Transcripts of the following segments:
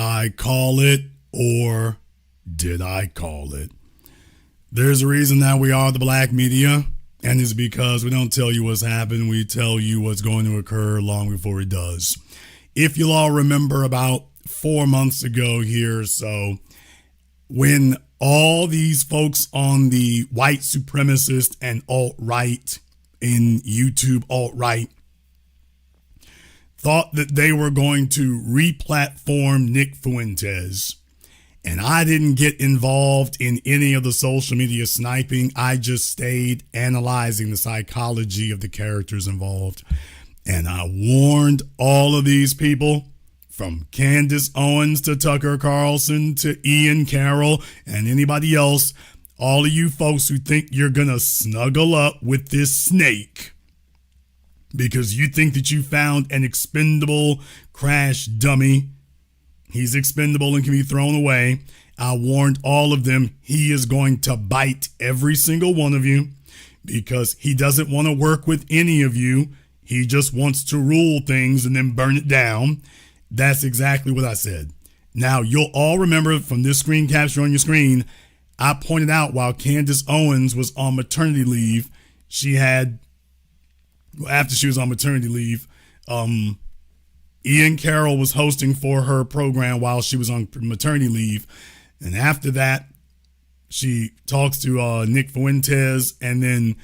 I call it, or did I call it? There's a reason that we are the black media, and it's because we don't tell you what's happened. We tell you what's going to occur long before it does. If you'll all remember about 4 months ago here, so when all these folks on the white supremacist and alt-right in YouTube alt-right thought that they were going to re-platform Nick Fuentes. And I didn't get involved in any of the social media sniping. I just stayed analyzing the psychology of the characters involved. And I warned all of these people, from Candace Owens to Tucker Carlson to Ian Carroll and anybody else, all of you folks who think you're going to snuggle up with this snake because you think that you found an expendable crash dummy. He's expendable and can be thrown away. I warned all of them he is going to bite every single one of you because he doesn't want to work with any of you. He just wants to rule things and then burn it down. That's exactly what I said. Now, you'll all remember from this screen capture on your screen, I pointed out while Candace Owens was on maternity leave, after she was on maternity leave, Ian Carroll was hosting for her program while she was on maternity leave. And after that, she talks to Nick Fuentes, and then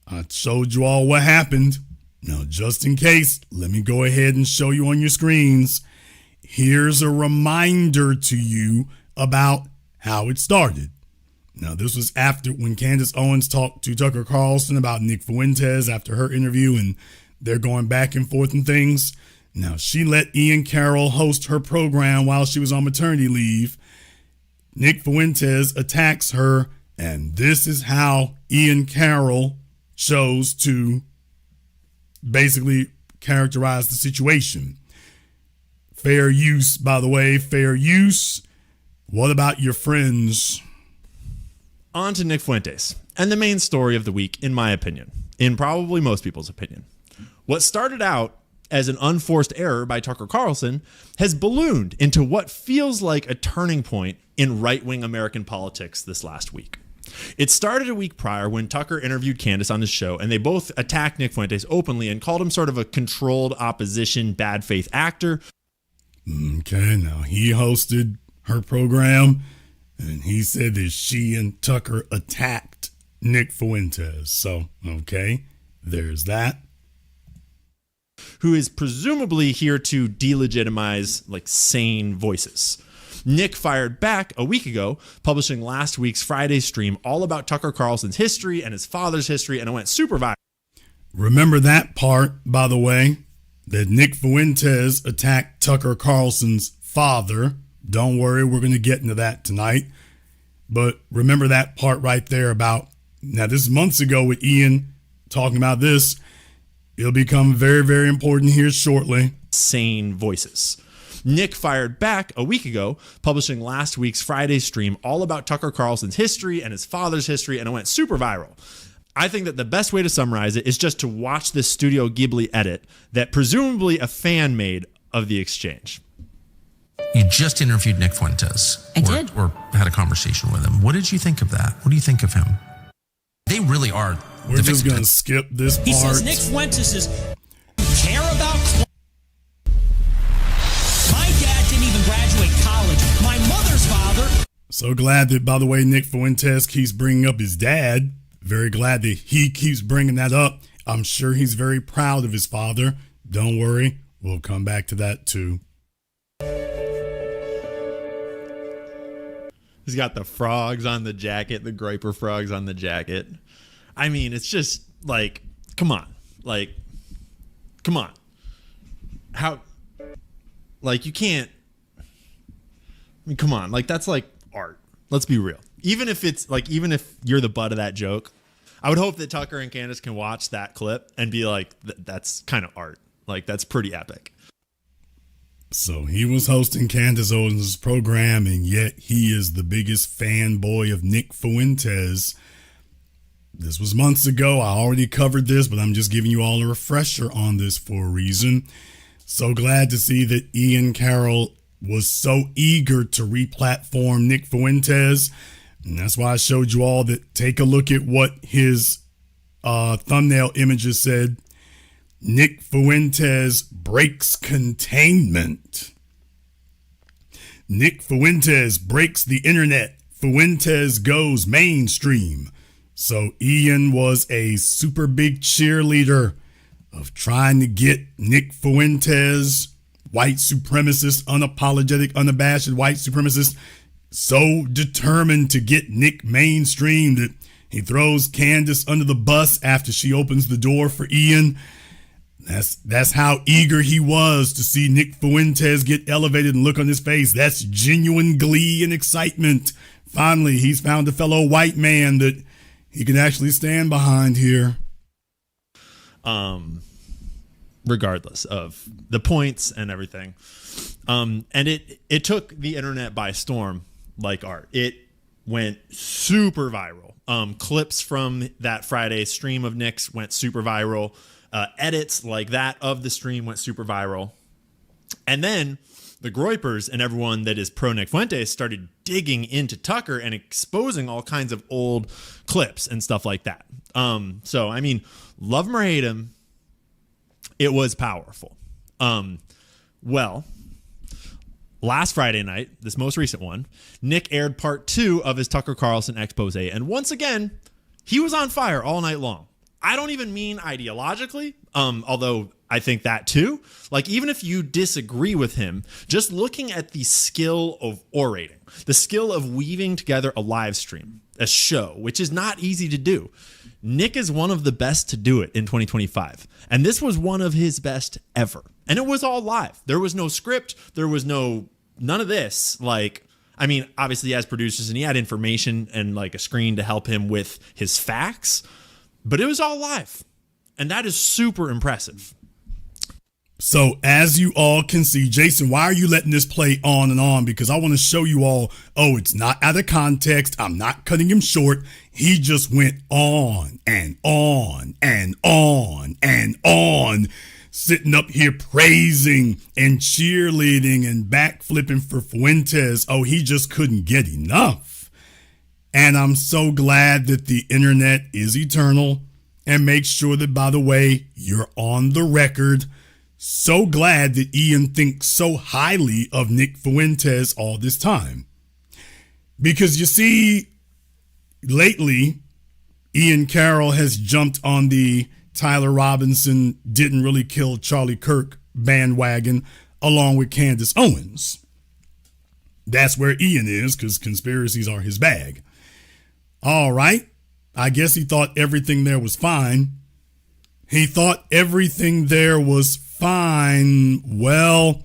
I showed you all what happened. Now, just in case, let me go ahead and show you on your screens. Here's a reminder to you about how it started. Now, this was after when Candace Owens talked to Tucker Carlson about Nick Fuentes after her interview, and they're going back and forth and things. Now, she let Ian Carroll host her program while she was on maternity leave. Nick Fuentes attacks her, and this is how Ian Carroll chose to basically characterize the situation. Fair use, by the way, fair use. What about your friends? On to Nick Fuentes, and the main story of the week, in my opinion, in probably most people's opinion. What started out as an unforced error by Tucker Carlson has ballooned into what feels like a turning point in right-wing American politics this last week. It started a week prior when Tucker interviewed Candace on his show, and they both attacked Nick Fuentes openly and called him sort of a controlled opposition, bad faith actor. Okay, now he hosted her program, and he said that she and Tucker attacked Nick Fuentes. So, okay, there's that. Who is presumably here to delegitimize like sane voices. Nick fired back a week ago, publishing last week's Friday stream all about Tucker Carlson's history and his father's history, and it went super viral. Remember that part, by the way, that Nick Fuentes attacked Tucker Carlson's father. Don't worry, we're going to get into that tonight. But remember that part right there about, now this is months ago with Ian talking about this. It'll become very, very important here shortly. Sane voices. Nick fired back a week ago, publishing last week's Friday stream all about Tucker Carlson's history and his father's history, and it went super viral. I think that the best way to summarize it is just to watch this Studio Ghibli edit that presumably a fan made of the exchange. You just interviewed Nick Fuentes. I did. Or had a conversation with him. What did you think of that? What do you think of him? They really are. We're just going to skip this part. He says Nick Fuentes is care about. My dad didn't even graduate college. My mother's father. So glad that, by the way, Nick Fuentes keeps bringing up his dad. Very glad that he keeps bringing that up. I'm sure he's very proud of his father. Don't worry. We'll come back to that too. He's got the frogs on the jacket, the Griper frogs on the jacket. I mean, it's just like, come on. Like, come on. How, like, you can't, I mean, come on. Like, that's like art. Let's be real. Even if it's like, even if you're the butt of that joke, I would hope that Tucker and Candace can watch that clip and be like, that's kind of art. Like, that's pretty epic. So he was hosting Candace Owens' program, and yet he is the biggest fanboy of Nick Fuentes. This was months ago. I already covered this, but I'm just giving you all a refresher on this for a reason. So glad to see that Ian Carroll was so eager to replatform Nick Fuentes. And that's why I showed you all that. Take a look at what his thumbnail images said. Nick Fuentes breaks containment. Nick Fuentes breaks the internet. Fuentes goes mainstream. So Ian was a super big cheerleader of trying to get Nick Fuentes, white supremacist, unapologetic, unabashed white supremacist, so determined to get Nick mainstream that he throws Candace under the bus after she opens the door for Ian. That's how eager he was to see Nick Fuentes get elevated, and look on his face. That's genuine glee and excitement. Finally, he's found a fellow white man that he can actually stand behind here. Regardless of the points and everything. And it took the internet by storm, like art. It went super viral. Clips from that Friday stream of Nick's went super viral. Edits like that of the stream went super viral. And then the Groypers and everyone that is pro Nick Fuentes started digging into Tucker and exposing all kinds of old clips and stuff like that. So, I mean, love him or hate him, it was powerful. Well, last Friday night, this most recent one, Nick aired part 2 of his Tucker Carlson expose. And once again, he was on fire all night long. I don't even mean ideologically, although I think that too. Like, even if you disagree with him, just looking at the skill of orating, the skill of weaving together a live stream, a show, which is not easy to do. Nick is one of the best to do it in 2025. And this was one of his best ever. And it was all live. There was no script. There was none of this. Like, I mean, obviously he has producers and he had information and like a screen to help him with his facts, but it was all live. And that is super impressive. So as you all can see, Jason, why are you letting this play on and on? Because I want to show you all, it's not out of context. I'm not cutting him short. He just went on and on and on and on, sitting up here praising and cheerleading and backflipping for Fuentes. He just couldn't get enough. And I'm so glad that the internet is eternal and make sure that, by the way, you're on the record. So glad that Ian thinks so highly of Nick Fuentes all this time. Because you see, lately, Ian Carroll has jumped on the Tyler Robinson didn't really kill Charlie Kirk bandwagon along with Candace Owens. That's where Ian is, because conspiracies are his bag. All right. I guess he thought everything there was fine. He thought everything there was fine. Well,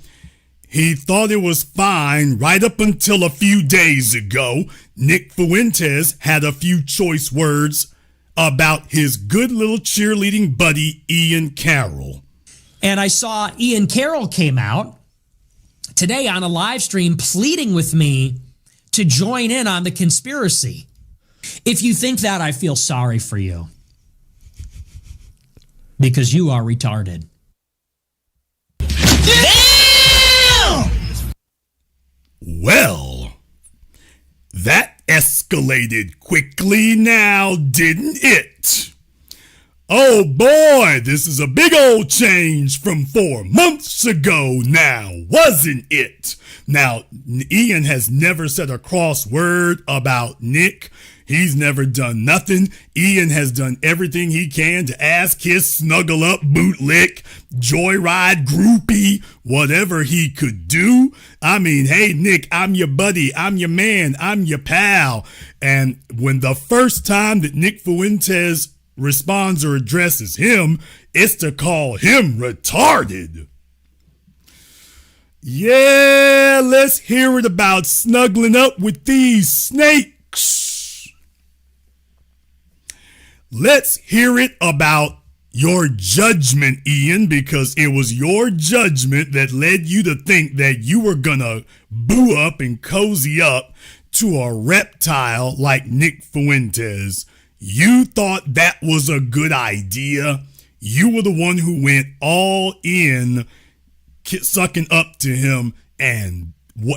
he thought it was fine right up until a few days ago. Nick Fuentes had a few choice words about his good little cheerleading buddy, Ian Carroll. And I saw Ian Carroll came out today on a live stream pleading with me to join in on the conspiracy. If you think that, I feel sorry for you. Because you are retarded. Damn! Well, that escalated quickly now, didn't it? Oh boy, this is a big old change from 4 months ago now, wasn't it? Now, Ian has never said a cross word about Nick. He's never done nothing. Ian has done everything he can to ass kiss, snuggle up, bootlick, joyride, groupie, whatever he could do. I mean, hey, Nick, I'm your buddy. I'm your man. I'm your pal. And when the first time that Nick Fuentes responds or addresses him, it's to call him retarded. Yeah, let's hear it about snuggling up with these snakes. Let's hear it about your judgment, Ian, because it was your judgment that led you to think that you were gonna boo up and cozy up to a reptile like Nick Fuentes. You thought that was a good idea. You were the one who went all in, sucking up to him, and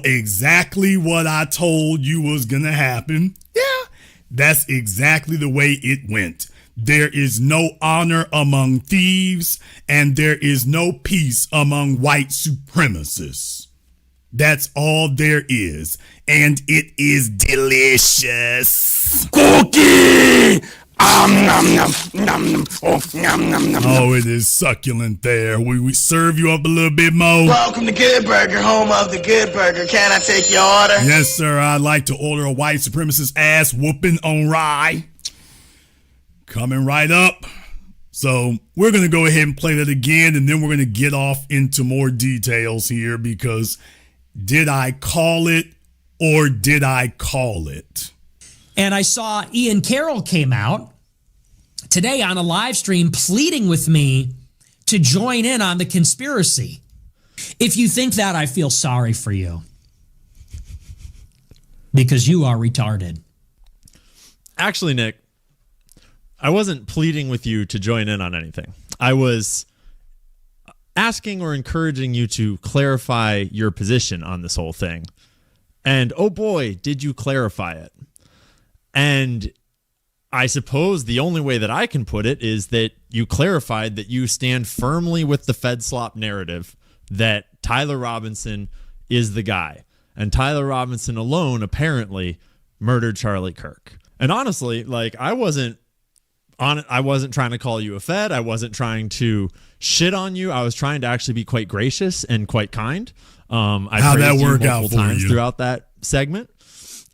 Exactly what I told you was going to happen. Yeah, that's exactly the way it went. There is no honor among thieves, and there is no peace among white supremacists. That's all there is, and it is delicious. Cookie! Nom, nom, nom, nom. Oh, nom, nom, nom. Oh, it is succulent there. We serve you up a little bit more. Welcome to Good Burger, home of the Good Burger. Can I take your order? Yes, sir. I'd like to order a white supremacist ass whooping on rye. Coming right up. So we're going to go ahead and play that again, and then we're going to get off into more details here because did I call it or did I call it? And I saw Ian Carroll came out today on a live stream pleading with me to join in on the conspiracy. If you think that, I feel sorry for you because you are retarded. Actually, Nick, I wasn't pleading with you to join in on anything. I was asking or encouraging you to clarify your position on this whole thing. And oh boy, did you clarify it. And I suppose the only way that I can put it is that you clarified that you stand firmly with the Fed slop narrative that Tyler Robinson is the guy. And Tyler Robinson alone apparently murdered Charlie Kirk. And honestly, like I wasn't trying to call you a Fed. I wasn't trying to shit on you. I was trying to actually be quite gracious and quite kind. How'd that work out for times you? Throughout that segment.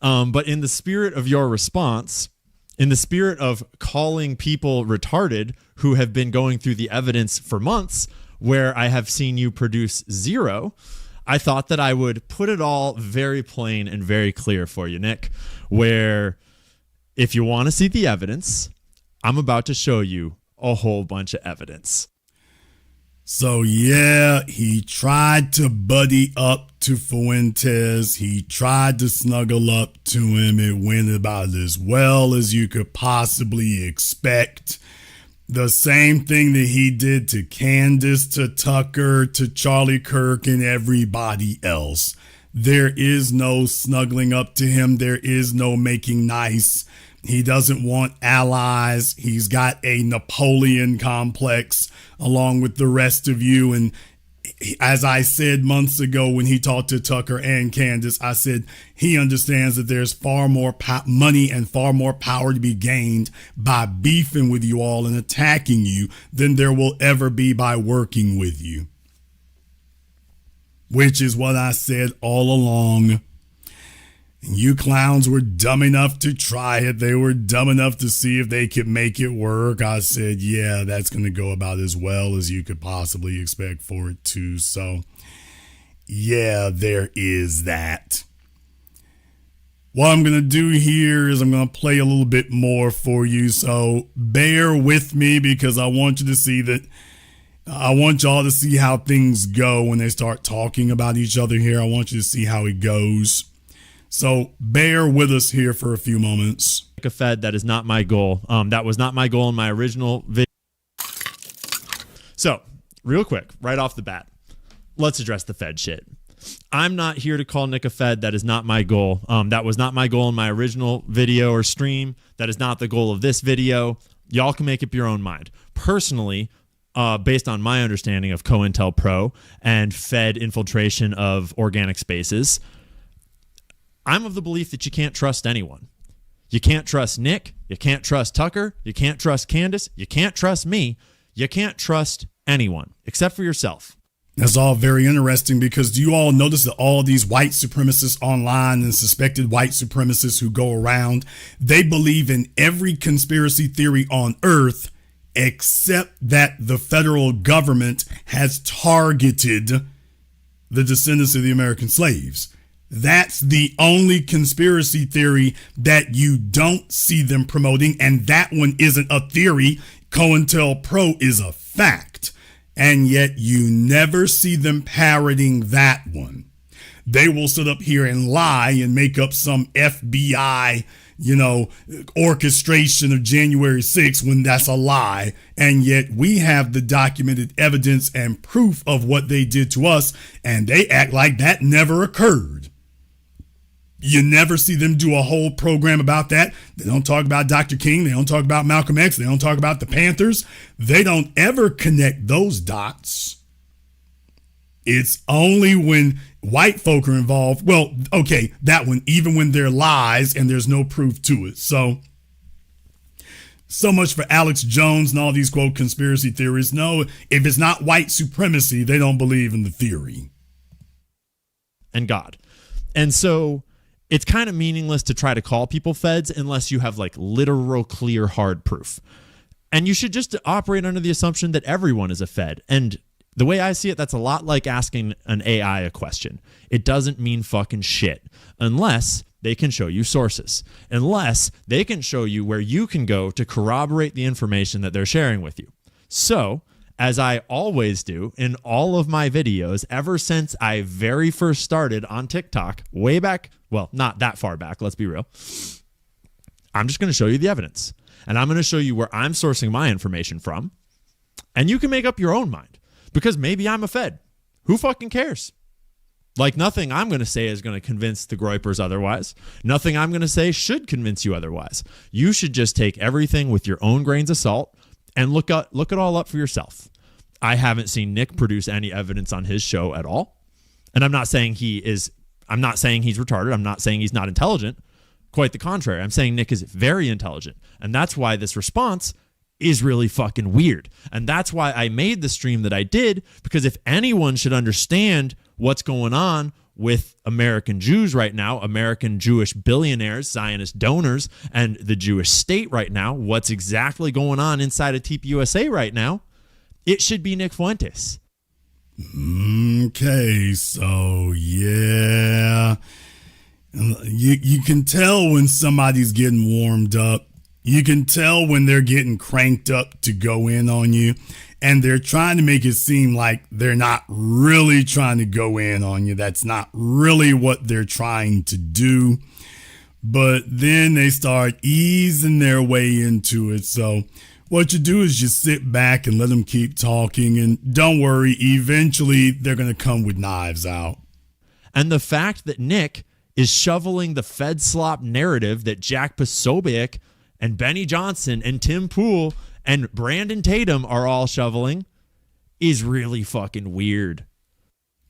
But in the spirit of your response, in the spirit of calling people retarded who have been going through the evidence for months, where I have seen you produce zero, I thought that I would put it all very plain and very clear for you, Nick, where if you want to see the evidence, I'm about to show you a whole bunch of evidence. So, yeah, he tried to buddy up to Fuentes. He tried to snuggle up to him. It went about as well as you could possibly expect. The same thing that he did to Candace, to Tucker, to Charlie Kirk, and everybody else. There is no snuggling up to him. There is no making nice. He doesn't want allies. He's got a Napoleon complex along with the rest of you. And as I said months ago when he talked to Tucker and Candace, I said he understands that there's far more money and far more power to be gained by beefing with you all and attacking you than there will ever be by working with you. Which is what I said all along. You clowns were dumb enough to try it. They were dumb enough to see if they could make it work. I said, yeah, that's going to go about as well as you could possibly expect for it to. So, yeah, there is that. What I'm going to do here is I'm going to play a little bit more for you. So bear with me because I want you to see that. I want y'all to see how things go when they start talking about each other here. I want you to see how it goes. So bear with us here for a few moments. A Fed, that is not my goal. That was not my goal in my original video. So real quick, right off the bat, let's address the Fed shit. I'm not here to call Nick a Fed. That is not my goal. That was not my goal in my original video or stream. That is not the goal of this video. Y'all can make up your own mind. Personally, based on my understanding of COINTELPRO and Fed infiltration of organic spaces, I'm of the belief that you can't trust anyone. You can't trust Nick. You can't trust Tucker. You can't trust Candace. You can't trust me. You can't trust anyone except for yourself. That's all very interesting because do you all notice that all of these white supremacists online and suspected white supremacists who go around, they believe in every conspiracy theory on earth except that the federal government has targeted the descendants of the American slaves. That's the only conspiracy theory that you don't see them promoting, and that one isn't a theory. COINTELPRO is a fact, and yet you never see them parroting that one. they will sit up here and lie and make up some FBI, orchestration of January 6th when that's a lie. And yet we have the documented evidence and proof of what they did to us, and they act like that never occurred. You never see them do a whole program about that. They don't talk about Dr. King. They don't talk about Malcolm X. They don't talk about the Panthers. They don't ever connect those dots. It's only when white folk are involved. Well, okay, that one, even when they're lies and there's no proof to it. So much for Alex Jones and all these, quote, conspiracy theories. No, if it's not white supremacy, they don't believe in the theory. And God. And so it's kind of meaningless to try to call people feds unless you have like literal, clear, hard proof. And you should just operate under the assumption that everyone is a fed. And the way I see it, that's a lot like asking an AI a question. It doesn't mean fucking shit unless they can show you sources, unless they can show you where you can go to corroborate the information that they're sharing with you. So, as I always do in all of my videos, ever since I very first started on TikTok, way back, well, not that far back, let's be real, I'm just going to show you the evidence. And I'm going to show you where I'm sourcing my information from. And you can make up your own mind. Because maybe I'm a fed. Who fucking cares? Like, nothing I'm going to say is going to convince the Groypers otherwise. Nothing I'm going to say should convince you otherwise. You should just take everything with your own grains of salt and look it all up for yourself. I haven't seen Nick produce any evidence on his show at all. And I'm not saying he's retarded. I'm not saying he's not intelligent. Quite the contrary. I'm saying Nick is very intelligent. And that's why this response is really fucking weird. And that's why I made the stream that I did, because if anyone should understand what's going on with American Jews right now, American Jewish billionaires, Zionist donors, and the Jewish state right now, what's exactly going on inside of TPUSA right now, it should be Nick Fuentes. Okay, so yeah. You can tell when somebody's getting warmed up. You can tell when they're getting cranked up to go in on you, and they're trying to make it seem like they're not really trying to go in on you. That's not really what they're trying to do. But then they start easing their way into it. So what you do is just sit back and let them keep talking, and don't worry, eventually they're going to come with knives out. And the fact that Nick is shoveling the Fed slop narrative that Jack Posobiec and Benny Johnson and Tim Pool and Brandon Tatum are all shoveling is really fucking weird.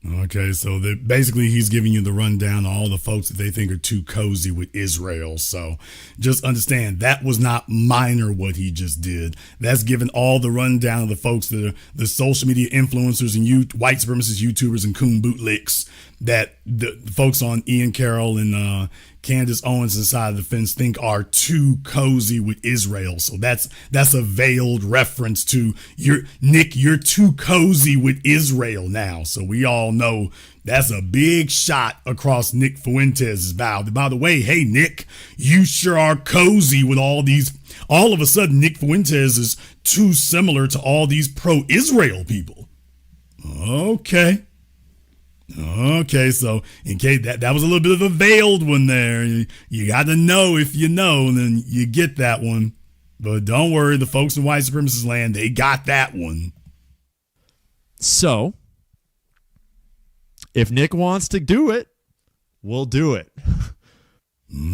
Okay, so basically he's giving you the rundown of all the folks that they think are too cozy with Israel. So just understand that was not minor what he just did. That's giving all the rundown of the folks that are the social media influencers and white supremacist YouTubers and coon bootlicks that the folks on Ian Carroll and Candace Owens inside of the fence think are too cozy with Israel. So that's a veiled reference to you're too cozy with Israel now. So we all know that's a big shot across Nick Fuentes' bow. By the way, hey Nick, you sure are cozy with all these. All of a sudden, Nick Fuentes is too similar to all these pro-Israel people. Okay, so in case that was a little bit of a veiled one there. You got to know if you know, and then you get that one. But don't worry, the folks in white supremacist land, they got that one. So, if Nick wants to do it, we'll do it.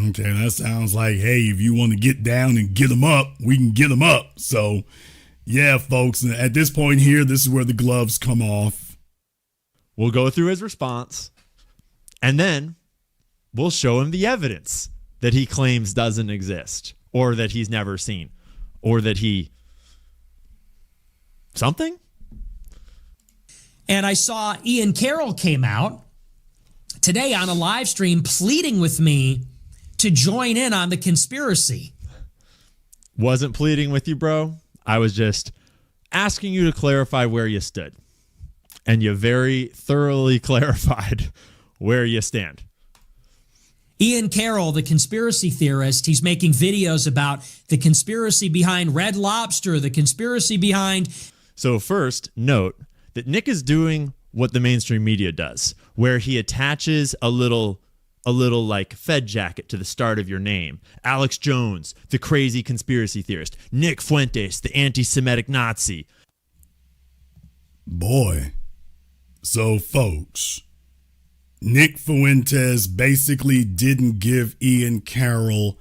Okay, that sounds like, hey, if you want to get down and get them up, we can get them up. So, yeah, folks, at this point here, this is where the gloves come off. We'll go through his response, and then we'll show him the evidence that he claims doesn't exist, or that he's never seen, or that something. And I saw Ian Carroll came out today on a live stream pleading with me to join in on the conspiracy. Wasn't pleading with you, bro. I was just asking you to clarify where you stood. And you very thoroughly clarified where you stand. Ian Carroll, the conspiracy theorist, he's making videos about the conspiracy behind Red Lobster, the conspiracy behind... So first, note that Nick is doing what the mainstream media does, where he attaches a little like Fed jacket to the start of your name. Alex Jones, the crazy conspiracy theorist. Nick Fuentes, the anti-Semitic Nazi. Boy. So, folks, Nick Fuentes basically didn't give Ian Carroll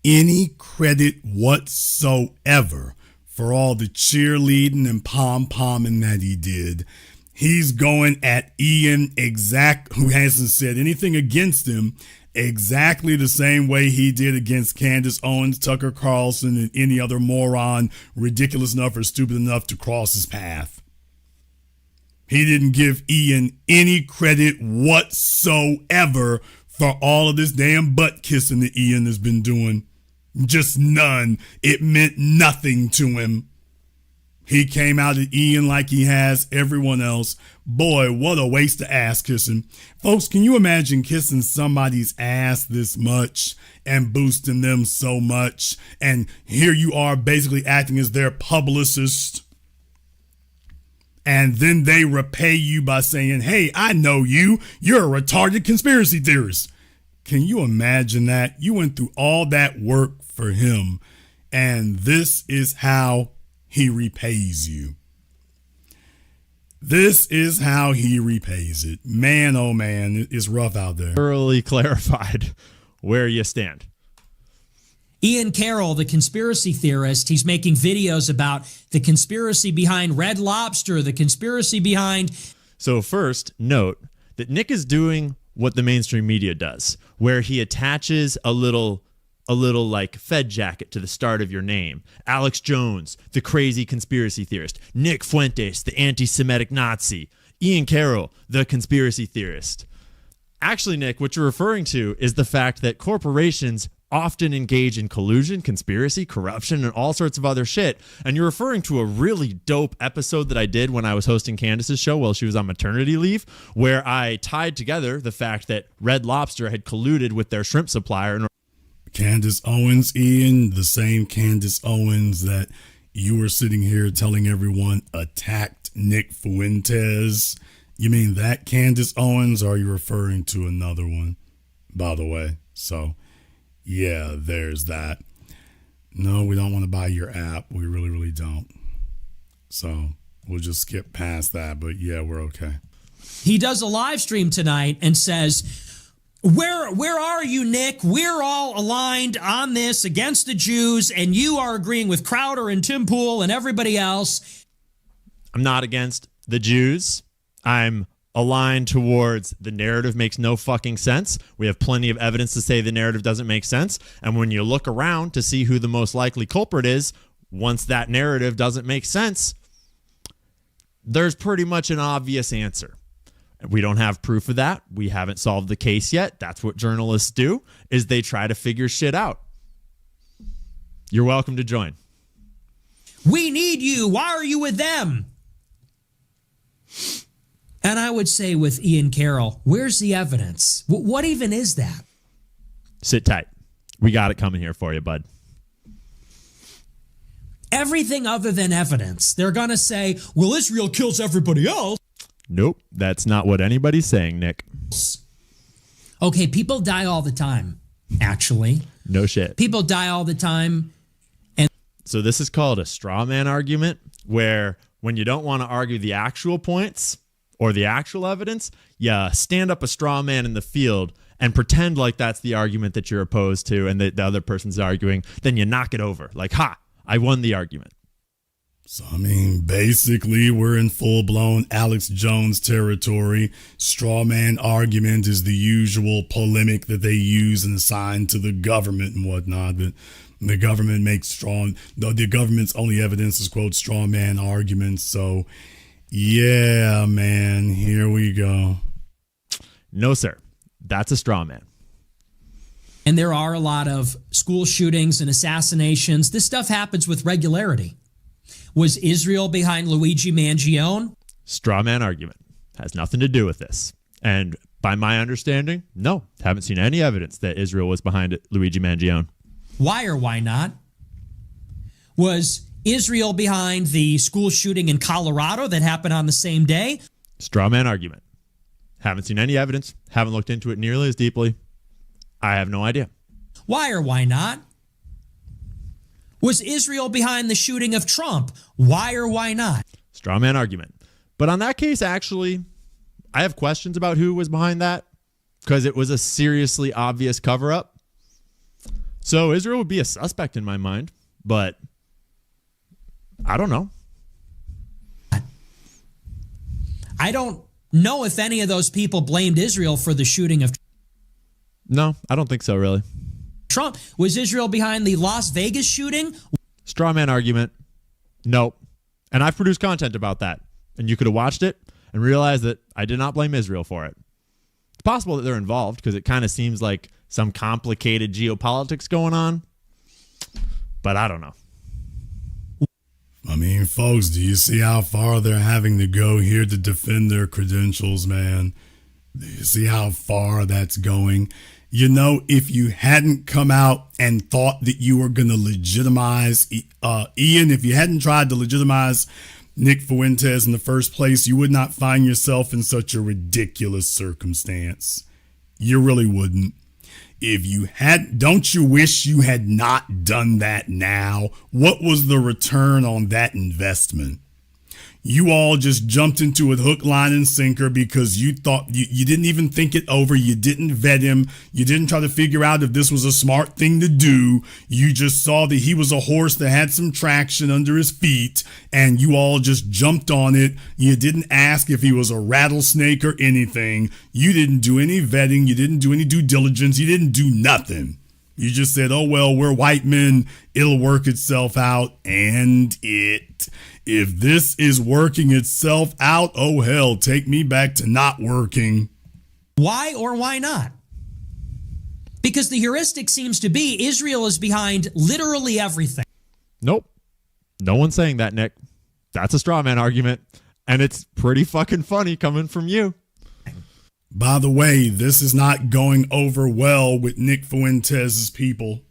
any credit whatsoever for all the cheerleading and pom-pomming that he did. He's going at Ian who hasn't said anything against him, exactly the same way he did against Candace Owens, Tucker Carlson, and any other moron ridiculous enough or stupid enough to cross his path. He didn't give Ian any credit whatsoever for all of this damn butt kissing that Ian has been doing. Just none. It meant nothing to him. He came out at Ian like he has everyone else. Boy, what a waste of ass kissing. Folks, can you imagine kissing somebody's ass this much and boosting them so much? And here you are basically acting as their publicist. And then they repay you by saying, hey, I know you. You're a retarded conspiracy theorist. Can you imagine that? You went through all that work for him. And this is how he repays you. This is how he repays it. Man, oh man, it's rough out there. Thoroughly clarified where you stand. Ian Carroll, the conspiracy theorist, he's making videos about the conspiracy behind Red Lobster, the conspiracy behind... So first, note that Nick is doing what the mainstream media does, where he attaches a little like Fed jacket to the start of your name. Alex Jones, the crazy conspiracy theorist. Nick Fuentes, the anti-Semitic Nazi. Ian Carroll, the conspiracy theorist. Actually, Nick, what you're referring to is the fact that corporations often engage in collusion, conspiracy, corruption, and all sorts of other shit. And you're referring to a really dope episode that I did when I was hosting Candace's show while she was on maternity leave, where I tied together the fact that Red Lobster had colluded with their shrimp supplier. Candace Owens, Ian, the same Candace Owens that you were sitting here telling everyone attacked Nick Fuentes. You mean that Candace Owens, or are you referring to another one, by the way? So, yeah, there's that. No, we don't want to buy your app. We really, really don't. So we'll just skip past that. But yeah, we're okay. He does a live stream tonight and says, where are you, Nick? We're all aligned on this against the Jews, and you are agreeing with Crowder and Tim Pool and everybody else. I'm not against the Jews. I'm aligned towards the narrative makes no fucking sense. We have plenty of evidence to say the narrative doesn't make sense. And when you look around to see who the most likely culprit is, once that narrative doesn't make sense, there's pretty much an obvious answer. We don't have proof of that. We haven't solved the case yet. That's what journalists do, is they try to figure shit out. You're welcome to join. We need you. Why are you with them? And I would say with Ian Carroll, where's the evidence? What even is that? Sit tight. We got it coming here for you, bud. Everything other than evidence. They're going to say, well, Israel kills everybody else. Nope, that's not what anybody's saying, Nick. Okay, people die all the time, actually. No shit. People die all the time. And so this is called a straw man argument, where when you don't want to argue the actual points or the actual evidence, you stand up a straw man in the field and pretend like that's the argument that you're opposed to and that the other person's arguing. Then you knock it over. Like, ha, I won the argument. So, I mean, basically, we're in full-blown Alex Jones territory. Straw man argument is the usual polemic that they use and assign to the government and whatnot. But the government makes the government's only evidence is, quote, straw man arguments. So, yeah, man, here we go. No, sir. That's a straw man. And there are a lot of school shootings and assassinations. This stuff happens with regularity. Was Israel behind Luigi Mangione? Straw man argument. Has nothing to do with this. And by my understanding, no. Haven't seen any evidence that Israel was behind it, Luigi Mangione. Why or why not? Was Israel behind the school shooting in Colorado that happened on the same day? Straw man argument. Haven't seen any evidence. Haven't looked into it nearly as deeply. I have no idea. Why or why not? Was Israel behind the shooting of Trump? Why or why not? Straw man argument. But on that case, actually, I have questions about who was behind that because it was a seriously obvious cover-up. So Israel would be a suspect in my mind, but I don't know. I don't know if any of those people blamed Israel for the shooting of No, I don't think so, really. Trump. Was Israel behind the Las Vegas shooting? Straw man argument. Nope. And I've produced content about that. And you could have watched it and realized that I did not blame Israel for it. It's possible that they're involved because it kind of seems like some complicated geopolitics going on. But I don't know. I mean, folks, do you see how far they're having to go here to defend their credentials, man? Do you see how far that's going? You know, if you hadn't come out and thought that you were going to legitimize Ian, if you hadn't tried to legitimize Nick Fuentes in the first place, you would not find yourself in such a ridiculous circumstance. You really wouldn't. If you had, don't you wish you had not done that now? What was the return on that investment? You all just jumped into it hook, line, and sinker because you thought you didn't even think it over. You didn't vet him. You didn't try to figure out if this was a smart thing to do. You just saw that he was a horse that had some traction under his feet, and you all just jumped on it. You didn't ask if he was a rattlesnake or anything. You didn't do any vetting. You didn't do any due diligence. You didn't do nothing. You just said, oh, well, we're white men. It'll work itself out. And if this is working itself out, oh, hell, take me back to not working. Why or why not? Because the heuristic seems to be Israel is behind literally everything. Nope. No one's saying that, Nick. That's a straw man argument. And it's pretty fucking funny coming from you. By the way, this is not going over well with Nick Fuentes' people.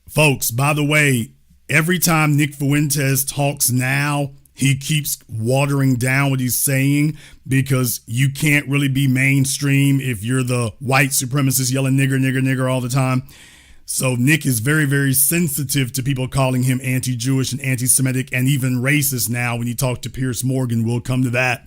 Folks, by the way, every time Nick Fuentes talks now, he keeps watering down what he's saying because you can't really be mainstream if you're the white supremacist yelling nigger, nigger, nigger all the time. So Nick is very, very sensitive to people calling him anti-Jewish and anti-Semitic and even racist now when you talk to Piers Morgan. We'll come to that.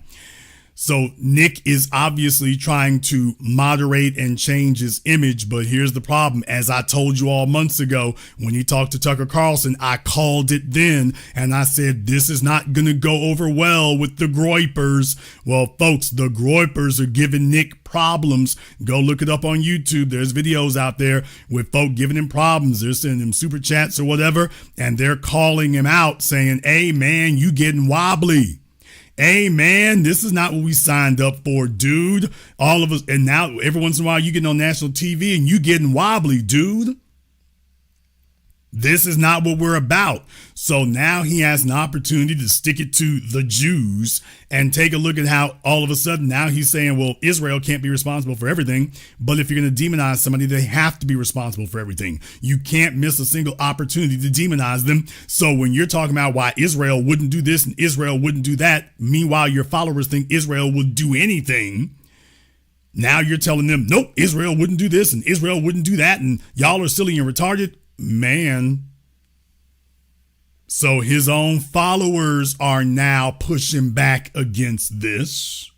So Nick is obviously trying to moderate and change his image, but here's the problem. As I told you all months ago, when he talked to Tucker Carlson, I called it then, and I said, this is not going to go over well with the Groypers. Well, folks, the Groypers are giving Nick problems. Go look it up on YouTube. There's videos out there with folk giving him problems. They're sending him super chats or whatever, and they're calling him out saying, hey, man, you getting wobbly. Hey, man, this is not what we signed up for, dude. All of us. And now every once in a while you getting on national TV and you getting wobbly, dude. This is not what we're about. So now he has an opportunity to stick it to the Jews and take a look at how all of a sudden now he's saying, well, Israel can't be responsible for everything. But if you're going to demonize somebody, they have to be responsible for everything. You can't miss a single opportunity to demonize them. So when you're talking about why Israel wouldn't do this and Israel wouldn't do that, meanwhile, your followers think Israel would do anything. Now you're telling them, nope, Israel wouldn't do this and Israel wouldn't do that. And y'all are silly and retarded. Man. So his own followers are now pushing back against this.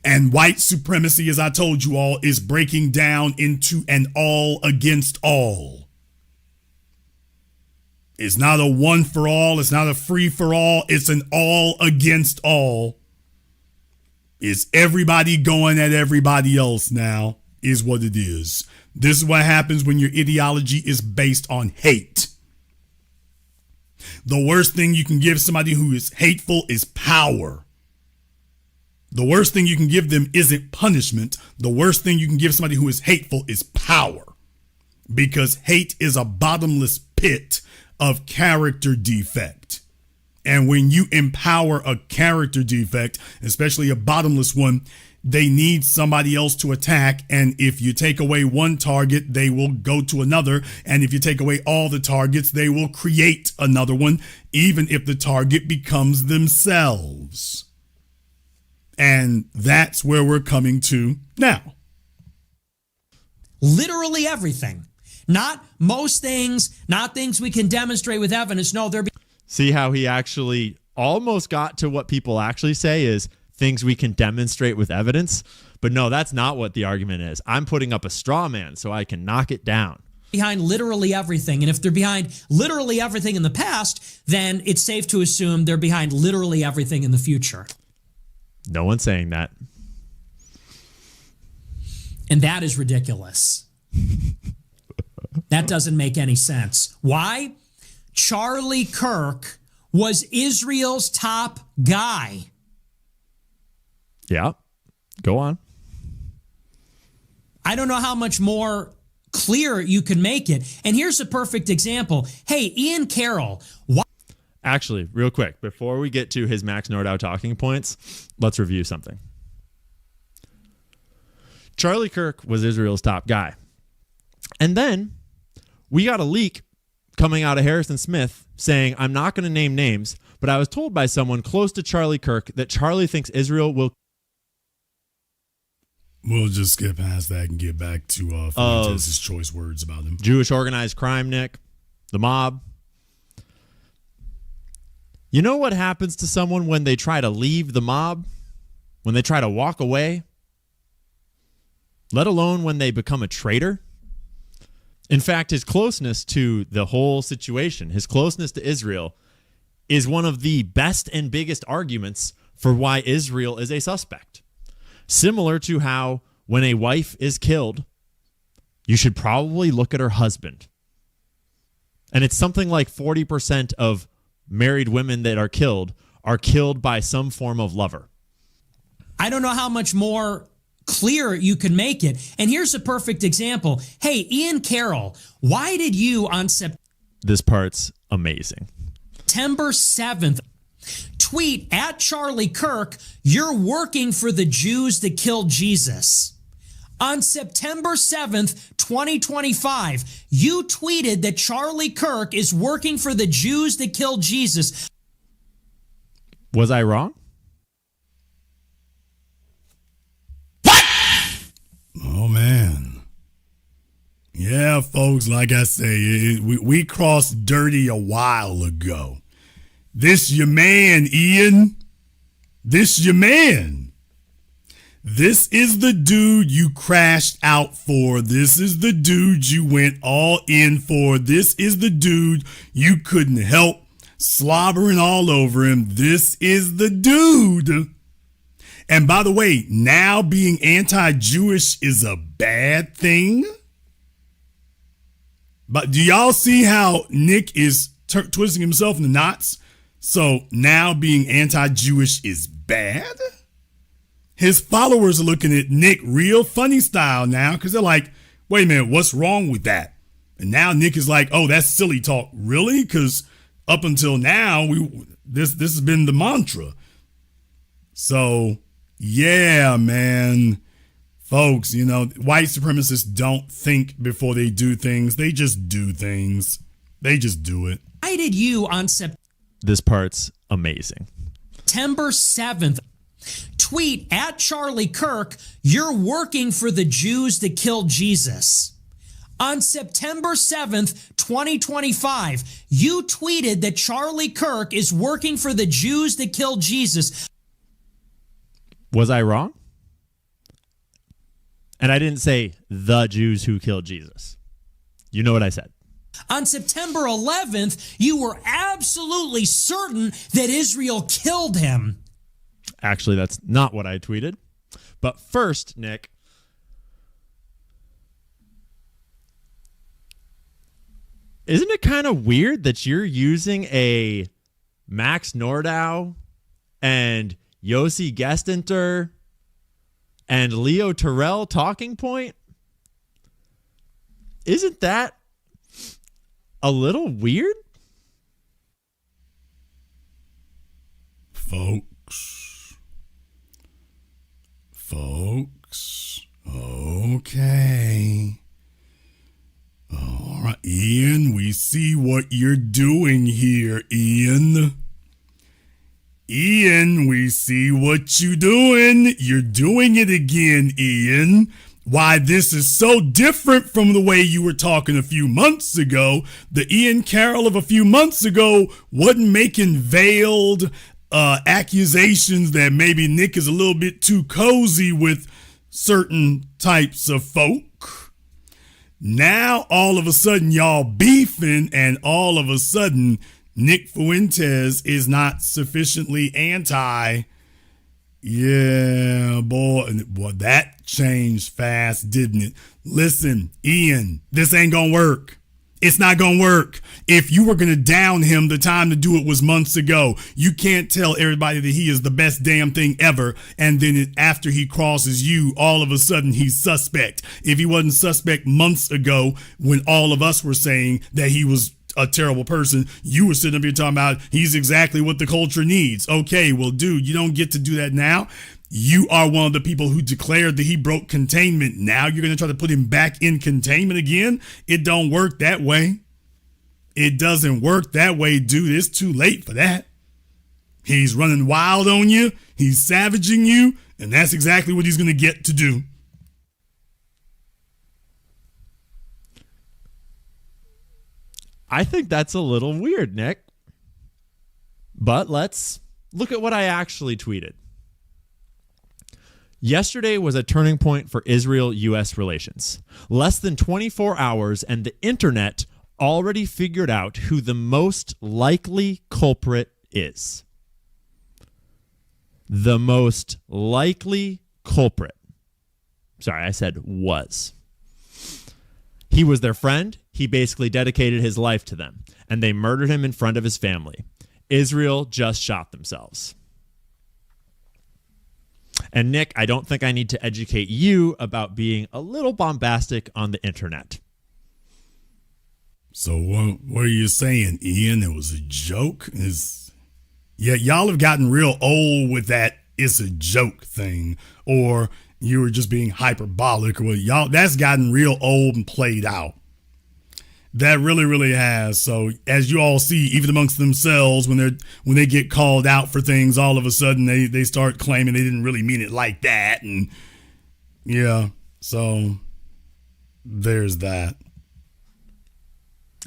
And white supremacy, as I told you all, is breaking down into an all against all. It's not a one for all. It's not a free for all. It's an all against all. It's everybody going at everybody else now is what it is. This is what happens when your ideology is based on hate. The worst thing you can give somebody who is hateful is power. The worst thing you can give them isn't punishment. The worst thing you can give somebody who is hateful is power. Because hate is a bottomless pit of character defect. And when you empower a character defect, especially a bottomless one, they need somebody else to attack. And if you take away one target, they will go to another. And if you take away all the targets, they will create another one, even if the target becomes themselves. And that's where we're coming to now. Literally everything. Not most things, not things we can demonstrate with evidence. No, they're See how he actually almost got to what people actually say is things we can demonstrate with evidence. But no, that's not what the argument is. I'm putting up a straw man so I can knock it down. behind literally everything. And if they're behind literally everything in the past, then it's safe to assume they're behind literally everything in the future. No one's saying that. And that is ridiculous. That doesn't make any sense. Why? Charlie Kirk was Israel's top guy. Yeah. Go on. I don't know how much more clear you can make it. And here's a perfect example. Hey, Ian Carroll. Actually, real quick, before we get to his Max Nordau talking points, let's review something. Charlie Kirk was Israel's top guy. And then we got a leak coming out of Harrison Smith saying, I'm not going to name names, but I was told by someone close to Charlie Kirk that Charlie thinks Israel will... We'll just skip past that and get back to Fuentes' choice words about him. Jewish organized crime, Nick. The mob. You know what happens to someone when they try to leave the mob? When they try to walk away? Let alone when they become a traitor? In fact, his closeness to the whole situation, his closeness to Israel, is one of the best and biggest arguments for why Israel is a suspect. Similar to how when a wife is killed, you should probably look at her husband. And it's something like 40% of married women that are killed by some form of lover. I don't know how much more clear you can make it. And here's a perfect example. Hey, Ian Carroll, why did you on This part's amazing. September 7th tweet at Charlie Kirk, you're working for the Jews that killed Jesus? On September 7th, 2025, you tweeted that Charlie Kirk is working for the Jews that killed Jesus. Was I wrong? Oh, man. Yeah, folks, like I say, we crossed dirty a while ago. This your man, Ian. This your man. This is the dude you crashed out for. This is the dude you went all in for. This is the dude you couldn't help slobbering all over him. This is the dude. And by the way, now being anti-Jewish is a bad thing. But do y'all see how Nick is twisting himself in the knots? So now being anti-Jewish is bad? His followers are looking at Nick real funny style now because they're like, wait a minute, what's wrong with that? And now Nick is like, oh, that's silly talk. Really? Because up until now, this has been the mantra. So, yeah, man. Folks, you know, white supremacists don't think before they do things. They just do things. They just do it. Why did you on This part's amazing. September 7th tweet at Charlie Kirk, you're working for the Jews that killed Jesus? On September 7th, 2025, you tweeted that Charlie Kirk is working for the Jews that killed Jesus. Was I wrong? And I didn't say the Jews who killed Jesus. You know what I said. On September 11th, you were absolutely certain that Israel killed him. Actually, that's not what I tweeted. But first, Nick, isn't it kind of weird that you're using a Max Nordau and Yossi Gestinter and Leo Terrell talking point? Isn't that a little weird? Folks, okay. All right, Ian, we see what you're doing here, Ian. Ian, we We see what you doing. You're doing it again, Ian. Why this is so different from the way you were talking a few months ago. The Ian Carroll of a few months ago wasn't making veiled accusations that maybe Nick is a little bit too cozy with certain types of folk. Now, all of a sudden, y'all beefing, and all of a sudden, Nick Fuentes is not sufficiently anti. Yeah, boy, that changed fast, didn't it? Listen, Ian, this ain't gonna work. It's not gonna work. If you were gonna down him, the time to do it was months ago. You can't tell everybody that he is the best damn thing ever, and then after he crosses you, all of a sudden he's suspect. If he wasn't suspect months ago, when all of us were saying that he was a terrible person, you were sitting up here talking about he's exactly what the culture needs. Okay, well, dude, you don't get to do that now. You are one of the people who declared that he broke containment. Now you're going to try to put him back in containment again? It don't work that way. It doesn't work that way, dude. It's too late for that. He's running wild on you. He's savaging you. And that's exactly what he's going to get to do. I think that's a little weird, Nick. But let's look at what I actually tweeted. Yesterday was a turning point for Israel-U.S. relations. Less than 24 hours and the internet already figured out who the most likely culprit is. The most likely culprit. Sorry, I said was. He was their friend. He basically dedicated his life to them, and they murdered him in front of his family. Israel just shot themselves. And Nick, I don't think I need to educate you about being a little bombastic on the internet. So what are you saying, Ian? It was a joke? Yeah, y'all have gotten real old with that it's a joke thing, or you were just being hyperbolic, or y'all, that's gotten real old and played out. That really, really has. So as you all see, even amongst themselves, when they get called out for things, all of a sudden they start claiming they didn't really mean it like that. And yeah, so there's that.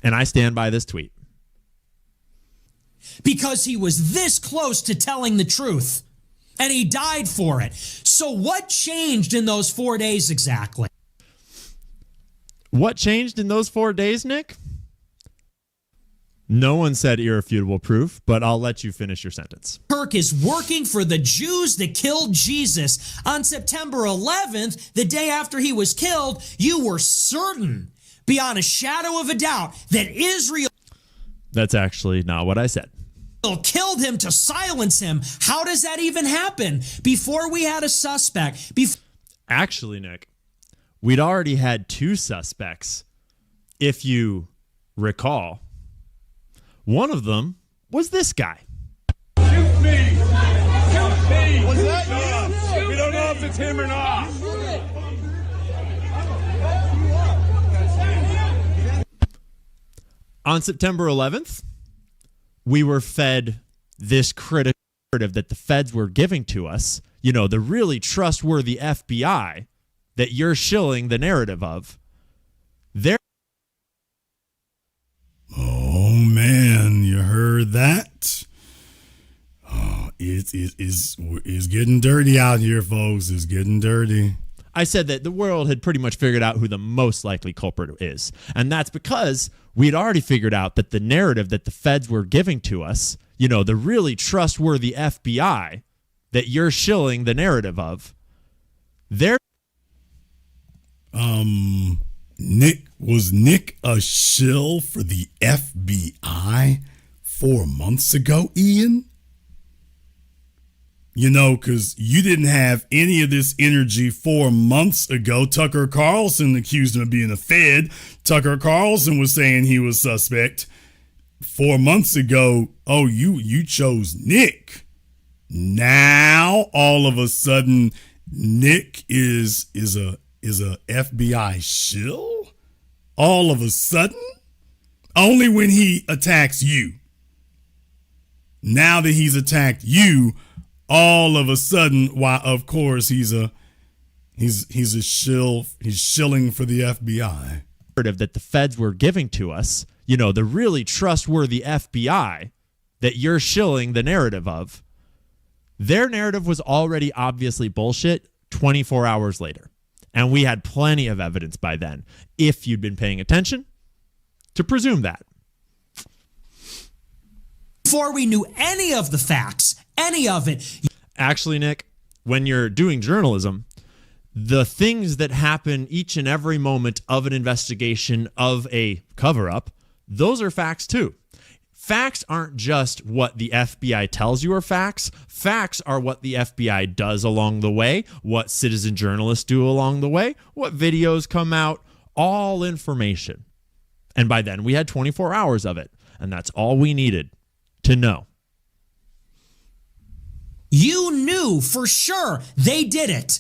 And I stand by this tweet. Because he was this close to telling the truth, and he died for it. So what changed in those 4 days exactly? What changed in those 4 days, Nick? No one said irrefutable proof, but I'll let you finish your sentence. Turk is working for the Jews that killed Jesus. On September 11th, the day after he was killed, you were certain, beyond a shadow of a doubt, that Israel... That's actually not what I said. ...killed him to silence him. How does that even happen? Before we had a suspect... Actually, Nick, we'd already had two suspects, if you recall. One of them was this guy. Shoot me! Shoot me! Was that you? We don't know if it's him or not. On September 11th, we were fed this critical narrative that the feds were giving to us, you know, the really trustworthy FBI that you're shilling the narrative of. Oh, man, you heard that? Oh, it's getting dirty out here, folks. It's getting dirty. I said that the world had pretty much figured out who the most likely culprit is. And that's because we'd already figured out that the narrative that the feds were giving to us, you know, the really trustworthy FBI that you're shilling the narrative of, was Nick a shill for the FBI 4 months ago, Ian? You know, because you didn't have any of this energy 4 months ago. Tucker Carlson accused him of being a Fed. Tucker Carlson was saying he was suspect. 4 months ago, oh, you chose Nick. Now, all of a sudden, Nick is a FBI shill? All of a sudden? Only when he attacks you. Now that he's attacked you, all of a sudden, why, of course, he's shilling for the FBI. That the feds were giving to us, the really trustworthy FBI that you're shilling the narrative of, their narrative was already obviously bullshit 24 hours later. And we had plenty of evidence by then, if you'd been paying attention, to presume that. Before we knew any of the facts, any of it. Actually, Nick, when you're doing journalism, the things that happen each and every moment of an investigation, of a cover-up, those are facts too. Facts aren't just what the FBI tells you are facts. Facts are what the FBI does along the way, what citizen journalists do along the way, what videos come out, all information. And by then we had 24 hours of it, and that's all we needed to know. You knew for sure they did it.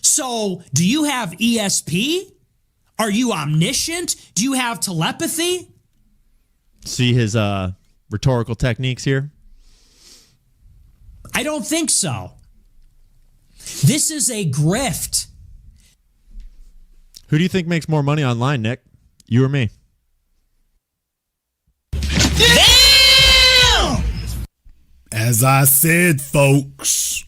So, do you have ESP? Are you omniscient? Do you have telepathy? See his rhetorical techniques here? I don't think so. This is a grift. Who do you think makes more money online, Nick? You or me? Damn! As I said, folks,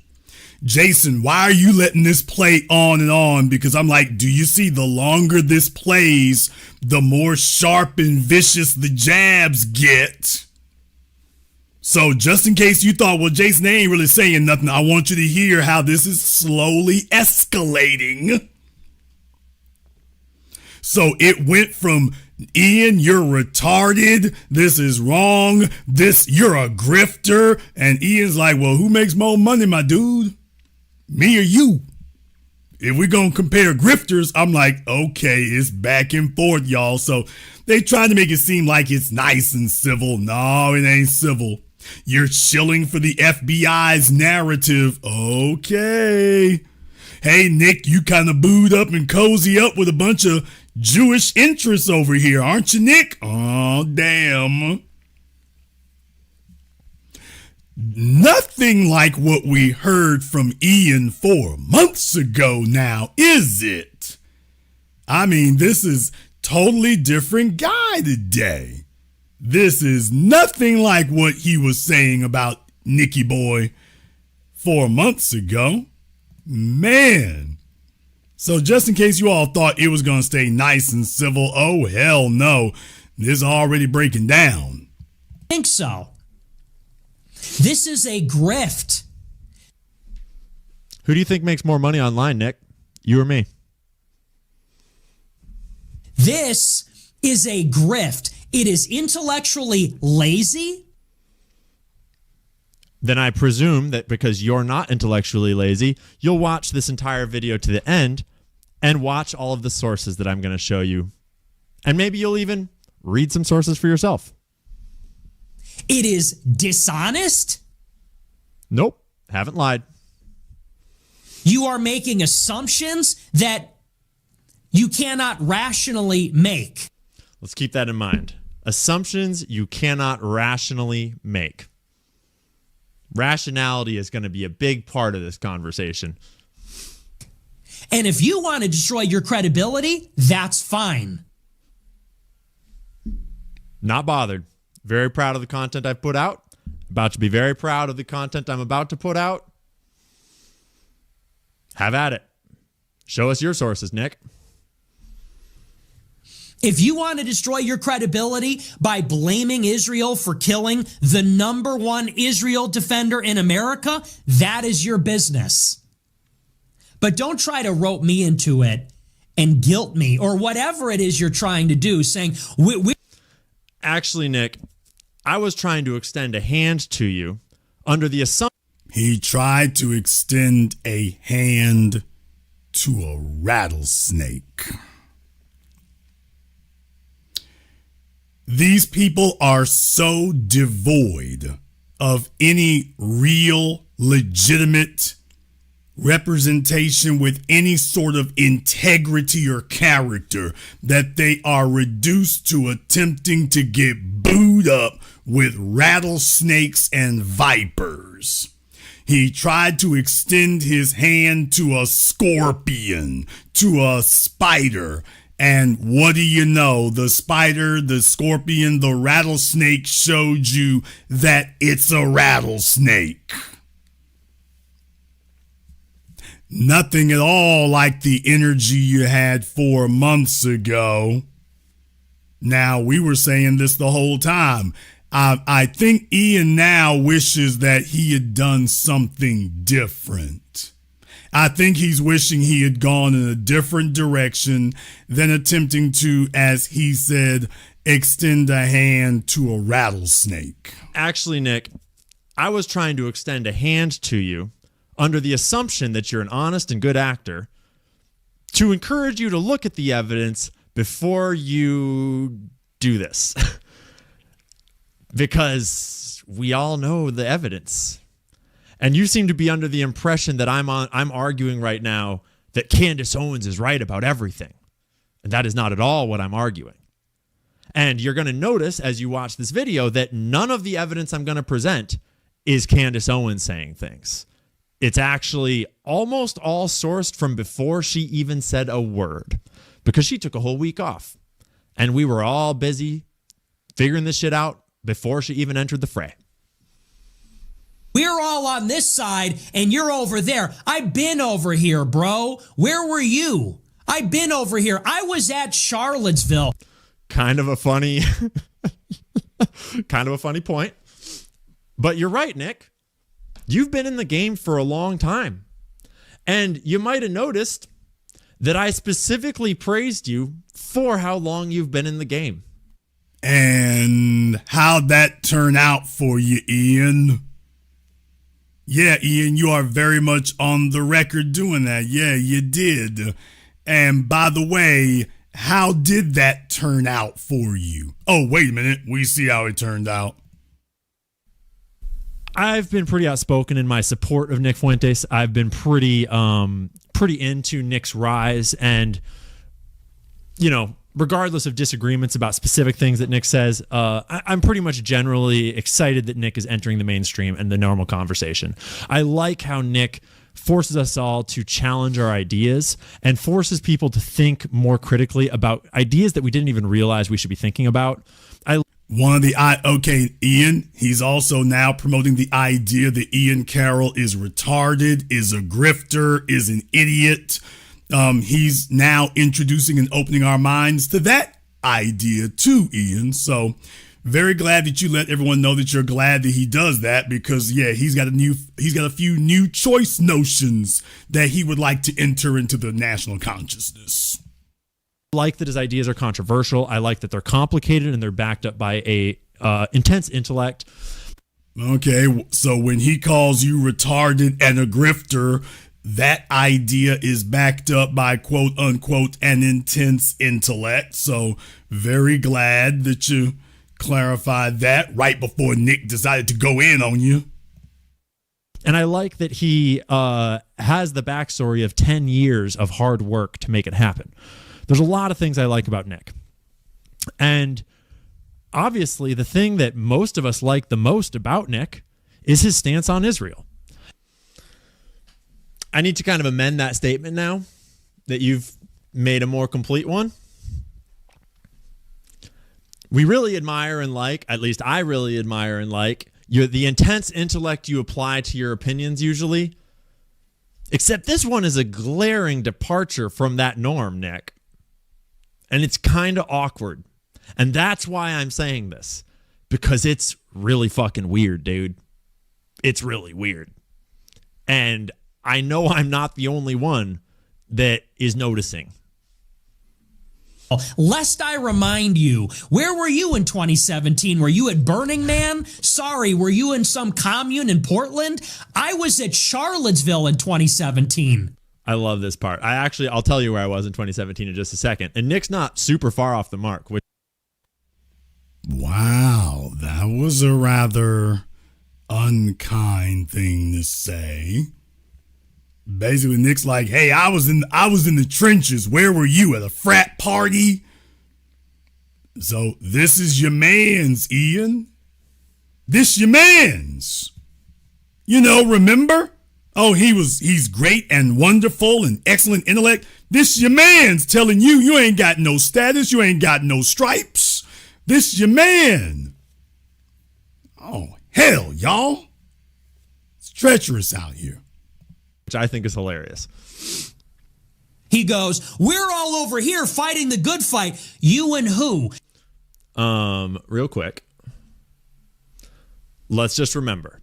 Jason, why are you letting this play on and on? Because I'm like, do you see the longer this plays, the more sharp and vicious the jabs get? So just in case you thought, well, Jason, they ain't really saying nothing, I want you to hear how this is slowly escalating. So it went from, Ian, you're retarded, this is wrong, you're a grifter, and Ian's like, well, who makes more money, my dude? Me or you? If we're going to compare grifters, I'm like, okay, it's back and forth, y'all. So they trying to make it seem like it's nice and civil. No, it ain't civil. You're shilling for the FBI's narrative. Okay. Hey, Nick, you kind of booed up and cozy up with a bunch of Jewish interests over here, aren't you, Nick? Oh, damn. Nothing like what we heard from Ian 4 months ago now, is it? I mean, this is totally different guy today. This is nothing like what he was saying about Nicky Boy 4 months ago. Man. So just in case you all thought it was going to stay nice and civil, oh, hell no. This is already breaking down. I think so. This is a grift. Who do you think makes more money online, Nick? You or me? This is a grift. It is intellectually lazy. Then I presume that because you're not intellectually lazy, you'll watch this entire video to the end and watch all of the sources that I'm going to show you. And maybe you'll even read some sources for yourself. It is dishonest. Nope, haven't lied. You are making assumptions that you cannot rationally make. Let's keep that in mind. Assumptions you cannot rationally make. Rationality is going to be a big part of this conversation. And if you want to destroy your credibility, that's fine. Not bothered. Very proud of the content I've put out. About to be very proud of the content I'm about to put out. Have at it. Show us your sources, Nick. If you want to destroy your credibility by blaming Israel for killing the #1 Israel defender in America, that is your business. But don't try to rope me into it and guilt me or whatever it is you're trying to do, saying, Actually, Nick, I was trying to extend a hand to you under the assumption. He tried to extend a hand to a rattlesnake. These people are so devoid of any real, legitimate representation with any sort of integrity or character that they are reduced to attempting to get booed up with rattlesnakes and vipers. He tried to extend his hand to a scorpion, to a spider. And what do you know? The spider, the scorpion, the rattlesnake showed you that it's a rattlesnake. Nothing at all like the energy you had 4 months ago. Now, we were saying this the whole time. I think Ian now wishes that he had done something different. I think he's wishing he had gone in a different direction than attempting to, as he said, extend a hand to a rattlesnake. Actually, Nick, I was trying to extend a hand to you under the assumption that you're an honest and good actor to encourage you to look at the evidence before you do this. Because we all know the evidence. And you seem to be under the impression that I'm arguing right now that Candace Owens is right about everything. And that is not at all what I'm arguing. And you're going to notice as you watch this video that none of the evidence I'm going to present is Candace Owens saying things. It's actually almost all sourced from before she even said a word, because she took a whole week off. And we were all busy figuring this shit out before she even entered the fray. We're all on this side and you're over there. I've been over here, bro. Where were you? I've been over here. I was at Charlottesville. Kind of a funny point. But you're right, Nick. You've been in the game for a long time. And you might have noticed that I specifically praised you for how long you've been in the game. And how'd that turn out for you, Ian? Yeah, Ian, you are very much on the record doing that. Yeah, you did. And by the way, how did that turn out for you? Oh, wait a minute. We see how it turned out. I've been pretty outspoken in my support of Nick Fuentes. I've been pretty into Nick's rise, and regardless of disagreements about specific things that Nick says, I'm pretty much generally excited that Nick is entering the mainstream and the normal conversation. I like how Nick forces us all to challenge our ideas and forces people to think more critically about ideas that we didn't even realize we should be thinking about. Ian, he's also now promoting the idea that Ian Carroll is retarded, is a grifter, is an idiot. He's now introducing and opening our minds to that idea too, Ian. So very glad that you let everyone know that you're glad that he does that, because he's got a few new choice notions that he would like to enter into the national consciousness. I like that his ideas are controversial. I like that they're complicated and they're backed up by a intense intellect. Okay, so when he calls you retarded and a grifter, that idea is backed up by quote unquote an intense intellect. So very glad that you clarified that right before Nick decided to go in on you. And I like that he has the backstory of 10 years of hard work to make it happen. There's a lot of things I like about Nick. And obviously the thing that most of us like the most about Nick is his stance on Israel. I need to kind of amend that statement now that you've made a more complete one. We really admire and like, at least I really admire and like, the intense intellect you apply to your opinions usually. Except this one is a glaring departure from that norm, Nick. And it's kind of awkward. And that's why I'm saying this. Because it's really fucking weird, dude. It's really weird. And I know I'm not the only one that is noticing. Lest I remind you, where were you in 2017? Were you at Burning Man? Sorry, were you in some commune in Portland? I was at Charlottesville in 2017. I love this part. I'll tell you where I was in 2017 in just a second. And Nick's not super far off the mark. Wow, that was a rather unkind thing to say. Basically, Nick's like, hey, I was in the trenches. Where were you? At a frat party? So this is your man's, Ian. This your man's. Remember? Oh, he's great and wonderful and excellent intellect. This your man's telling you ain't got no status, you ain't got no stripes. This your man. Oh, hell, y'all. It's treacherous out here. Which I think is hilarious. He goes, we're all over here fighting the good fight. You and who? Real quick. Let's just remember.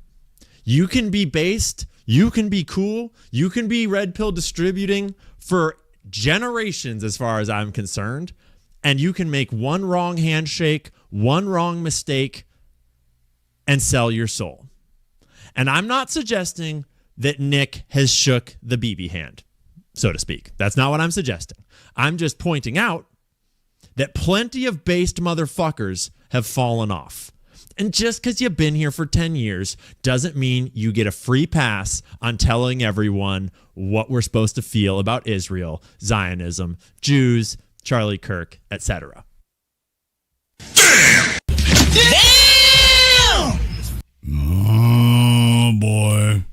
You can be based, you can be cool, you can be red pill distributing for generations as far as I'm concerned, and you can make one wrong handshake, one wrong mistake, and sell your soul. And I'm not suggesting that Nick has shook the BB hand, so to speak. That's not what I'm suggesting. I'm just pointing out that plenty of based motherfuckers have fallen off. And just because you've been here for 10 years doesn't mean you get a free pass on telling everyone what we're supposed to feel about Israel, Zionism, Jews, Charlie Kirk, etc. Damn! Oh, boy.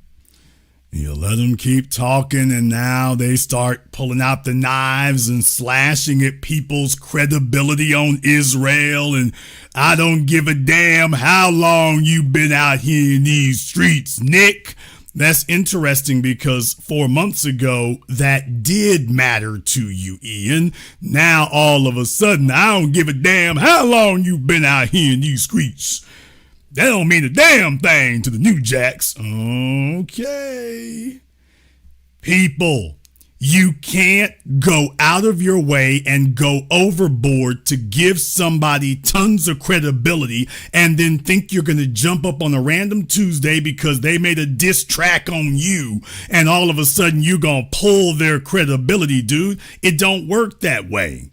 You let them keep talking, and now they start pulling out the knives and slashing at people's credibility on Israel. And I don't give a damn how long you've been out here in these streets, Nick. That's interesting because 4 months ago, that did matter to you, Ian. Now, all of a sudden, I don't give a damn how long you've been out here in these streets. That don't mean a damn thing to the New Jacks. Okay. People, you can't go out of your way and go overboard to give somebody tons of credibility and then think you're going to jump up on a random Tuesday because they made a diss track on you and all of a sudden you're going to pull their credibility, dude. It don't work that way.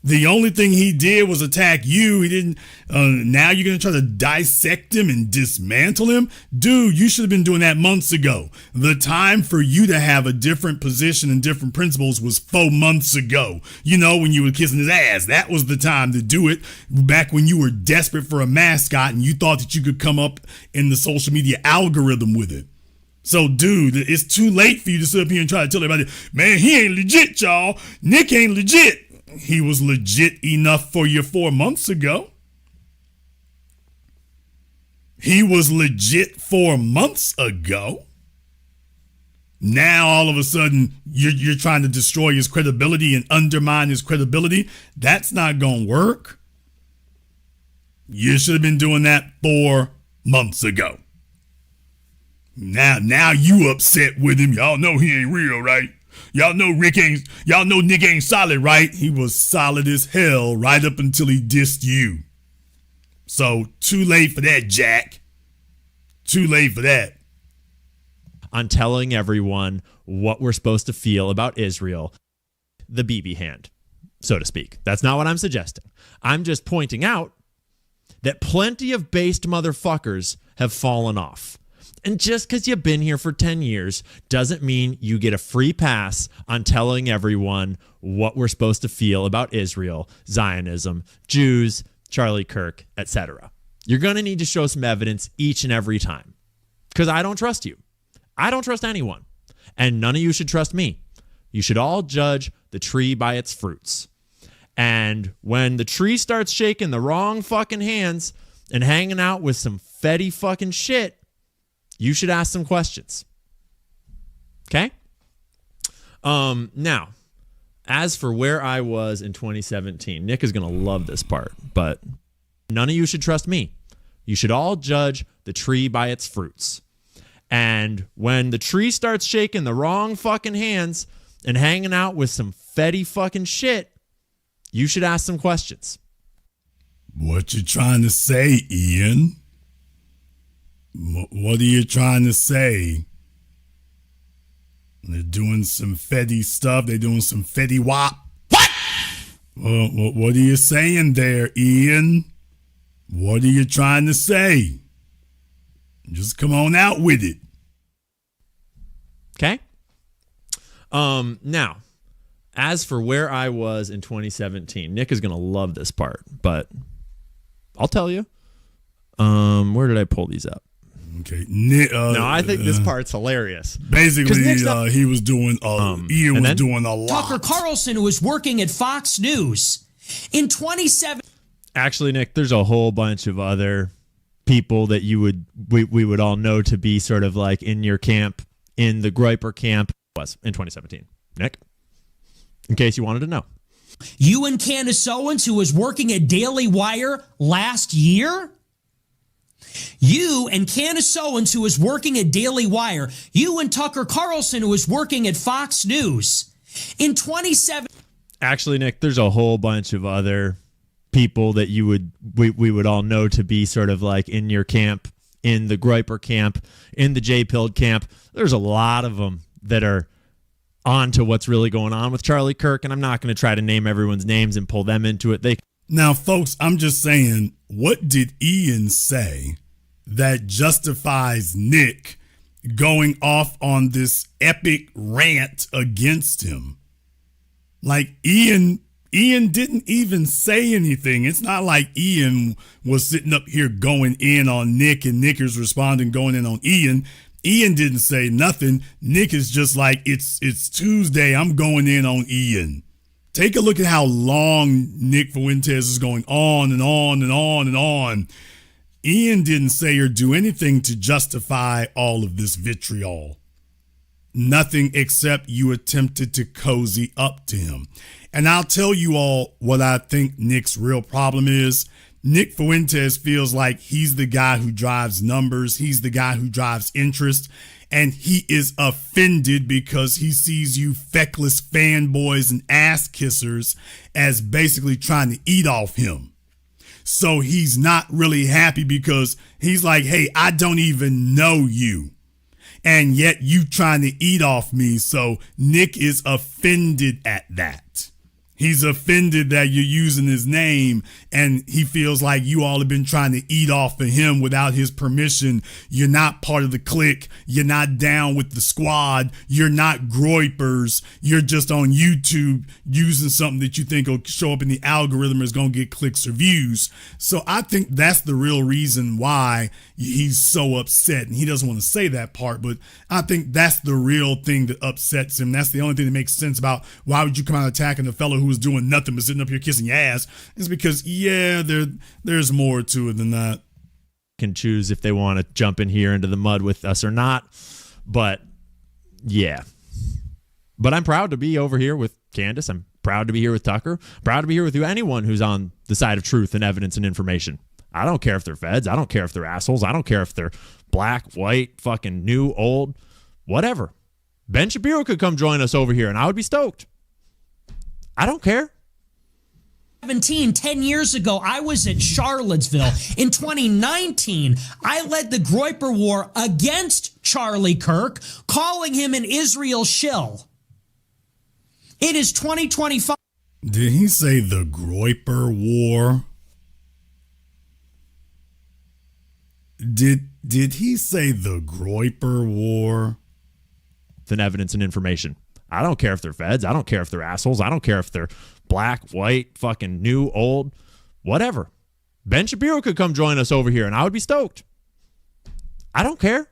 The only thing he did was attack you. He didn't. Now you're going to try to dissect him and dismantle him? Dude, you should have been doing that months ago. The time for you to have a different position and different principles was 4 months ago. When you were kissing his ass. That was the time to do it. Back when you were desperate for a mascot and you thought that you could come up in the social media algorithm with it. So, dude, it's too late for you to sit up here and try to tell everybody, man, he ain't legit, y'all. Nick ain't legit. He was legit enough for you 4 months ago. He was legit 4 months ago. Now, all of a sudden, you're trying to destroy his credibility and undermine his credibility. That's not going to work. You should have been doing that 4 months ago. Now you upset with him. Y'all know he ain't real, right? Y'all know Nick ain't solid, right? He was solid as hell right up until he dissed you. So too late for that, Jack. Too late for that. On telling everyone what we're supposed to feel about Israel, the BB hand, so to speak. That's not what I'm suggesting. I'm just pointing out that plenty of based motherfuckers have fallen off. And just because you've been here for 10 years doesn't mean you get a free pass on telling everyone what we're supposed to feel about Israel, Zionism, Jews, Charlie Kirk, etc. You're going to need to show some evidence each and every time. Because I don't trust you. I don't trust anyone. And none of you should trust me. You should all judge the tree by its fruits. And when the tree starts shaking the wrong fucking hands and hanging out with some fetty fucking shit, you should ask some questions. Okay? Now, as for where I was in 2017, Nick is going to love this part, but none of you should trust me. You should all judge the tree by its fruits. And when the tree starts shaking the wrong fucking hands and hanging out with some fetty fucking shit, you should ask some questions. What you trying to say, Ian? What are you trying to say? They're doing some fetty stuff. They're doing some fetty wop. What? What are you saying there, Ian? What are you trying to say? Just come on out with it. Okay? Now, as for where I was in 2017, Nick is going to love this part, but I'll tell you. Where did I pull these up? Okay. No, I think this part's hilarious. Basically, he was doing, Ian was doing a lot. Tucker Carlson, who was working at Fox News in 2017. Actually, Nick, there's a whole bunch of other people that we would all know to be sort of like in your camp, in the Groyper camp, was in 2017. Nick, in case you wanted to know. You and Candace Owens, who was working at Daily Wire last year? You and Candace Owens, who was working at Daily Wire. You and Tucker Carlson, who was working at Fox News. In 2017. Actually, Nick, there's a whole bunch of other people that we would all know to be sort of like in your camp, in the Groyper camp, in the J-Pilled camp. There's a lot of them that are on to what's really going on with Charlie Kirk, and I'm not going to try to name everyone's names and pull them into it. Now, folks, I'm just saying, what did Ian say that justifies Nick going off on this epic rant against him? Like, Ian didn't even say anything. It's not like Ian was sitting up here going in on Nick and Nick is responding, going in on Ian. Ian didn't say nothing. Nick is just like, it's Tuesday, I'm going in on Ian. Take a look at how long Nick Fuentes is going on and on and on and on. Ian didn't say or do anything to justify all of this vitriol. Nothing except you attempted to cozy up to him. And I'll tell you all what I think Nick's real problem is. Nick Fuentes feels like he's the guy who drives numbers. He's the guy who drives interest. And he is offended because he sees you feckless fanboys and ass kissers as basically trying to eat off him. So he's not really happy because he's like, hey, I don't even know you. And yet you trying to eat off me. So Nick is offended at that. He's offended that you're using his name, and he feels like you all have been trying to eat off of him without his permission. You're not part of the clique. You're not down with the squad. You're not Groypers. You're just on YouTube using something that you think will show up in the algorithm, is going to get clicks or views. So I think that's the real reason why he's so upset. And he doesn't want to say that part, but I think that's the real thing that upsets him. That's the only thing that makes sense about why would you come out attacking the fellow who was doing nothing but sitting up here kissing your ass. Is because, yeah, there's more to it than that. Can choose if they want to jump in here into the mud with us or not. But yeah. But I'm proud to be over here with Candace. I'm proud to be here with Tucker. Proud to be here with anyone who's on the side of truth and evidence and information. I don't care if they're feds. I don't care if they're assholes. I don't care if they're black, white, fucking new, old, whatever. Ben Shapiro could come join us over here and I would be stoked. I don't care. 10 years ago, I was at Charlottesville. In 2019, I led the Groyper War against Charlie Kirk, calling him an Israel shill. It is 2025. Did he say the Groyper War? Did he say the Groyper War? Than evidence and information. I don't care if they're feds. I don't care if they're assholes. I don't care if they're black, white, fucking new, old, whatever. Ben Shapiro could come join us over here and I would be stoked. I don't care.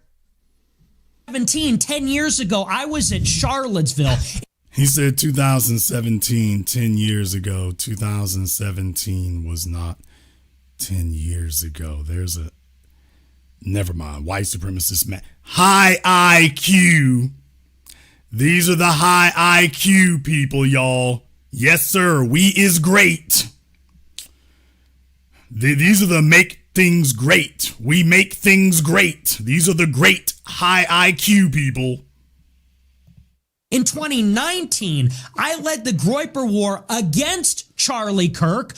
10 years ago, I was at Charlottesville. He said 2017, 10 years ago. 2017 was not 10 years ago. Never mind. White supremacist man. High IQ. These are the high IQ people, y'all. Yes, sir. We is great. These are the make things great. We make things great. These are the great high IQ people. In 2019, I led the Groyper War against Charlie Kirk.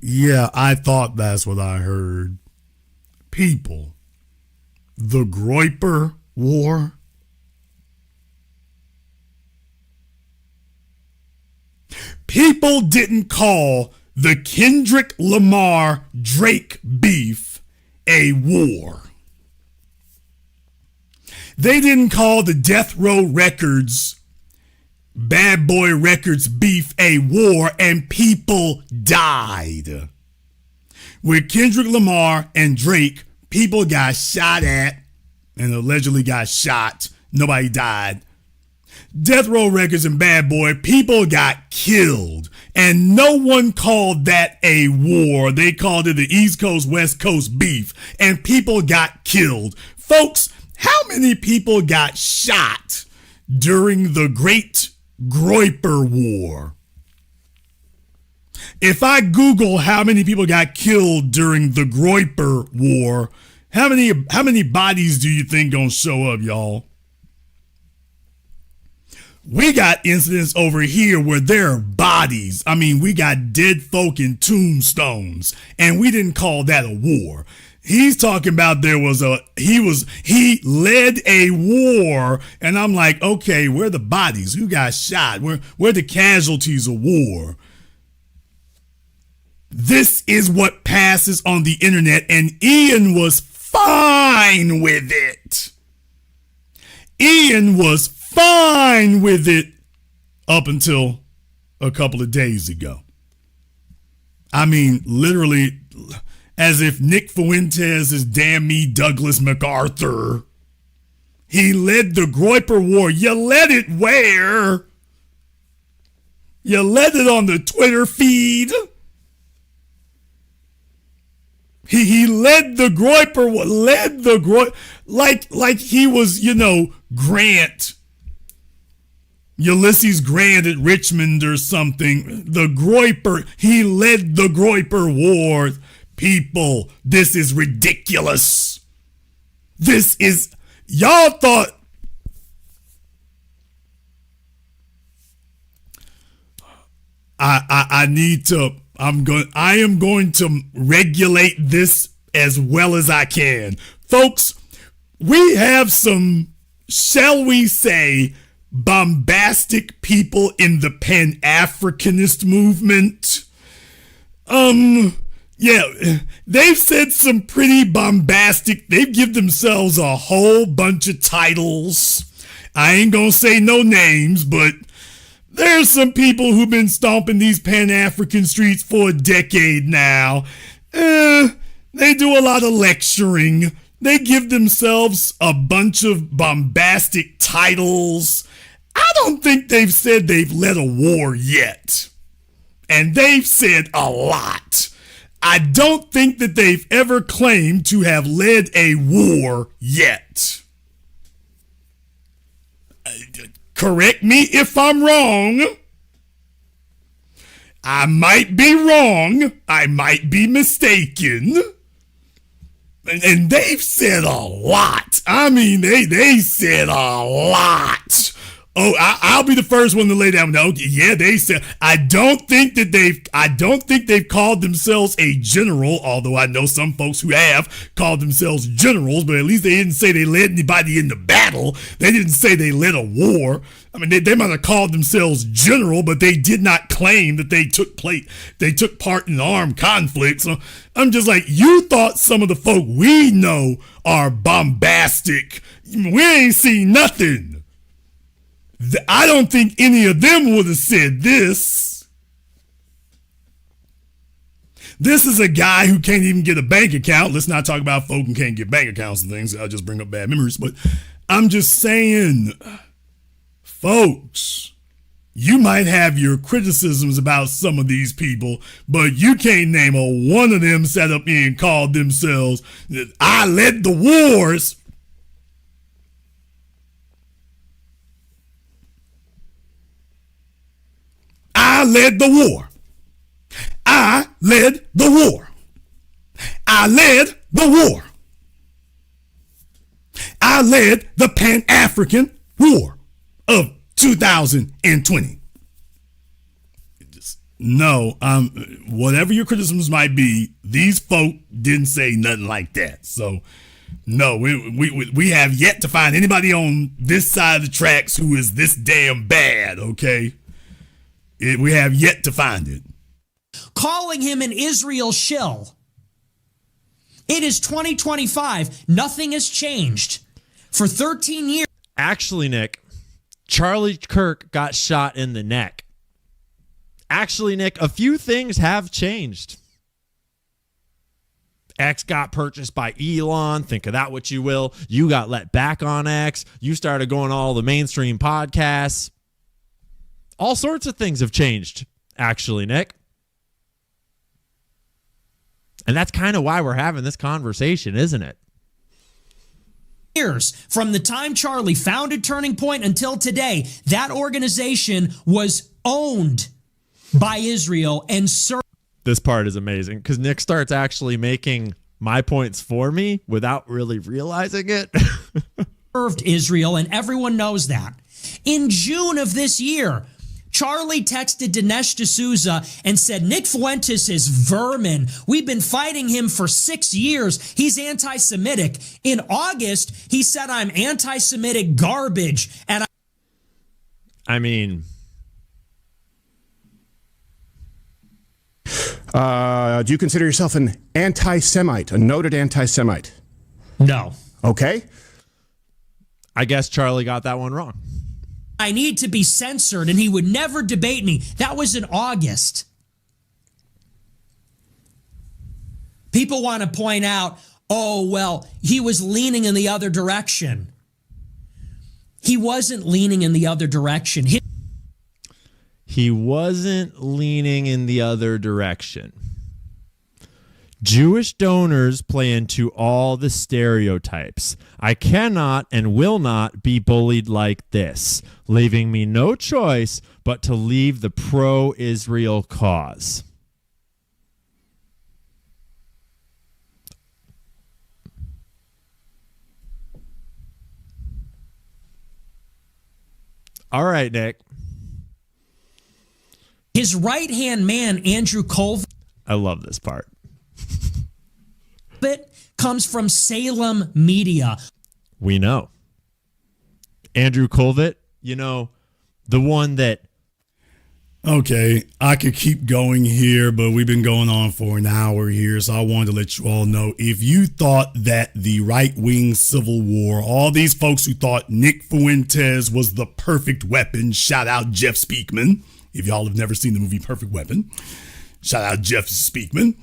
Yeah, I thought that's what I heard. People. The Groyper War. People didn't call the Kendrick Lamar Drake beef a war. They didn't call the Death Row Records, Bad Boy Records beef a war, and people died. With Kendrick Lamar and Drake, people got shot at and allegedly got shot. Nobody died. Death Row Records and Bad Boy, people got killed. And no one called that a war. They called it the East Coast, West Coast beef. And people got killed. Folks, how many people got shot during the Great Groyper War? If I Google how many people got killed during the Groyper War, how many bodies do you think gonna show up, y'all? We got incidents over here where there are bodies. I mean, we got dead folk in tombstones, and we didn't call that a war. He's talking about he led a war, and I'm like, okay, where are the bodies? Who got shot? Where are the casualties of war? This is what passes on the internet, and Ian was fine with it. Ian was fine with it up until a couple of days ago. I mean, literally, as if Nick Fuentes is damn me Douglas MacArthur. He led the Groyper War. You led it where? You led it on the Twitter feed. He led the Groyper War, like he was, Grant. Ulysses Grant at Richmond or something. He led the Groyper War. People, this is ridiculous. Y'all thought, I am going to regulate this as well as I can. Folks, we have some, shall we say, bombastic people in the Pan-Africanist movement. Yeah, they've said some pretty bombastic, they've given themselves a whole bunch of titles. I ain't gonna say no names, but there's some people who've been stomping these Pan-African streets for a decade now. They do a lot of lecturing. They give themselves a bunch of bombastic titles. I don't think they've said they've led a war yet. And they've said a lot. I don't think that they've ever claimed to have led a war yet. Correct me if I'm wrong. I might be wrong. I might be mistaken. And they've said a lot. I mean, they said a lot. Oh, I'll be the first one to lay down. No, yeah, they said. I don't think they've called themselves a general. Although I know some folks who have called themselves generals, but at least they didn't say they led anybody into battle. They didn't say they led a war. I mean, they might have called themselves general, but they did not claim that they took part in armed conflict. So I'm just like, you thought some of the folk we know are bombastic. We ain't seen nothing. I don't think any of them would have said this. This is a guy who can't even get a bank account. Let's not talk about folk who can't get bank accounts and things. I'll just bring up bad memories. But I'm just saying, folks, you might have your criticisms about some of these people, but you can't name a one of them sat up here and called themselves, I led the wars. I led the war. I led the war. I led the war. I led the Pan-African War of 2020. Whatever your criticisms might be, these folk didn't say nothing like that. So, no, we have yet to find anybody on this side of the tracks who is this damn bad, okay? We have yet to find it. Calling him an Israel shill. It is 2025. Nothing has changed. For 13 years. Actually, Nick, Charlie Kirk got shot in the neck. Actually, Nick, a few things have changed. X got purchased by Elon. Think of that what you will. You got let back on X. You started going all the mainstream podcasts. All sorts of things have changed, actually, Nick. And that's kind of why we're having this conversation, isn't it? Years from the time Charlie founded Turning Point until today, that organization was owned by Israel and served. This part is amazing because Nick starts actually making my points for me without really realizing it. Served Israel, and everyone knows that. In June of this year, Charlie texted Dinesh D'Souza and said, Nick Fuentes is vermin. We've been fighting him for 6 years. He's anti-Semitic. In August, he said, I'm anti-Semitic garbage. And I mean, do you consider yourself an anti-Semite, a noted anti-Semite? no. Okay. I guess Charlie got that one wrong. I need to be censored, and he would never debate me. That was in August. People want to point out, oh, well, he was leaning in the other direction. He wasn't leaning in the other direction. He wasn't leaning in the other direction. Jewish donors play into all the stereotypes. I cannot and will not be bullied like this, leaving me no choice but to leave the pro-Israel cause. All right, Nick. His right-hand man, Andrew Colvin, I love this part. comes from Salem Media. We know. Andrew Colvett, you know, the one that... Okay, I could keep going here, but we've been going on for an hour here, so I wanted to let you all know, if you thought that the right-wing civil war, all these folks who thought Nick Fuentes was the perfect weapon, shout out Jeff Speakman, if y'all have never seen the movie Perfect Weapon, shout out Jeff Speakman.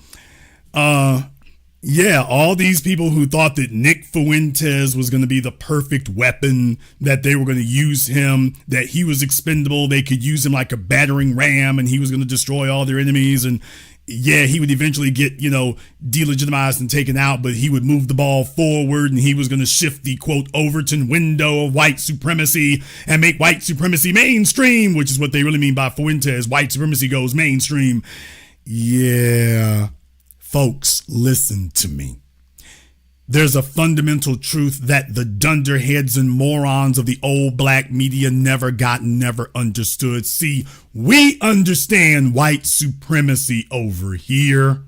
Yeah, all these people who thought that Nick Fuentes was going to be the perfect weapon, that they were going to use him, that he was expendable, they could use him like a battering ram and he was going to destroy all their enemies. And yeah, he would eventually get, delegitimized and taken out, but he would move the ball forward and he was going to shift the, quote, Overton window of white supremacy and make white supremacy mainstream, which is what they really mean by Fuentes. White supremacy goes mainstream. Yeah. Folks, listen to me. There's a fundamental truth that the dunderheads and morons of the old black media never got, never understood. See, we understand white supremacy over here.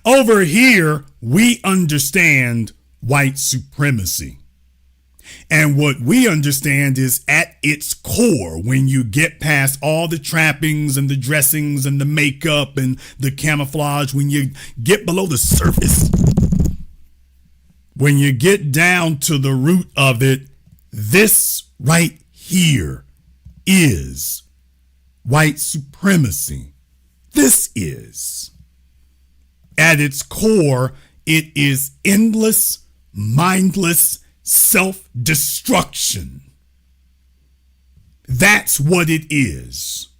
Over here, we understand white supremacy. And what we understand is at its core, when you get past all the trappings and the dressings and the makeup and the camouflage, when you get below the surface, when you get down to the root of it, this right here is white supremacy. This is. At its core, it is endless, mindless self-destruction. That's what it is.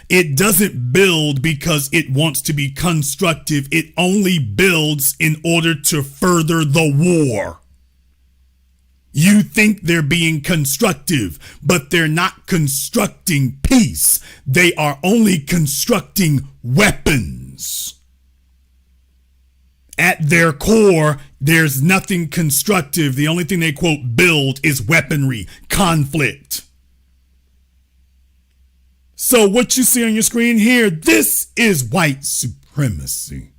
It doesn't build because it wants to be constructive. It only builds in order to further the war. You think they're being constructive, but they're not constructing peace. They are only constructing weapons. At their core, there's nothing constructive. The only thing they, quote, build is weaponry, conflict. So what you see on your screen here, this is white supremacy.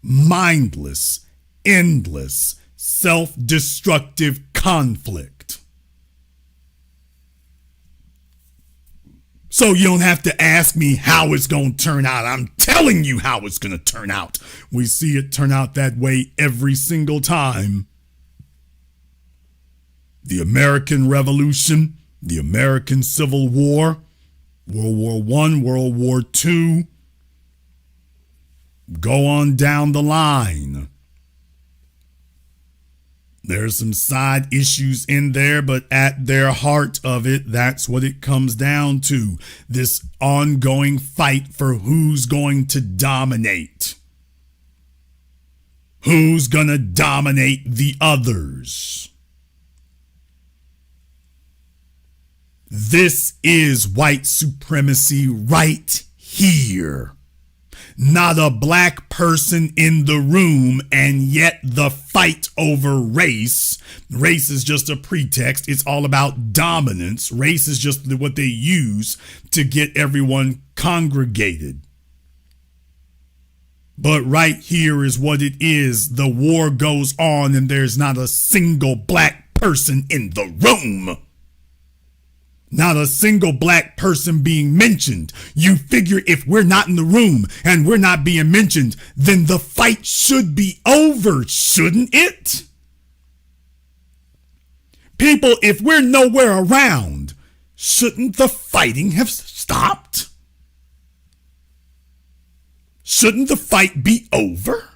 Mindless, endless, self-destructive conflict. So you don't have to ask me how it's going to turn out. I'm telling you how it's going to turn out. We see it turn out that way every single time. The American Revolution, the American Civil War, World War I, World War II, go on down the line. There's some side issues in there, but at their heart of it, that's what it comes down to. This ongoing fight for who's going to dominate. Who's going to dominate the others? This is white supremacy right here. Not a black person in the room, and yet the fight over race. Race is just a pretext. It's all about dominance. Race is just what they use to get everyone congregated. But right here is what it is. The war goes on, and there's not a single black person in the room. Not a single black person being mentioned. You figure if we're not in the room and we're not being mentioned, then the fight should be over, shouldn't it? People, if we're nowhere around, shouldn't the fighting have stopped? Shouldn't the fight be over?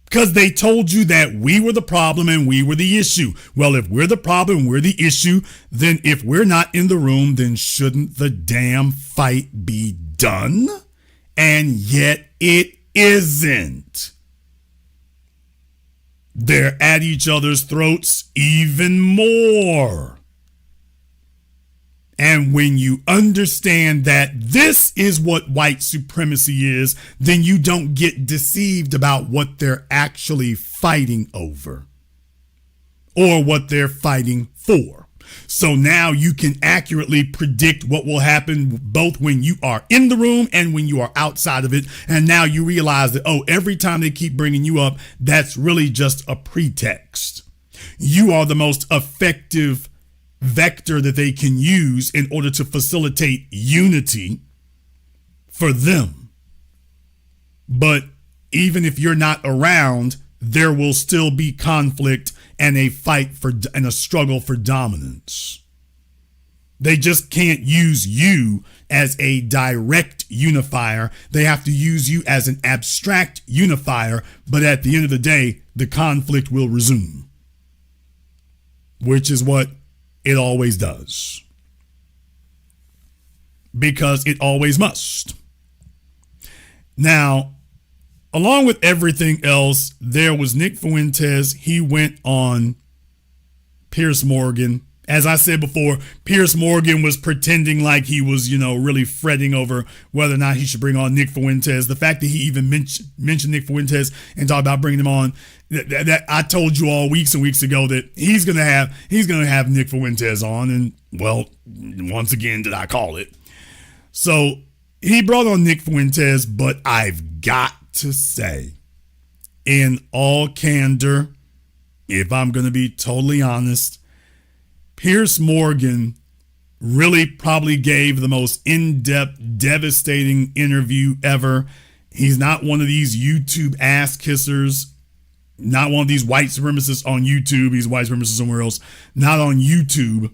Because they told you that we were the problem and we were the issue. Well, if we're the problem and we're the issue, then if we're not in the room, then shouldn't the damn fight be done? And yet it isn't. They're at each other's throats even more. And when you understand that this is what white supremacy is, then you don't get deceived about what they're actually fighting over or what they're fighting for. So now you can accurately predict what will happen both when you are in the room and when you are outside of it. And now you realize that, oh, every time they keep bringing you up, that's really just a pretext. You are the most effective vector that they can use in order to facilitate unity for them. But even if you're not around, there will still be conflict and a fight for and a struggle for dominance. They just can't use you as a direct unifier. They have to use you as an abstract unifier, but at the end of the day, the conflict will resume, which is what it always does, because it always must. Now, along with everything else, there was Nick Fuentes. He went on Piers Morgan. As I said before, Piers Morgan was pretending like he was, really fretting over whether or not he should bring on Nick Fuentes. The fact that he even mentioned Nick Fuentes and talked about bringing him on, that I told you all weeks and weeks ago that he's gonna have Nick Fuentes on, and well, once again did I call it. So he brought on Nick Fuentes, but I've got to say, in all candor, if I'm gonna be totally honest, Piers Morgan really probably gave the most in-depth, devastating interview ever. He's not one of these YouTube ass kissers, not one of these white supremacists on YouTube. He's a white supremacist somewhere else, not on YouTube.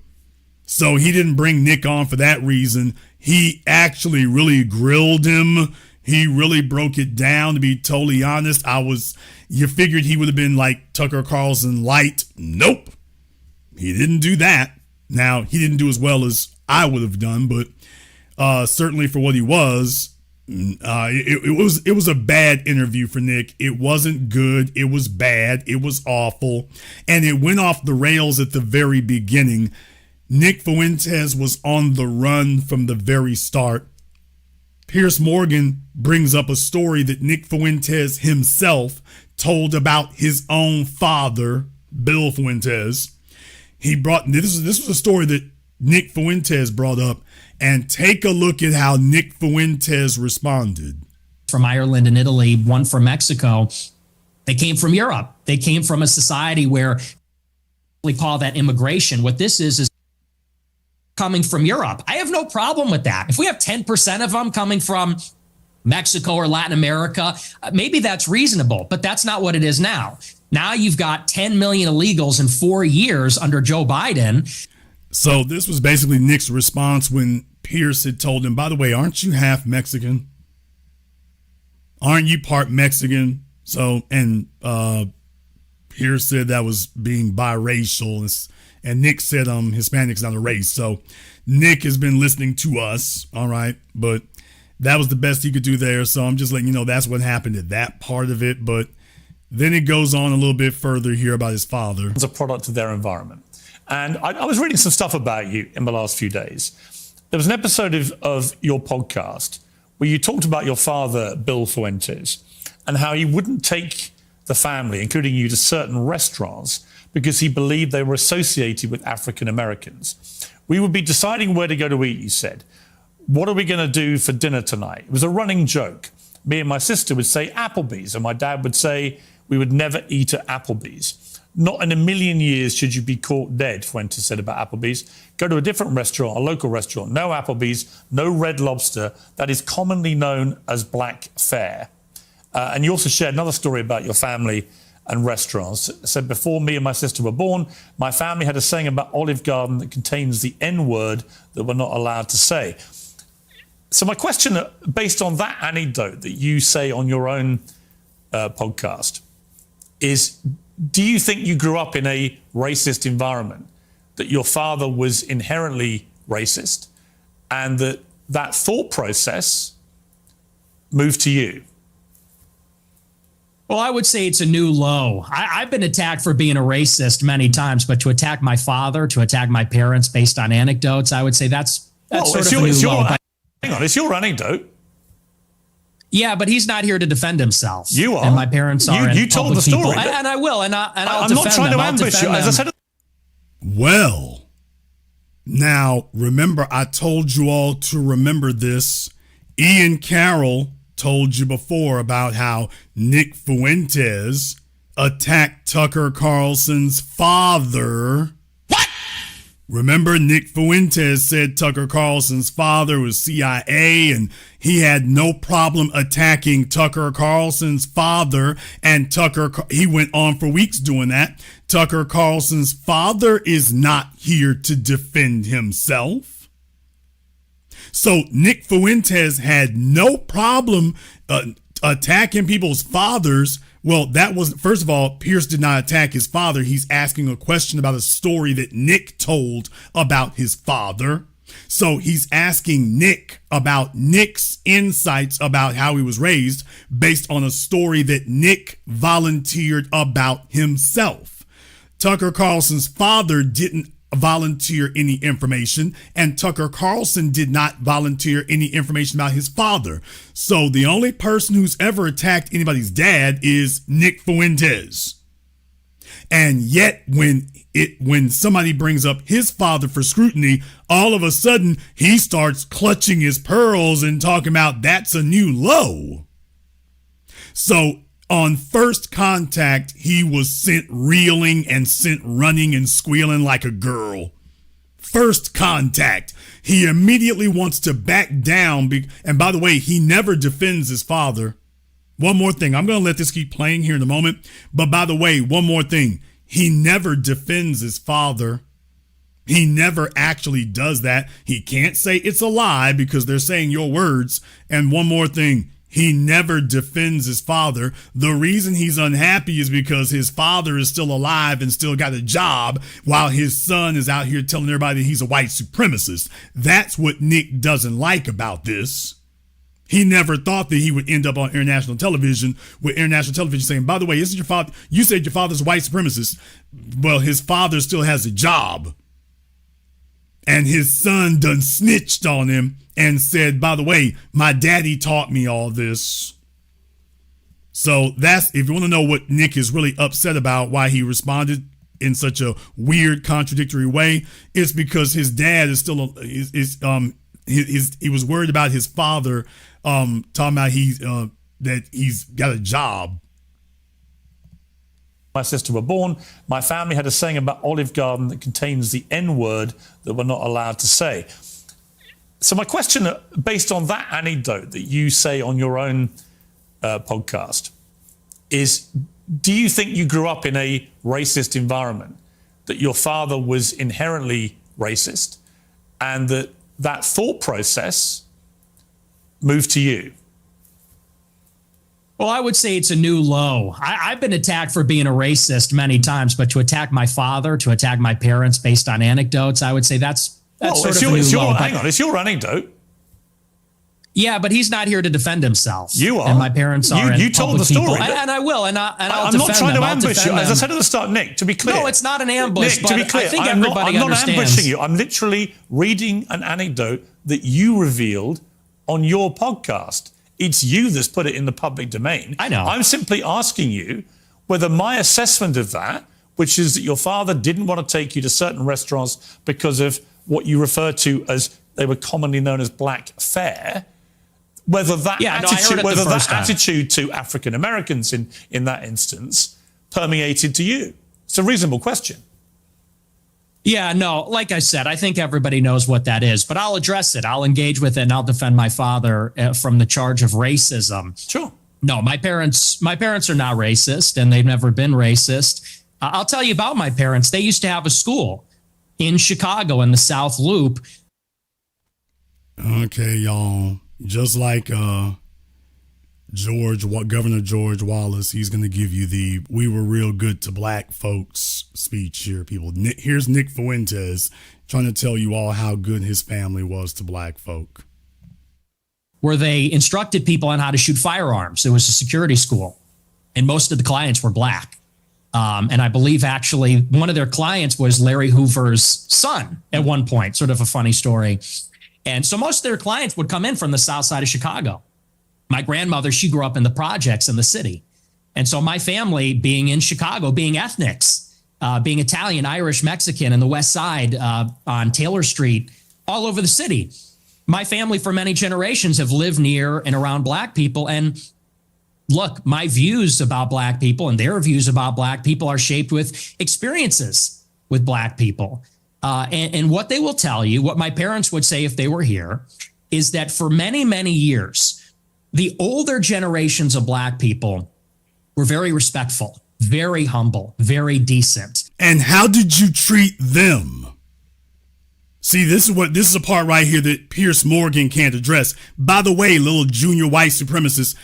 So he didn't bring Nick on for that reason. He actually really grilled him. He really broke it down, to be totally honest. You figured he would have been like Tucker Carlson light. Nope. He didn't do that. Now, he didn't do as well as I would have done, but certainly for what he was, it was a bad interview for Nick. It wasn't good. It was bad. It was awful. And it went off the rails at the very beginning. Nick Fuentes was on the run from the very start. Piers Morgan brings up a story that Nick Fuentes himself told about his own father, Bill Fuentes. This was a story that Nick Fuentes brought up, and take a look at how Nick Fuentes responded. From Ireland and Italy, one from Mexico. They came from Europe. They came from a society where we call that immigration. What this is coming from Europe. I have no problem with that. If we have 10% of them coming from Mexico or Latin America, maybe that's reasonable, but that's not what it is now. Now you've got 10 million illegals in 4 years under Joe Biden. So this was basically Nick's response when Pierce had told him, by the way, aren't you half Mexican? aren't you part Mexican? So, and Pierce said that was being biracial, and Nick said Hispanic's not a race. So Nick has been listening to us, all right, but that was the best he could do there. So I'm just letting you know that's what happened at that part of it. But then it goes on a little bit further here about his father. It's a product of their environment. And I was reading some stuff about you in the last few days. There was an episode of your podcast where you talked about your father, Bill Fuentes, and how he wouldn't take the family, including you, to certain restaurants because he believed they were associated with African Americans. We would be deciding where to go to eat, you said. What are we going to do for dinner tonight? It was a running joke. Me and my sister would say Applebee's, and my dad would say we would never eat at Applebee's. Not in a million years should you be caught dead, Fuentes said about Applebee's. Go to a different restaurant, a local restaurant. No Applebee's, no Red Lobster. That is commonly known as black fare. And you also shared another story about your family and restaurants. It said, before me and my sister were born, my family had a saying about Olive Garden that contains the N-word that we're not allowed to say. So my question, based on that anecdote that you say on your own podcast, is do you think you grew up in a racist environment, that your father was inherently racist, and that thought process moved to you? Well, I would say it's a new low. I've been attacked for being a racist many times, but to attack my father, to attack my parents based on anecdotes, I would say that's sort of a new low. Hang on, it's your anecdote. Yeah, but he's not here to defend himself. You are. And my parents are. You told the story. And I will. And I'll I'm not trying to ambush you. As I said. Well, now remember, I told you all to remember this. Ian Carroll told you before about how Nick Fuentes attacked Tucker Carlson's father. Remember, Nick Fuentes said Tucker Carlson's father was CIA and he had no problem attacking Tucker Carlson's father. And he went on for weeks doing that. Tucker Carlson's father is not here to defend himself. So Nick Fuentes had no problem attacking people's fathers. Well, that wasn't, first of all, Pierce did not attack his father. He's asking a question about a story that Nick told about his father. So he's asking Nick about Nick's insights about how he was raised based on a story that Nick volunteered about himself. Tucker Carlson's father didn't volunteer any information, and Tucker Carlson did not volunteer any information about his father. So the only person who's ever attacked anybody's dad is Nick Fuentes. And yet when somebody brings up his father for scrutiny, all of a sudden he starts clutching his pearls and talking about that's a new low. So on first contact, he was sent reeling and sent running and squealing like a girl. First contact, he immediately wants to back down. And by the way, he never defends his father. One more thing. I'm going to let this keep playing here in a moment. But by the way, one more thing. He never defends his father. He never actually does that. He can't say it's a lie because they're saying your words. And one more thing. He never defends his father. The reason he's unhappy is because his father is still alive and still got a job while his son is out here telling everybody he's a white supremacist. That's what Nick doesn't like about this. He never thought that he would end up on international television with international television saying, by the way, isn't your father, you said your father's a white supremacist. Well, his father still has a job. And his son done snitched on him and said, by the way, my daddy taught me all this. So that's, if you want to know what Nick is really upset about, why he responded in such a weird, contradictory way, it's because his dad is still, he was worried about his father, talking about that he's got a job. My sister were born, my family had a saying about Olive Garden that contains the N-word that we're not allowed to say. So my question, based on that anecdote that you say on your own podcast, is do you think you grew up in a racist environment, that your father was inherently racist, and that thought process moved to you? Well, I would say it's a new low. I've been attacked for being a racist many times, but to attack my father, to attack my parents based on anecdotes, I would say that's sort of a new low. Hang on, it's your anecdote. Yeah, but he's not here to defend himself. You are. And my parents are. You told the story. And I will. And I'll I'm not trying to ambush you. As I said at the start, Nick, to be clear. No, it's not an ambush. Nick, to be clear, I think I'm everybody not understands. ambushing you. I'm literally reading an anecdote that you revealed on your podcast. It's you that's put it in the public domain. I know. I'm simply asking you whether my assessment of that, which is that your father didn't want to take you to certain restaurants because of what you refer to as, they were commonly known as black fare, whether that attitude to African Americans in that instance permeated to you. It's a reasonable question. Yeah, no, like I said, I think everybody knows what that is, but I'll address it. I'll engage with it, and I'll defend my father from the charge of racism. Sure. No, my parents are not racist, and they've never been racist. I'll tell you about my parents. They used to have a school in Chicago in the South Loop. Okay, y'all. Just like Governor George Wallace, he's going to give you the "we were real good to black folks" speech here, people. Here's Nick Fuentes trying to tell you all how good his family was to black folk. Where they instructed people on how to shoot firearms. It was a security school, and most of the clients were black. And I believe actually one of their clients was Larry Hoover's son at one point, sort of a funny story. And so most of their clients would come in from the south side of Chicago. My grandmother, she grew up in the projects in the city. And so my family being in Chicago, being ethnics, being Italian, Irish, Mexican in the west side on Taylor Street, all over the city. My family for many generations have lived near and around black people. And look, my views about black people and their views about black people are shaped with experiences with black people. And what they will tell you, what my parents would say if they were here, is that for many, many years, the older generations of black people were very respectful, very humble, very decent. And how did you treat them? See, this is a part right here that Piers Morgan can't address. By the way, little junior white supremacist,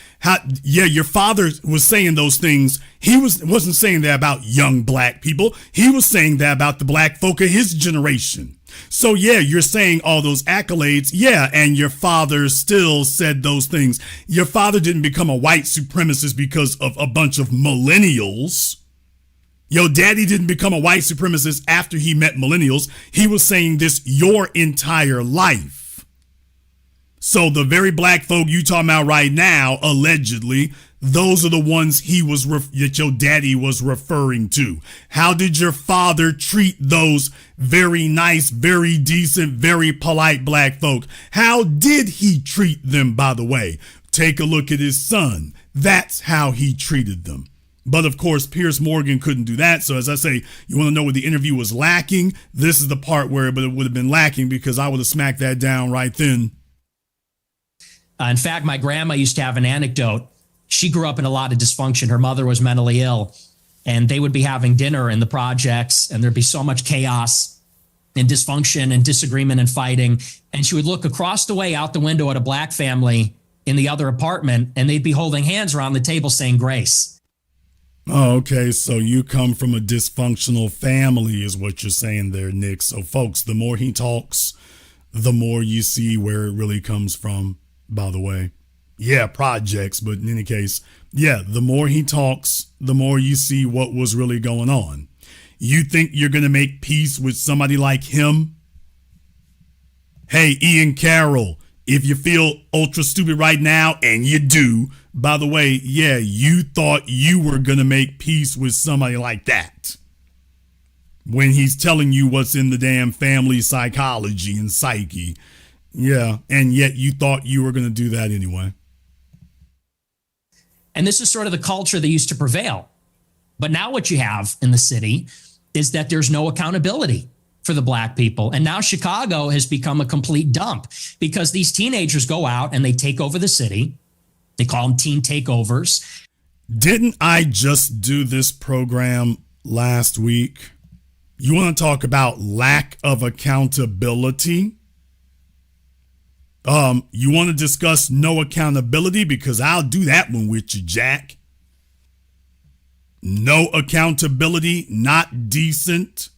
your father was saying those things. He wasn't saying that about young black people. He was saying that about the black folk of his generation. So yeah, you're saying all those accolades. Yeah, and your father still said those things. Your father didn't become a white supremacist because of a bunch of millennials. Your daddy didn't become a white supremacist after he met millennials. He was saying this your entire life. So the very black folk you talking about right now, allegedly, those are the ones that your daddy was referring to. How did your father treat those very nice, very decent, very polite black folk? How did he treat them, by the way? Take a look at his son. That's how he treated them. But of course, Piers Morgan couldn't do that. So as I say, you want to know where the interview was lacking? This is the part where it would have been lacking, because I would have smacked that down right then. In fact, my grandma used to have an anecdote. She grew up in a lot of dysfunction. Her mother was mentally ill, and they would be having dinner in the projects, and there'd be so much chaos and dysfunction and disagreement and fighting. And she would look across the way out the window at a black family in the other apartment, and they'd be holding hands around the table saying grace. Oh, okay. So you come from a dysfunctional family is what you're saying there, Nick. So folks, the more he talks, the more you see where it really comes from, by the way. Yeah, projects. But in any case, yeah, the more he talks, the more you see what was really going on. You think you're going to make peace with somebody like him? Hey, Ian Carroll, if you feel ultra stupid right now, and you do, by the way, yeah, you thought you were going to make peace with somebody like that when he's telling you what's in the damn family psychology and psyche. Yeah, and yet you thought you were going to do that anyway. And this is sort of the culture that used to prevail. But now what you have in the city is that there's no accountability for the black people. And now Chicago has become a complete dump because these teenagers go out and they take over the city. They call them teen takeovers. Didn't I just do this program last week? You want to talk about lack of accountability? You want to discuss no accountability? Because I'll do that one with you, Jack. No accountability, not decent.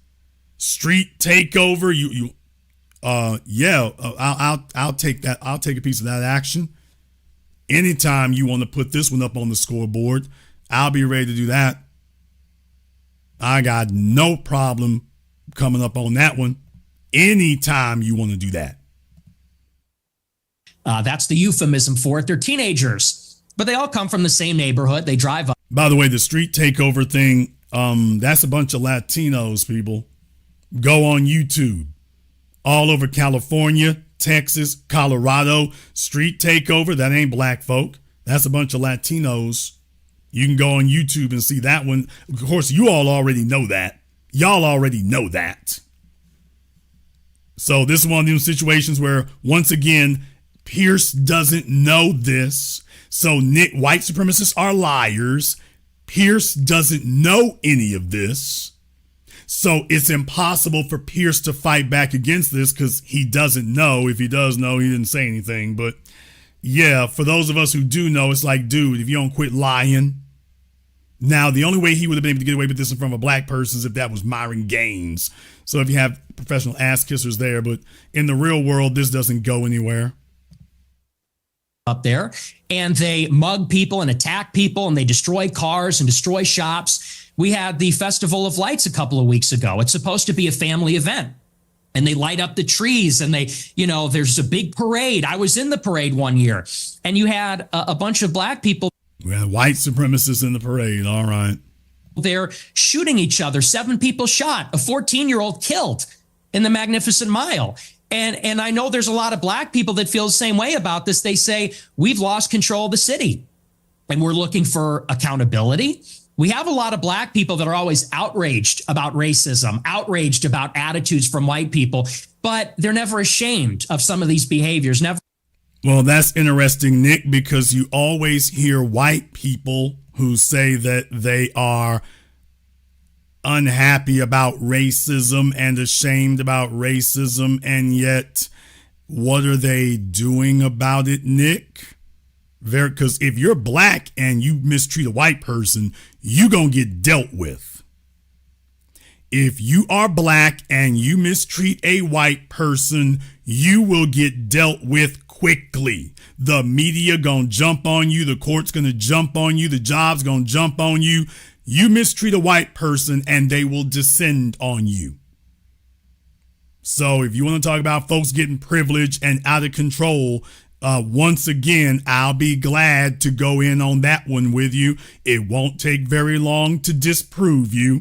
Street takeover. I'll take that. I'll take a piece of that action. Anytime you want to put this one up on the scoreboard, I'll be ready to do that. I got no problem coming up on that one. Anytime you want to do that. That's the euphemism for it. They're teenagers, but they all come from the same neighborhood. They drive up. By the way, the street takeover thing, that's a bunch of Latinos, people. Go on YouTube. All over California, Texas, Colorado, street takeover. That ain't black folk. That's a bunch of Latinos. You can go on YouTube and see that one. Of course, you all already know that. Y'all already know that. So this is one of those situations where, once again, Pierce doesn't know this. So white supremacists are liars. Pierce doesn't know any of this. So it's impossible for Pierce to fight back against this because he doesn't know. If he does know, he didn't say anything. But yeah, for those of us who do know, it's like, dude, if you don't quit lying. Now, the only way he would have been able to get away with this in front of a black person is if that was Myron Gaines. So if you have professional ass kissers there, but in the real world, this doesn't go anywhere. Up there, and they mug people and attack people, and they destroy cars and destroy shops. We had the Festival of Lights a couple of weeks ago. It's supposed to be a family event, and they light up the trees, and there's a big parade. I was in the parade one year, and you had a bunch of black people. We had white supremacists in the parade. All right. They're shooting each other. 7 people shot, a 14-year-old killed in the Magnificent Mile. And I know there's a lot of black people that feel the same way about this. They say, we've lost control of the city and we're looking for accountability. We have a lot of black people that are always outraged about racism, outraged about attitudes from white people, but they're never ashamed of some of these behaviors. Never. Well, that's interesting, Nick, because you always hear white people who say that they are unhappy about racism and ashamed about racism, and yet what are they doing about it, Nick? Because if you're black and you mistreat a white person, you gonna get dealt with. If you are black and you mistreat a white person, you will get dealt with quickly. The media gonna jump on you, the court's gonna jump on you, the job's gonna jump on you. You mistreat a white person and they will descend on you. So if you want to talk about folks getting privileged and out of control, once again, I'll be glad to go in on that one with you. It won't take very long to disprove you.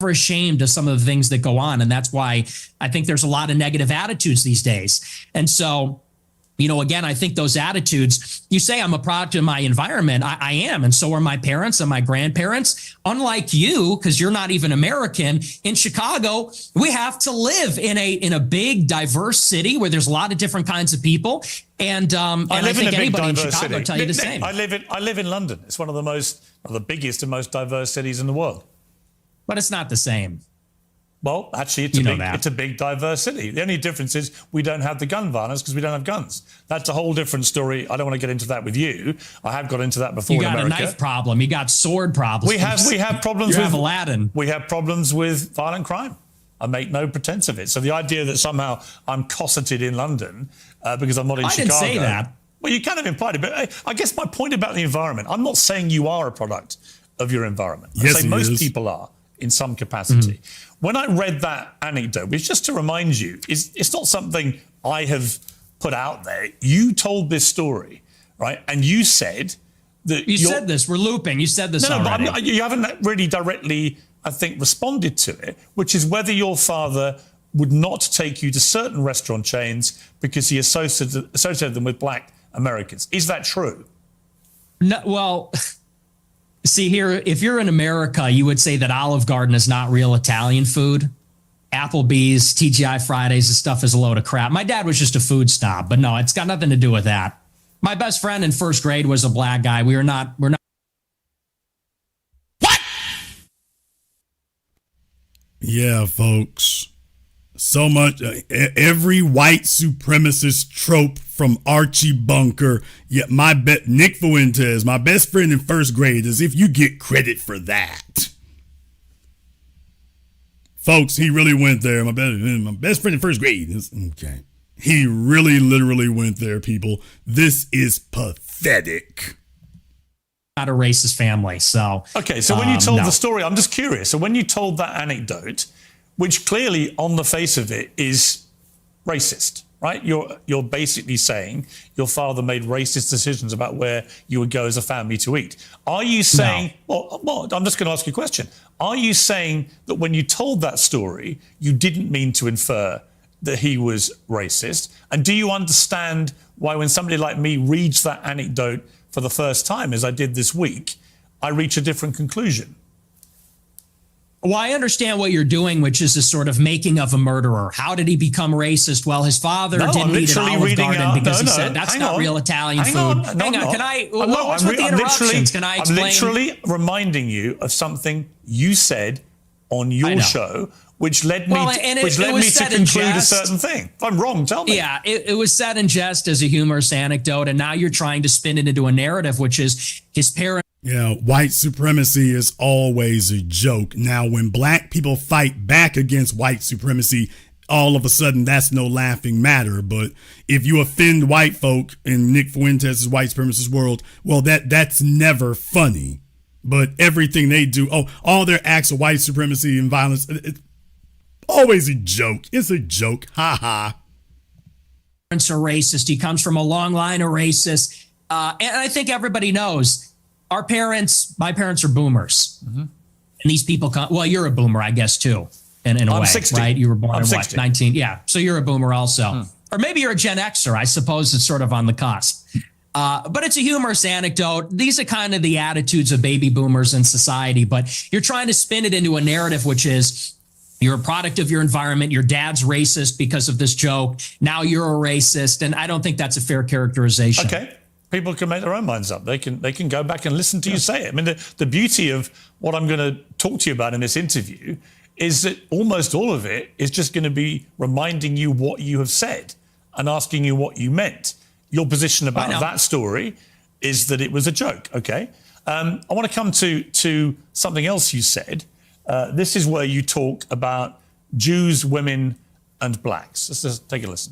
We're ashamed of some of the things that go on. And that's why I think there's a lot of negative attitudes these days. And so, again, I think those attitudes, you say I'm a product of my environment. I am. And so are my parents and my grandparents. Unlike you, because you're not even American, in Chicago, we have to live in a big, diverse city where there's a lot of different kinds of people. And I think anybody in Chicago will tell you the same. I live in London. It's one of the biggest and most diverse cities in the world. But it's not the same. Well, actually, it's a big, diverse city. The only difference is we don't have the gun violence because we don't have guns. That's a whole different story. I don't want to get into that with you. I have got into that before in America. You got a knife problem. You got sword problems. We have problems with Aladdin. We have problems with violent crime. I make no pretense of it. So the idea that somehow I'm cosseted in London because I'm not in Chicago. I didn't say that. Well, you kind of implied it. But I guess my point about the environment, I'm not saying you are a product of your environment. I say most people are in some capacity. Mm-hmm. When I read that anecdote, which just to remind you, it's not something I have put out there. You told this story, right? And you said that you said this. We're looping. You said this already. But you haven't really directly, I think, responded to it, which is whether your father would not take you to certain restaurant chains because he associated them with black Americans. Is that true? No. Well. See here, if you're in America, you would say that Olive Garden is not real Italian food. Applebee's, TGI Fridays, this stuff is a load of crap. My dad was just a food snob, but no, it's got nothing to do with that. My best friend in first grade was a black guy. We're not. What? Yeah, folks. So much, every white supremacist trope from Archie Bunker. Yet Nick Fuentes, my best friend in first grade, as if you get credit for that. Folks, he really went there. My best friend in first grade. Okay. He really literally went there, people. This is pathetic. Not a racist family, so. Okay, so when you told the story, I'm just curious. So when you told that anecdote, which clearly on the face of it is racist, right? You're basically saying your father made racist decisions about where you would go as a family to eat. Are you saying, well, I'm just going to ask you a question. Are you saying that when you told that story, you didn't mean to infer that he was racist? And do you understand why when somebody like me reads that anecdote for the first time, as I did this week, I reach a different conclusion? Well, I understand what you're doing, which is a sort of making of a murderer. How did he become racist? Well, his father didn't eat an Olive Garden because he said that's not real Italian food. Hang on, can I? What's with the interruptions? Can I explain? I'm literally reminding you of something you said on your show, which led me to conclude a certain thing. If I'm wrong, tell me. Yeah, it was said in jest as a humorous anecdote, and now you're trying to spin it into a narrative, which is his parents. Yeah, white supremacy is always a joke. Now, when black people fight back against white supremacy, all of a sudden that's no laughing matter. But if you offend white folk in Nick Fuentes' white supremacist world, well, that's never funny. But everything they do, all their acts of white supremacy and violence, it's always a joke. It's a joke. Ha ha. Parents are racist. He comes from a long line of racists. And I think everybody knows my parents are boomers. Mm-hmm. And these people you're a boomer, I guess, too, in a way, 60. right? You were born in 60. 19? Yeah. So you're a boomer also. Or maybe you're a Gen Xer. I suppose it's sort of on the cusp. But it's a humorous anecdote. These are kind of the attitudes of baby boomers in society, but you're trying to spin it into a narrative, which is you're a product of your environment. Your dad's racist because of this joke. Now you're a racist. And I don't think that's a fair characterization. Okay. People can make their own minds up. They can go back and listen to you say it. I mean, the beauty of what I'm going to talk to you about in this interview is that almost all of it is just going to be reminding you what you have said and asking you what you meant. Your position about that story is that it was a joke, okay? I want to come to something else you said. This is where you talk about Jews, women, and blacks. Let's just take a listen.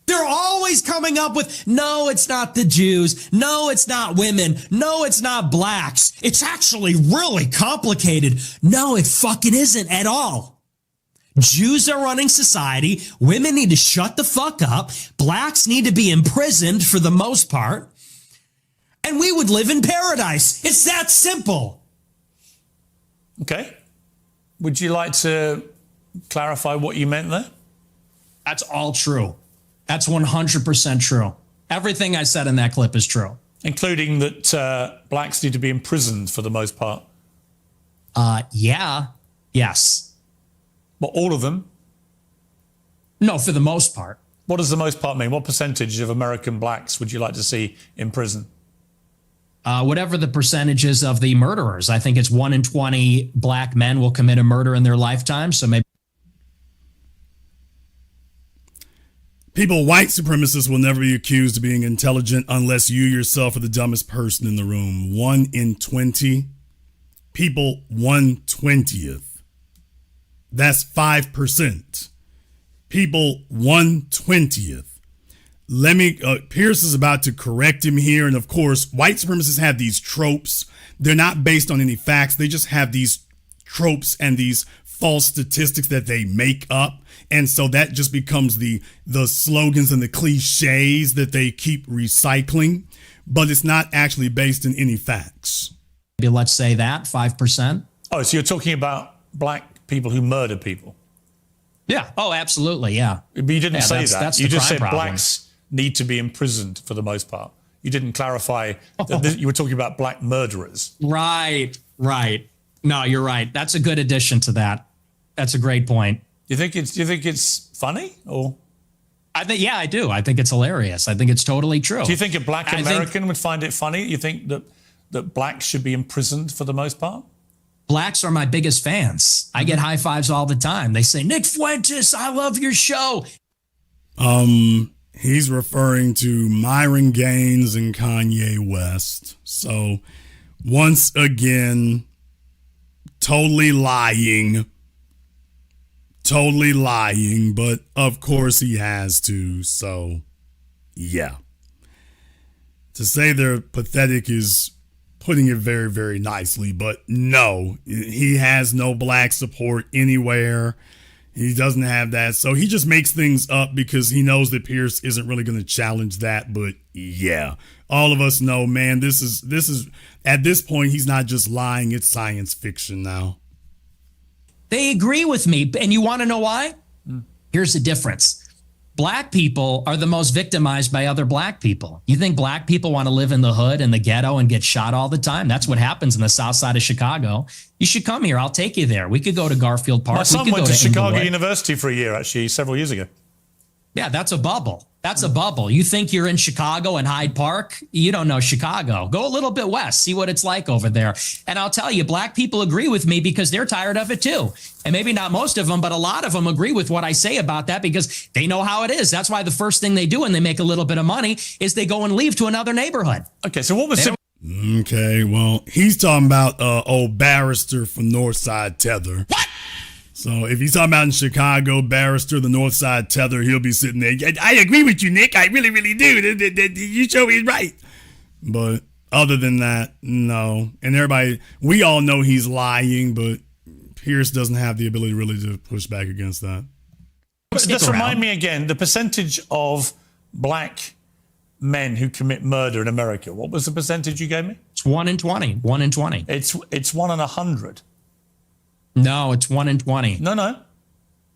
They're always coming up with, no, it's not the Jews. No, it's not women. No, it's not blacks. It's actually really complicated. No, it fucking isn't at all. Jews are running society. Women need to shut the fuck up. Blacks need to be imprisoned for the most part. And we would live in paradise. It's that simple. Okay. Would you like to clarify what you meant there? That's all true. That's 100% true. Everything I said in that clip is true. Including that blacks need to be imprisoned for the most part. Yeah. Yes. But all of them? No, for the most part. What does the most part mean? What percentage of American blacks would you like to see in prison? Whatever the percentages of the murderers. I think it's 1 in 20 black men will commit a murder in their lifetime. So maybe. People, white supremacists will never be accused of being intelligent unless you yourself are the dumbest person in the room. 1 in 20. People, 1/20th. That's 5%. People, 1/20th. Pierce is about to correct him here. And of course, white supremacists have these tropes. They're not based on any facts. They just have these tropes and these false statistics that they make up. And so that just becomes the slogans and the cliches that they keep recycling, but it's not actually based in any facts. Maybe let's say that 5%. Oh, so you're talking about black people who murder people? Yeah. Oh, absolutely. Yeah. But you didn't say that. That's you just said problem. Blacks need to be imprisoned for the most part. You didn't clarify that you were talking about black murderers. Right. No, you're right. That's a good addition to that. That's a great point. Do you think it's funny or? I do. I think it's hilarious. I think it's totally true. Do you think a black American would find it funny? You think that blacks should be imprisoned for the most part? Blacks are my biggest fans. I get high fives all the time. They say, Nick Fuentes, I love your show. He's referring to Myron Gaines and Kanye West. So once again, totally lying, but of course he has to. So yeah, to say they're pathetic is putting it very, very nicely, but no, he has no black support anywhere. He doesn't have that. So he just makes things up because he knows that Piers isn't really going to challenge that. But yeah, all of us know, man, this is at this point, he's not just lying. It's science fiction now. They agree with me. And you want to know why? Here's the difference. Black people are the most victimized by other black people. You think black people want to live in the hood and the ghetto and get shot all the time? That's what happens in the south side of Chicago. You should come here. I'll take you there. We could go to Garfield Park. My son went to Chicago Inglewood. University for a year, actually, several years ago. Yeah, that's a bubble. That's a bubble. You think you're in Chicago and Hyde Park? You don't know Chicago. Go a little bit west. See what it's like over there. And I'll tell you, black people agree with me because they're tired of it too. And maybe not most of them, but a lot of them agree with what I say about that because they know how it is. That's why the first thing they do when they make a little bit of money is they go and leave to another neighborhood. Okay, so what was... Okay, well, he's talking about old Barrister from Northside Tether. What? So if he's talking about in Chicago, Barrister, the Northside Tether, he'll be sitting there. I agree with you, Nick. I really, really do. You show me right. But other than that, no. And everybody, we all know he's lying, but Piers doesn't have the ability really to push back against that. Just remind me again, the percentage of black men who commit murder in America. What was the percentage you gave me? It's 1 in 20. 1 in 20. It's 1 in 100. No, it's 1 in 20. No.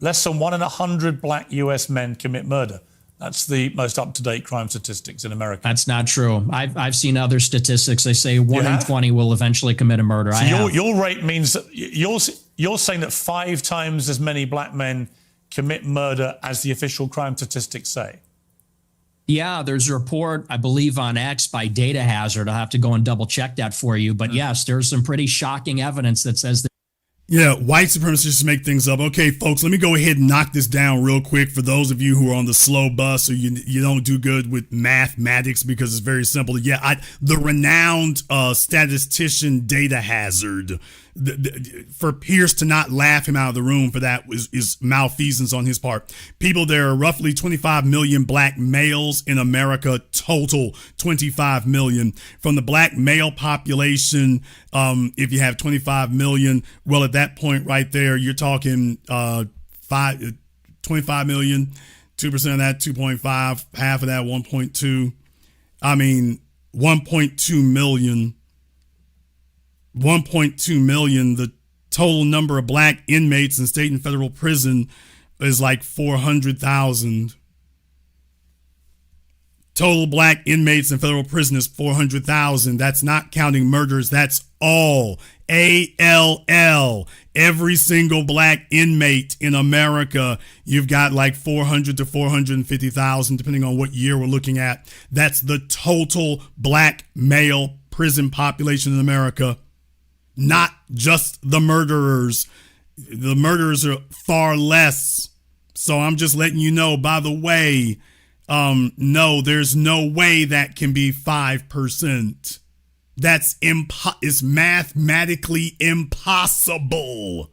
Less than 1 in 100 black US men commit murder. That's the most up-to-date crime statistics in America. That's not true. I've seen other statistics. They say 1 in 20 will eventually commit a murder. So your rate means that you're saying that 5 times as many black men commit murder as the official crime statistics say. Yeah, there's a report, I believe, on X by Data Hazard. I'll have to go and double check that for you. But yes, there's some pretty shocking evidence that says that. Yeah, white supremacists make things up. Okay, folks, let me go ahead and knock this down real quick for those of you who are on the slow bus or you don't do good with mathematics because it's very simple. Yeah, the renowned statistician Data Hazard, for Piers to not laugh him out of the room for that is malfeasance on his part. People, there are roughly 25 million black males in America, total 25 million. From the black male population, if you have 25 million, well, at that point right there, you're talking 25 million, 2% of that, 2.5, half of that, 1.2. I mean, 1.2 million. 1.2 million. The total number of black inmates in state and federal prison is like 400,000. Total black inmates in federal prison is 400,000. That's not counting murders. That's all. ALL. Every single black inmate in America, you've got like 400 to 450,000, depending on what year we're looking at. That's the total black male prison population in America. Not just the murderers. The murderers are far less. So I'm just letting you know, by the way, no, there's no way that can be 5%. That's it's mathematically impossible.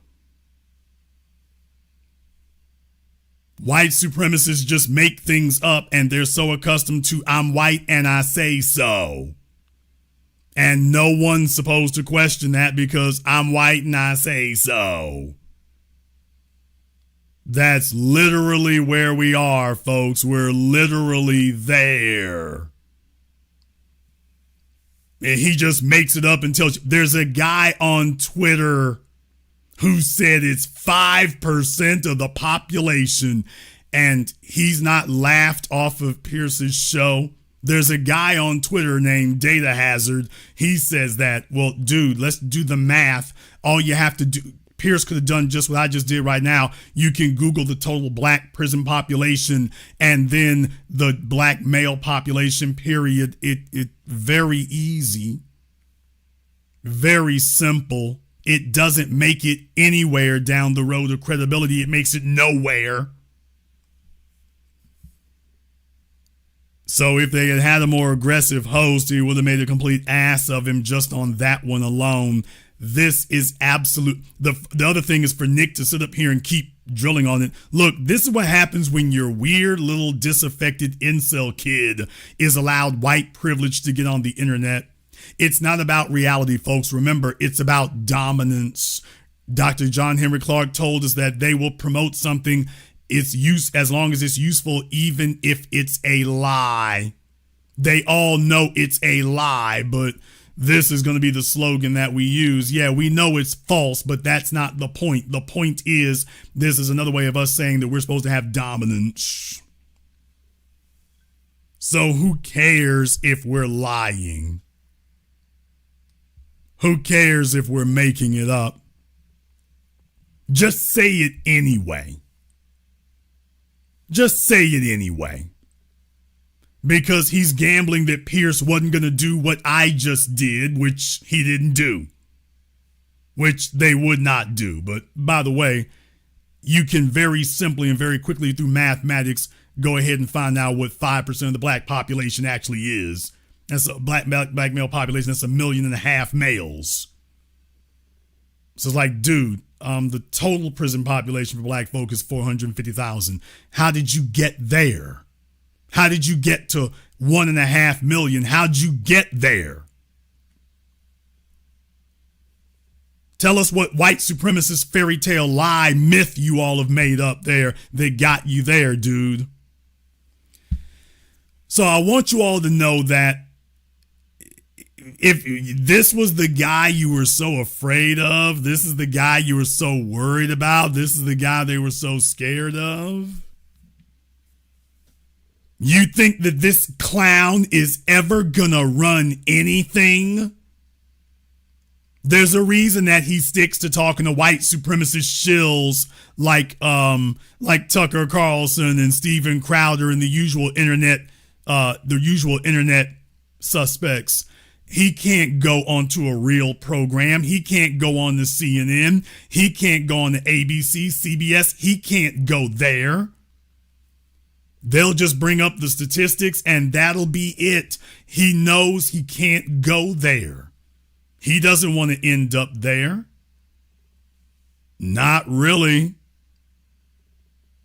White supremacists just make things up and they're so accustomed to I'm white and I say so. And no one's supposed to question that because I'm white and I say so. That's literally where we are, folks. We're literally there. And he just makes it up and tells you. There's a guy on Twitter who said it's 5% of the population, and he's not laughed off of Pierce's show. There's a guy on Twitter named Data Hazard. He says that, well, dude, let's do the math. All you have to do, Piers could have done just what I just did right now. You can Google the total black prison population and then the black male population, period. It very easy, very simple. It doesn't make it anywhere down the road of credibility. It makes it nowhere. So if they had had a more aggressive host, he would have made a complete ass of him just on that one alone. This is absolute. The other thing is for Nick to sit up here and keep drilling on it. Look, this is what happens when your weird little disaffected incel kid is allowed white privilege to get on the internet. It's not about reality, folks. Remember, it's about dominance. Dr. John Henry Clark told us that they will promote something its use as long as it's useful, even if it's a lie. They all know it's a lie, but this is going to be the slogan that we use. Yeah, we know it's false, but that's not the point. The point is, this is another way of us saying that we're supposed to have dominance. So who cares if we're lying? Who cares if we're making it up? Just say it anyway. Just say it anyway. Because he's gambling that Pierce wasn't going to do what I just did, which he didn't do. Which they would not do. But by the way, you can very simply and very quickly through mathematics go ahead and find out what 5% of the black population actually is. That's a black male population. That's 1.5 million males. So it's like, dude, the total prison population for black folk is 450,000. How did you get there? How did you get to 1.5 million? How'd you get there? Tell us what white supremacist fairy tale lie myth you all have made up there that got you there, dude. So I want you all to know that if this was the guy you were so afraid of, this is the guy you were so worried about, this is the guy they were so scared of, you think that this clown is ever gonna run anything? There's a reason that he sticks to talking to white supremacist shills like Tucker Carlson and Steven Crowder and the usual internet suspects. He can't go onto a real program. He can't go on to CNN. He can't go on to ABC, CBS. He can't go there. They'll just bring up the statistics and that'll be it. He knows he can't go there. He doesn't want to end up there. Not really.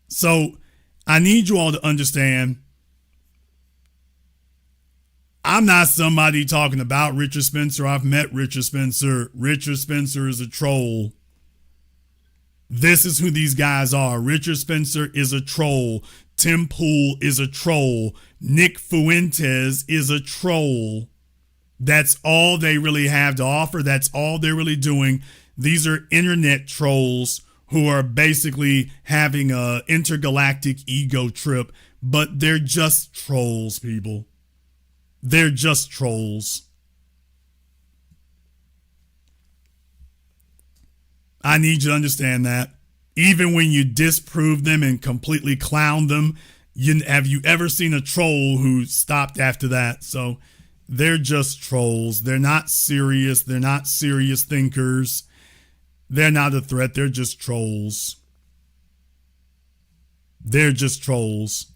So I need you all to understand, I'm not somebody talking about Richard Spencer. I've met Richard Spencer. Richard Spencer is a troll. This is who these guys are. Richard Spencer is a troll. Tim Pool is a troll. Nick Fuentes is a troll. That's all they really have to offer. That's all they're really doing. These are internet trolls who are basically having a intergalactic ego trip, but they're just trolls, people. They're just trolls. I need you to understand that. Even when you disprove them and completely clown them, have you ever seen a troll who stopped after that? So they're just trolls. They're not serious. They're not serious thinkers. They're not a threat. They're just trolls. They're just trolls.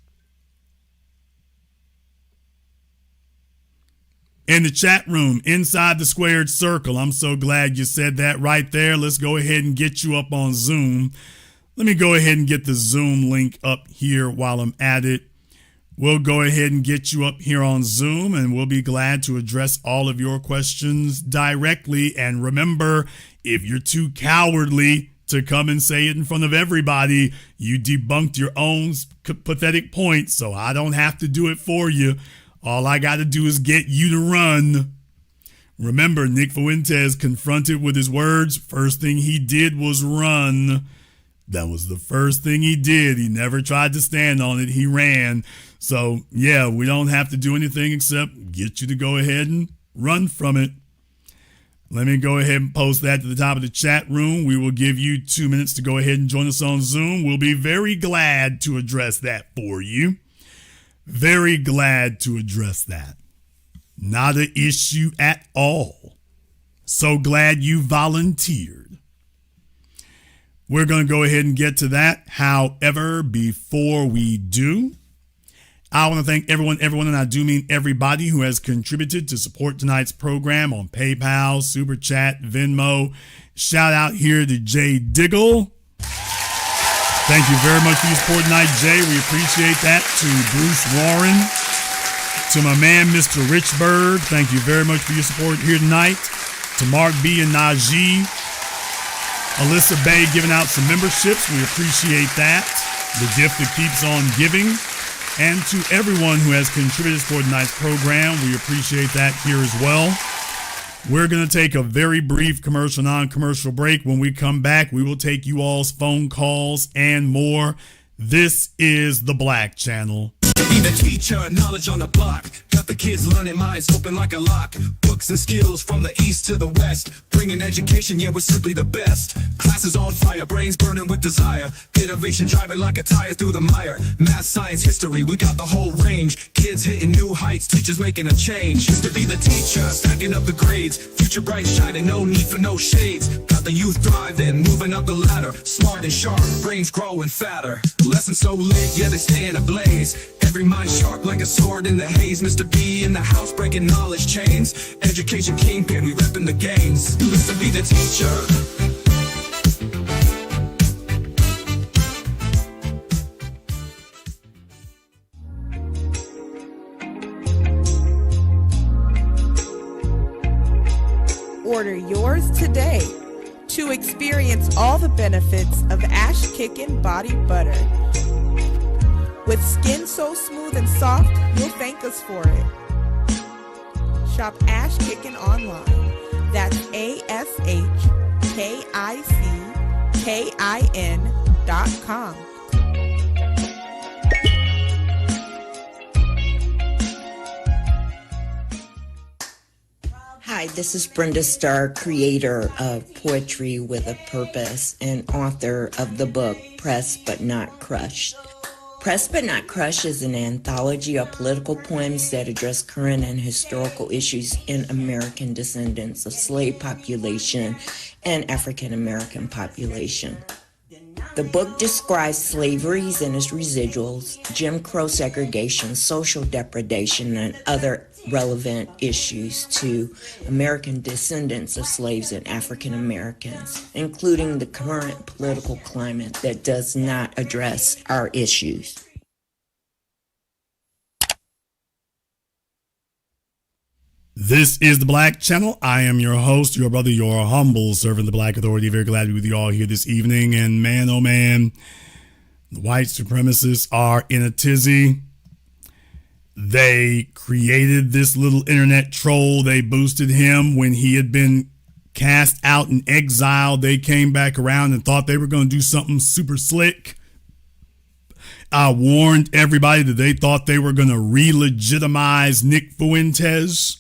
In the chat room, inside the squared circle, I'm so glad you said that right there. Let's go ahead and get you up on Zoom. Let me go ahead and get the Zoom link up here while I'm at it. We'll go ahead and get you up here on Zoom, and we'll be glad to address all of your questions directly. And remember, if you're too cowardly to come and say it in front of everybody, you debunked your own pathetic point, so I don't have to do it for you. All I got to do is get you to run. Remember, Nick Fuentes confronted with his words. First thing he did was run. That was the first thing he did. He never tried to stand on it. He ran. So, yeah, we don't have to do anything except get you to go ahead and run from it. Let me go ahead and post that to the top of the chat room. We will give you 2 minutes to go ahead and join us on Zoom. We'll be very glad to address that for you. Very glad to address that. Not an issue at all. So glad you volunteered. We're going to go ahead and get to that. However, before we do, I want to thank everyone, and I do mean everybody who has contributed to support tonight's program on PayPal, Super Chat, Venmo. Shout out here to Jay Diggle. Thank you very much for your support tonight, Jay. We appreciate that. To Bruce Warren, to my man, Mr. Richburg. Thank you very much for your support here tonight. To Mark B. and Najee. Alyssa Bay giving out some memberships. We appreciate that. The gift that keeps on giving. And to everyone who has contributed for tonight's program, we appreciate that here as well. We're going to take a very brief commercial, non-commercial break. When we come back, we will take you all's phone calls and more. This is the Black Channel. Be the teacher, knowledge on the block. Got the kids learning, minds open like a lock. Books and skills from the east to the west. Bringing education, yeah, we're simply the best. Classes on fire, brains burning with desire. Innovation driving like a tire through the mire. Math, science, history, we got the whole range. Kids hitting new heights, teachers making a change. Used to be the teacher, stacking up the grades. Future bright shining, no need for no shades. Got the youth thriving, moving up the ladder. Smart and sharp, brains growing fatter. Lessons so lit, yeah, they stay in a blaze. Every mind sharp like a sword in the haze. Mr. B in the house breaking knowledge chains. Education kingpin, we repping the games. Used to be the teacher. Order yours today to experience all the benefits of Ash Kickin' Body Butter. With skin so smooth and soft, you'll thank us for it. Shop Ash Kickin' online. That's ASHKICKIN.com. Hi, this is Brenda Starr, creator of Poetry with a Purpose and author of the book Pressed But Not Crushed. Pressed But Not Crushed is an anthology of political poems that address current and historical issues in American descendants of slave population and African American population. The book describes slaveries and its residuals, Jim Crow segregation, social depredation, and other relevant issues to American descendants of slaves and African Americans, including the current political climate that does not address our issues. This is the Black Channel. I am your host, your brother, your humble servant, the Black Authority. Very glad to be with you all here this evening. And man, oh man, the white supremacists are in a tizzy. They created this little internet troll. They boosted him when he had been cast out and exiled. They came back around and thought they were going to do something super slick. I warned everybody that they thought they were going to re-legitimize Nick Fuentes.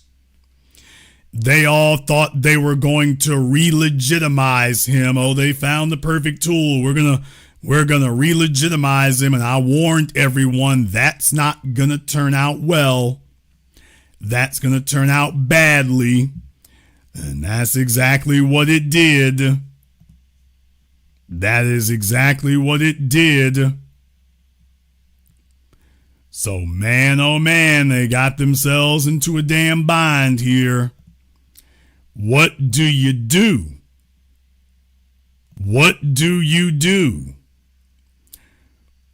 They all thought they were going to re-legitimize him. Oh, they found the perfect tool. We're going to re-legitimize him. And I warned everyone that's not going to turn out well. That's going to turn out badly. And that's exactly what it did. That is exactly what it did. So man, oh man, they got themselves into a damn bind here. What do you do? What do you do?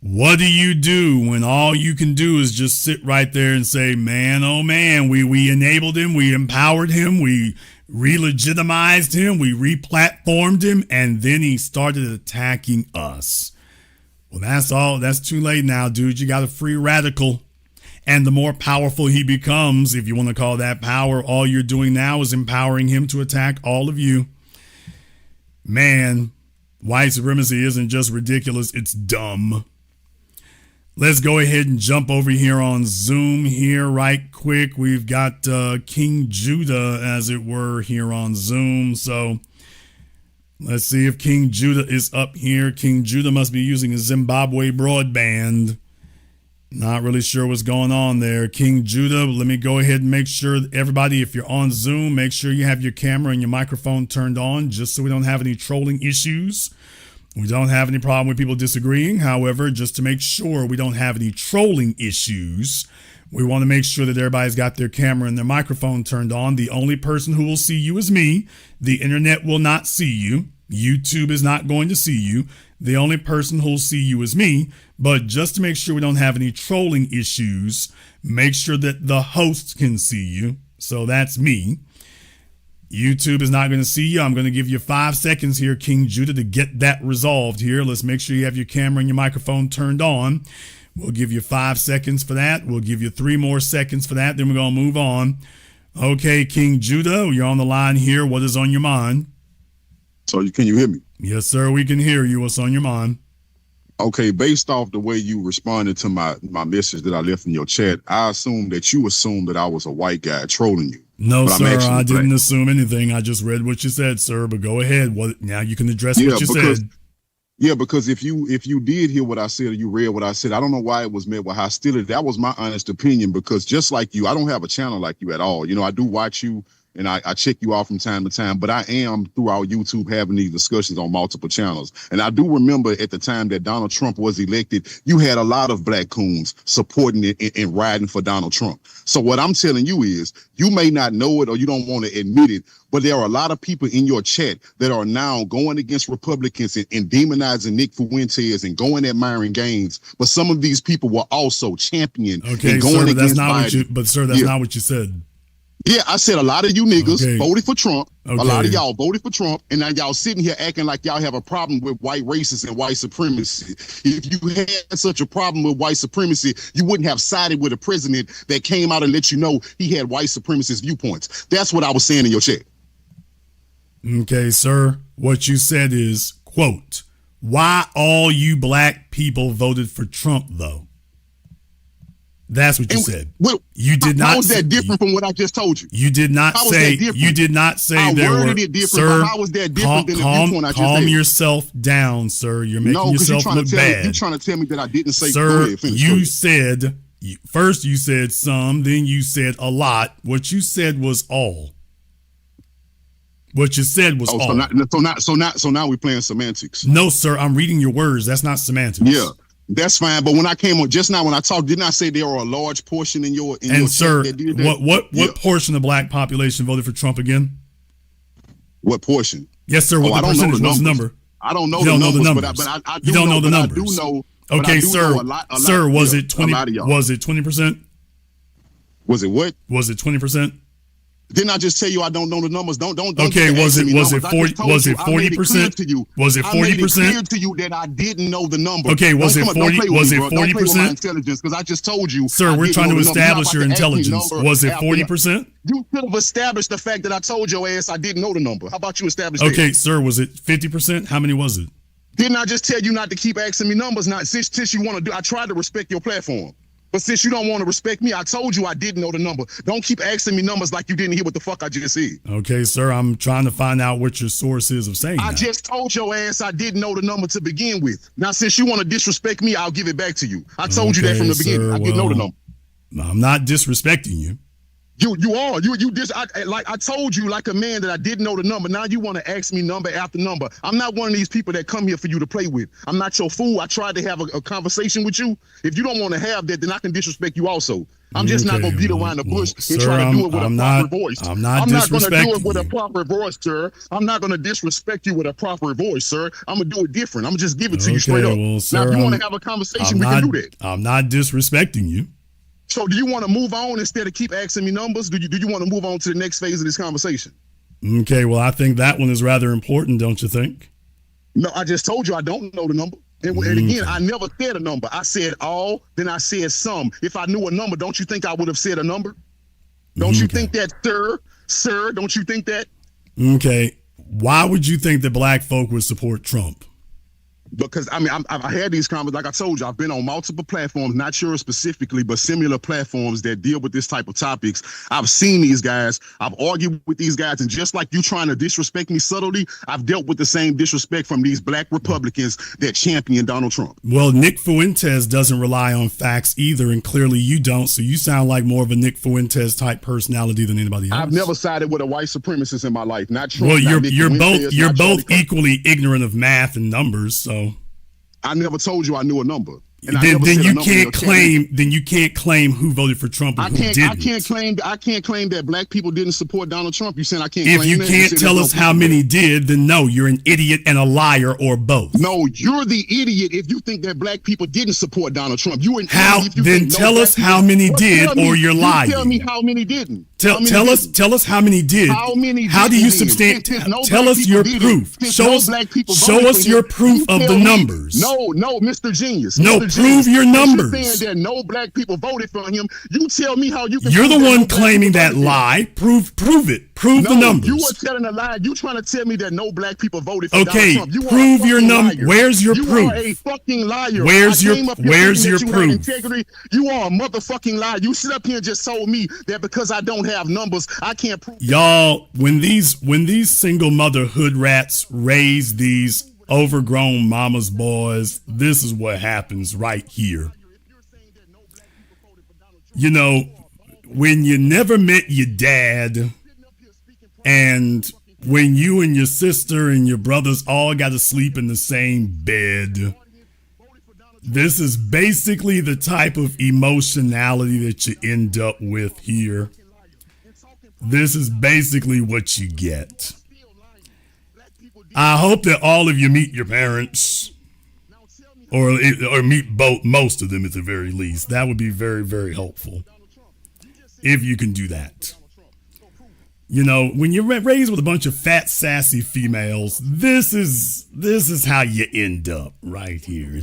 What do you do when all you can do is just sit right there and say, man, oh man, we enabled him, we empowered him, we re-legitimized him, we re-platformed him, and then he started attacking us. Well, that's too late now, dude. You got a free radical. And the more powerful he becomes, if you want to call that power, all you're doing now is empowering him to attack all of you. Man, white supremacy isn't just ridiculous, it's dumb. Let's go ahead and jump over here on Zoom here right quick. We've got King Judah, as it were, here on Zoom. So let's see if King Judah is up here. King Judah must be using a Zimbabwe broadband. Not really sure what's going on there. King Judah, let me go ahead and make sure that everybody, if you're on Zoom, make sure you have your camera and your microphone turned on just so we don't have any trolling issues. We don't have any problem with people disagreeing. However, just to make sure we don't have any trolling issues, we want to make sure that everybody's got their camera and their microphone turned on. The only person who will see you is me. The internet will not see you. YouTube is not going to see you. The only person who'll see you is me. But just to make sure we don't have any trolling issues, make sure that the host can see you. So that's me. YouTube is not going to see you. I'm going to give you 5 seconds here, King Judah, to get that resolved here. Let's make sure you have your camera and your microphone turned on. We'll give you 5 seconds for that. We'll give you 3 more seconds for that. Then we're going to move on. Okay, King Judah, you're on the line here. What is on your mind? So can you hear me? Yes, sir. We can hear you. What's on your mind? Okay, based off the way you responded to my message that I left in your chat, I assumed that you assumed that I was a white guy trolling you. No, but sir, I didn't assume anything. I just read what you said, sir, but go ahead. Now you can address what you said. Yeah, because if you did hear what I said or you read what I said, I don't know why it was met with hostility. That was my honest opinion, because just like you, I don't have a channel like you at all. You know, I do watch you and I check you out from time to time, but I am throughout YouTube having these discussions on multiple channels. And I do remember at the time that Donald Trump was elected, you had a lot of black coons supporting it and riding for Donald Trump. So what I'm telling you is, you may not know it or you don't want to admit it, but there are a lot of people in your chat that are now going against Republicans and demonizing Nick Fuentes and going at Myron Gaines. But some of these people were also championing and going sir, against that's not Biden. what you. But sir, that's not what you said. Yeah, I said a lot of you niggas voted for Trump. Okay. A lot of y'all voted for Trump, and now y'all sitting here acting like y'all have a problem with white racists and white supremacy. If you had such a problem with white supremacy, you wouldn't have sided with a president that came out and let you know he had white supremacist viewpoints. That's what I was saying in your chat. Okay, sir. What you said is, quote, why all you black people voted for Trump, though? That's what you said. Well, you did not. How was that different from what I just told you? You did not say. You did not say I there worded were. it different, Sir, but how was that different than the viewpoint I just calm had? yourself down, sir. You're making yourself look bad. You're trying to tell me that I didn't say. Sir, go ahead, finish, you said first. You said some. Then you said a lot. What you said was all. What you said was all. So now we're playing semantics. No, sir. I'm reading your words. That's not semantics. Yeah. That's fine, but when I came on just now, when I talked, didn't I say there are a large portion in your sir, chat that did that? What portion of the black population voted for Trump again? What portion? Yes, sir. What the percentage? What's the number? I don't know the numbers, but I do you don't know the numbers. I do know. Okay, sir. Sir, was it 20? Was it 20%? Was it what? Was it 20%? Didn't I just tell you I don't know the numbers? Don't. Okay, was it 40%? Was it 40%? Was it 40%? I made it clear to you that I didn't know the number. Okay, was it 40? Was it 40%? Don't play with my intelligence, because I just told you. Sir, we're trying to establish your intelligence. Was it 40%? You could have established the fact that I told your ass I didn't know the number. How about you establish that? Okay, sir, was it 50%? How many was it? Didn't I just tell you not to keep asking me numbers? Not since you want to do. I tried to respect your platform. But since you don't want to respect me, I told you I didn't know the number. Don't keep asking me numbers like you didn't hear what the fuck I just said. Okay, sir, I'm trying to find out what your source is of saying that. I just told your ass I didn't know the number to begin with. Now, since you want to disrespect me, I'll give it back to you. I told you that from the beginning. I didn't know the number. I'm not disrespecting you. You are. I told you like a man that I didn't know the number. Now you want to ask me number after number. I'm not one of these people that come here for you to play with. I'm not your fool. I tried to have a conversation with you. If you don't want to have that, then I can disrespect you also. I'm just not going to beat around the bush and try to do it with a proper voice. I'm not going to do it with a proper voice, sir. I'm not going to disrespect you with a proper voice, sir. I'm going to do it different. I'm going to just give it to you straight up. Well, sir, now, if you want to have a conversation, we can do that. I'm not disrespecting you. So do you want to move on instead of keep asking me numbers? Do you want to move on to the next phase of this conversation? Okay, well, I think that one is rather important, don't you think? No, I just told you I don't know the number. And again, I never said a number. I said all, then I said some. If I knew a number, don't you think I would have said a number? Don't you think that, sir? Don't you think that? Okay. Why would you think that black folk would support Trump? Because I mean, I had these conversations. Like I told you, I've been on multiple platforms, not yours specifically, but similar platforms that deal with this type of topics. I've seen these guys. I've argued with these guys, and just like you trying to disrespect me subtly, I've dealt with the same disrespect from these black Republicans that champion Donald Trump. Well, Nick Fuentes doesn't rely on facts either, and clearly you don't. So you sound like more of a Nick Fuentes type personality than anybody else. I've never sided with a white supremacist in my life. Not Trump. Well, not you're Fuentes, both equally ignorant of math and numbers. So I never told you I knew a number. And then you can't claim who voted for Trump and who didn't. I can't claim that black people didn't support Donald Trump. You saying I can't? If you can't tell us how many did, then no, you're an idiot and a liar, or both. No, you're the idiot if you think that black people didn't support Donald Trump. You an how? Idiot if you then think tell us how many did, or you're lying. Tell me how many didn't. Tell us how many did. How many? How do you substantiate? Tell us your proof. Show us your proof of the numbers. No, Mr. Genius. No, prove your numbers. You're saying that no black people voted for him. You tell me how you can. You're the one claiming that lie. Prove it. Prove the numbers. You were telling a lie. You trying to tell me that no black people voted for okay, Donald Trump. Prove your number. Where's your proof? You are a fucking liar. Where's your proof? Integrity. You are a motherfucking liar. You sit up here and just told me that because I don't have numbers, I can't prove. Y'all, when these single mother hood rats raise these overgrown mama's boys, this is what happens right here. You know, when you never met your dad, and when you and your sister and your brothers all got to sleep in the same bed, this is basically the type of emotionality that you end up with here. This is basically what you get. I hope that all of you meet your parents, or meet most of them at the very least. That would be very, very helpful if you can do that. You know, when you're raised with a bunch of fat, sassy females, this is how you end up right here.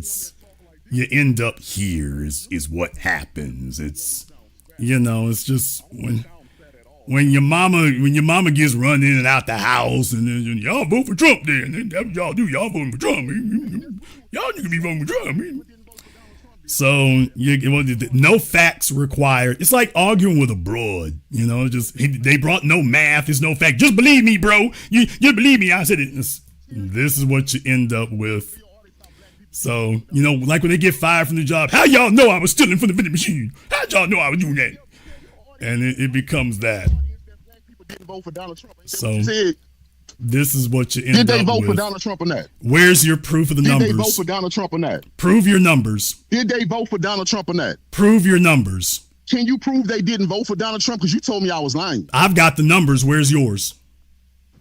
You end up here is what happens. It's, you know, it's just when your mama gets run in and out the house, and then y'all vote for Trump, then that's what y'all do. Y'all voting for Trump. Y'all need to be voting for Trump. So no facts required. It's like arguing with a broad. You know, they brought no math. There's no fact. Just believe me, bro. You believe me. I said it. This is what you end up with. So, you know, like when they get fired from the job, how y'all know I was stealing from the vending machine? How y'all know I was doing that? And it becomes that. So this is what you end up with. Did they vote for Donald Trump or not? Where's your proof of the numbers? Did they vote for Donald Trump or not? Prove your numbers. Did they vote for Donald Trump or not? Prove your numbers. Can you prove they didn't vote for Donald Trump? Because you told me I was lying. I've got the numbers. Where's yours?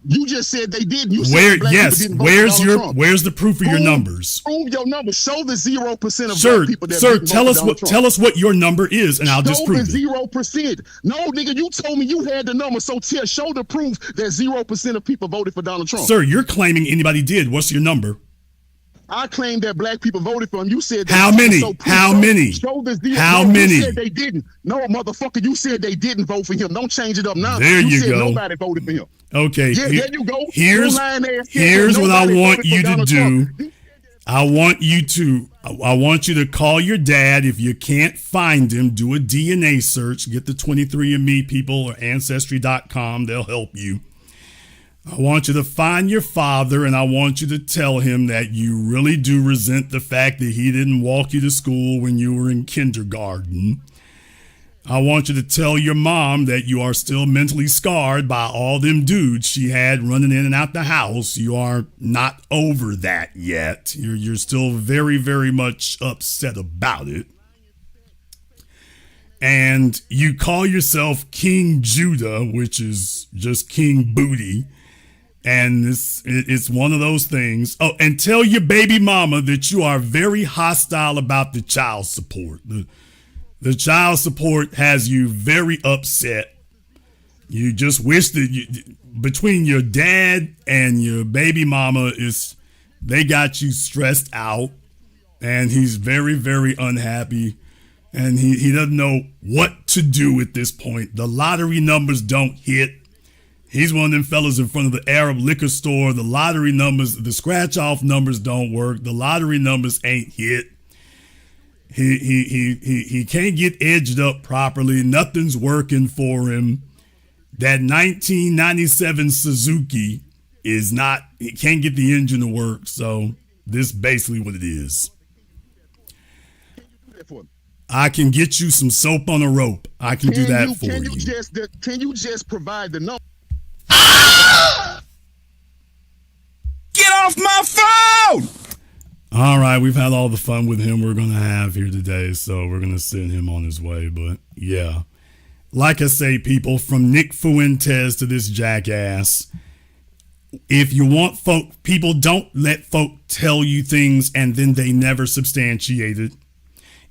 You just said they didn't. You said where's the proof of your numbers? Prove your numbers. Show the 0% of black people that didn't vote for tell us what your number is, and I'll just prove it. Show the 0%. No, nigga, you told me you had the number, so show the proof that 0% of people voted for Donald Trump. Sir, you're claiming anybody did. What's your number? I claim that black people voted for him. You said how many? How many? Show the 0%. How many? You said they didn't. No, motherfucker, you said they didn't vote for him. Don't change it up now. There you said go. Nobody voted for him. Okay. Yeah, there you go. Here's what I want you to do. I want you to call your dad. If you can't find him, do a DNA search. Get the 23andMe people or Ancestry.com. They'll help you. I want you to find your father, and I want you to tell him that you really do resent the fact that he didn't walk you to school when you were in kindergarten. I want you to tell your mom that you are still mentally scarred by all them dudes she had running in and out the house. You are not over that yet. You're still very, very much upset about it. And you call yourself King Judah, which is just King Booty. And it's one of those things. Oh, and tell your baby mama that you are very hostile about the child support. The child support has you very upset. You just wish that between your dad and your baby mama they got you stressed out, and he's very, very unhappy, and he doesn't know what to do at this point. The lottery numbers don't hit. He's one of them fellas in front of the Arab liquor store. The lottery numbers, the scratch off numbers don't work. The lottery numbers ain't hit. He can't get edged up properly. Nothing's working for him. That 1997 Suzuki is not, he can't get the engine to work. So this is basically what it is. I can get you some soap on a rope. I can do that for you. Can you just provide the number? Get off my phone! All right, we've had all the fun with him we're going to have here today, so we're going to send him on his way. But yeah, like I say, people, from Nick Fuentes to this jackass, if you want people don't let folk tell you things and then they never substantiate it.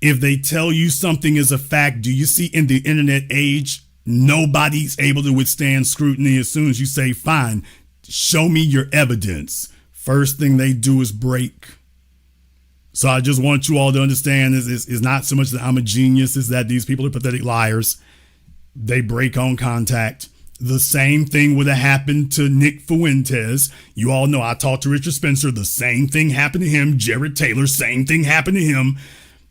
If they tell you something is a fact, do you see in the internet age, nobody's able to withstand scrutiny as soon as you say, fine, show me your evidence. First thing they do is break. So I just want you all to understand is not so much that I'm a genius, is that these people are pathetic liars. They break on contact. The same thing would have happened to Nick Fuentes. You all know I talked to Richard Spencer. The same thing happened to him. Jared Taylor, same thing happened to him.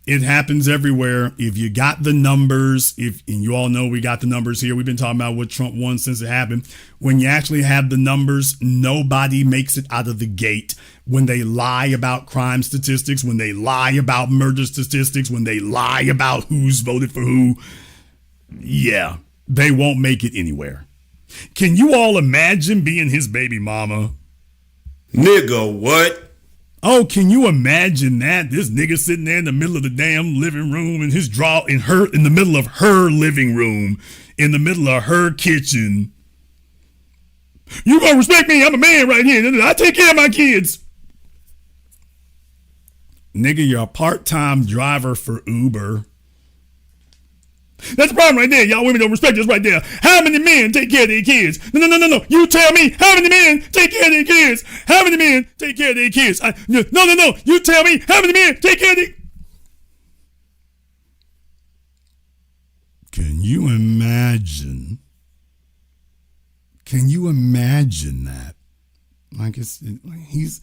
It happens everywhere. If you got the numbers, and you all know we got the numbers here. We've been talking about what Trump won since it happened. When you actually have the numbers, nobody makes it out of the gate. When they lie about crime statistics, when they lie about murder statistics, when they lie about who's voted for who, yeah, they won't make it anywhere. Can you all imagine being his baby mama? Nigga, what? Oh, can you imagine that? This nigga sitting there in the middle of the damn living room and his in the middle of her living room, in the middle of her kitchen. You gonna respect me? I'm a man right here. I take care of my kids. Nigga, you're a part-time driver for Uber. That's the problem right there. Y'all women don't respect us right there. How many men take care of their kids? No. You tell me how many men take care of their kids. How many men take care of their kids? No. You tell me how many men take care of their... Can you imagine? Can you imagine that? Like he's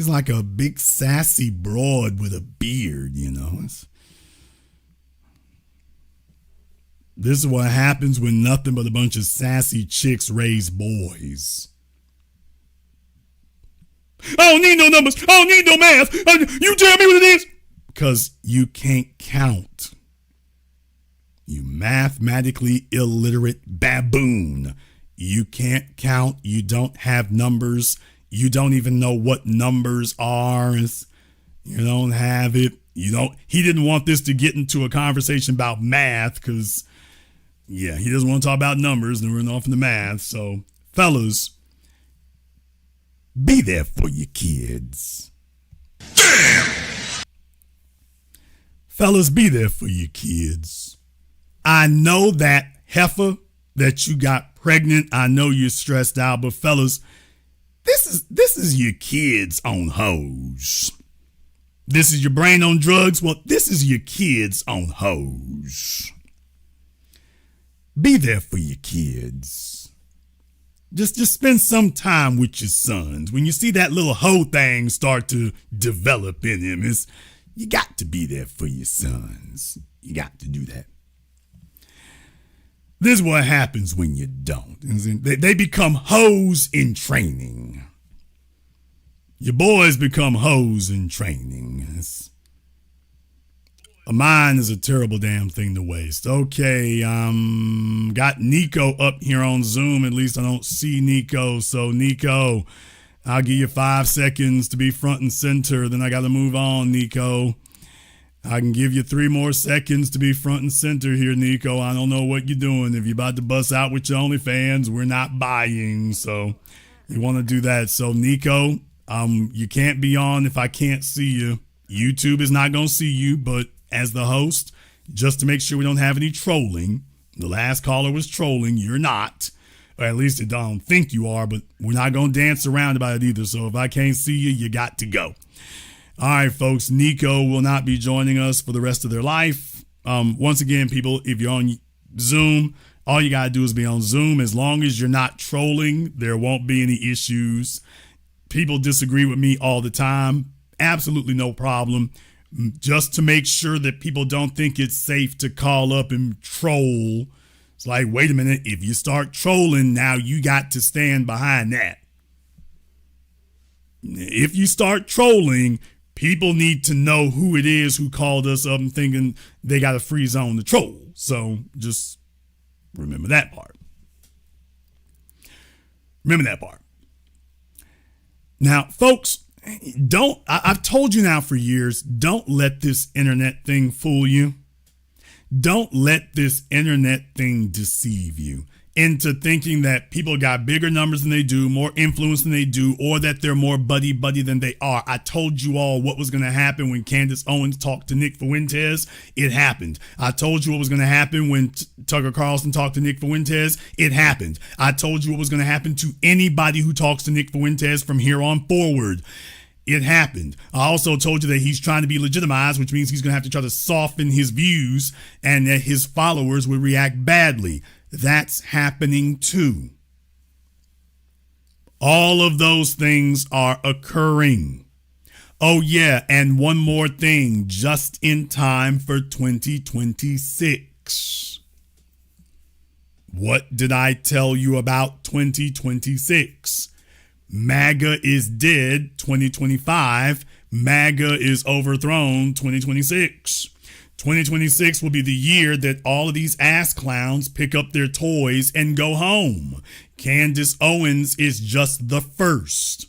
like a big sassy broad with a beard, you know. This is what happens when nothing but a bunch of sassy chicks raise boys. I don't need no numbers. I don't need no math. You tell me what it is. Because you can't count. You mathematically illiterate baboon. You can't count. You don't have numbers. You don't even know what numbers are. You don't have it. He didn't want this to get into a conversation about math because... yeah, he doesn't want to talk about numbers and we're off in the math. So, fellas, be there for your kids. Damn! Fellas, be there for your kids. I know that heifer that you got pregnant. I know you're stressed out, but fellas, this is your kids on hose. This is your brain on drugs. Well, this is your kids on hose. Be there for your kids. Just spend some time with your sons. When you see that little hoe thing start to develop in him, you got to be there for your sons. You got to do that. This is what happens when you don't. They become hoes in training. Your boys become hoes in training. A mind is a terrible damn thing to waste. Okay, got Nico up here on Zoom. At least I don't see Nico. So, Nico, I'll give you 5 seconds to be front and center. Then I got to move on, Nico. I can give you 3 more seconds to be front and center here, Nico. I don't know what you're doing. If you're about to bust out with your OnlyFans, we're not buying. So, you want to do that. So, Nico, you can't be on if I can't see you. YouTube is not going to see you, but as the host, just to make sure we don't have any trolling. The last caller was trolling. You're not. Or at least I don't think you are, but we're not going to dance around about it either. So if I can't see you, you got to go. All right, folks. Nico will not be joining us for the rest of their life. Once again, people, if you're on Zoom, All you got to do is be on Zoom. As long as you're not trolling, there won't be any issues. People disagree with me all the time. Absolutely no problem. Just to make sure that people don't think it's safe to call up and troll. It's like, wait a minute, if you start trolling, now you got to stand behind that. If you start trolling, people need to know who it is who called us up and thinking they got a free zone to troll. So just remember that part. Remember that part. Now, folks, I've told you now for years, don't let this internet thing fool you. Don't let this internet thing deceive you into thinking that people got bigger numbers than they do, more influence than they do, or that they're more buddy-buddy than they are. I told you all what was going to happen when Candace Owens talked to Nick Fuentes. It happened. I told you what was going to happen when Tucker Carlson talked to Nick Fuentes. It happened. I told you what was going to happen to anybody who talks to Nick Fuentes from here on forward. It happened. I also told you that he's trying to be legitimized, which means he's going to have to try to soften his views and that his followers would react badly. That's happening too. All of those things are occurring. Oh yeah, and one more thing, just in time for 2026. What did I tell you about 2026? MAGA is dead 2025. MAGA is overthrown 2026. 2026 will be the year that all of these ass clowns pick up their toys and go home. Candace Owens is just the first.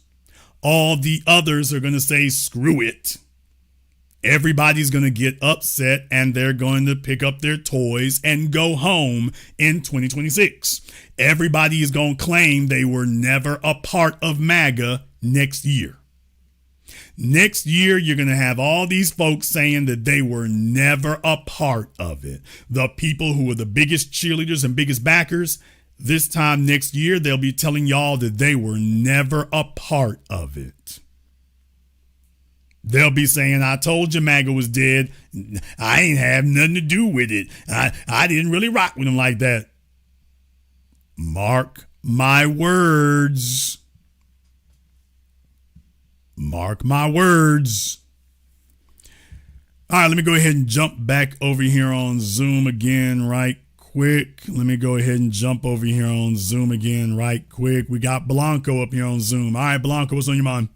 All the others are going to say, screw it. Everybody's going to get upset and they're going to pick up their toys and go home in 2026. Everybody is going to claim they were never a part of MAGA next year. Next year, you're going to have all these folks saying that they were never a part of it. The people who were the biggest cheerleaders and biggest backers, this time next year, they'll be telling y'all that they were never a part of it. They'll be saying, I told you MAGA was dead. I ain't have nothing to do with it. I didn't really rock with them like that. Mark my words. Mark my words. All right, let me go ahead and jump back over here on Zoom again right quick. Let me go ahead and jump over here on Zoom again right quick. We got Blanco up here on Zoom. All right, Blanco, what's on your mind?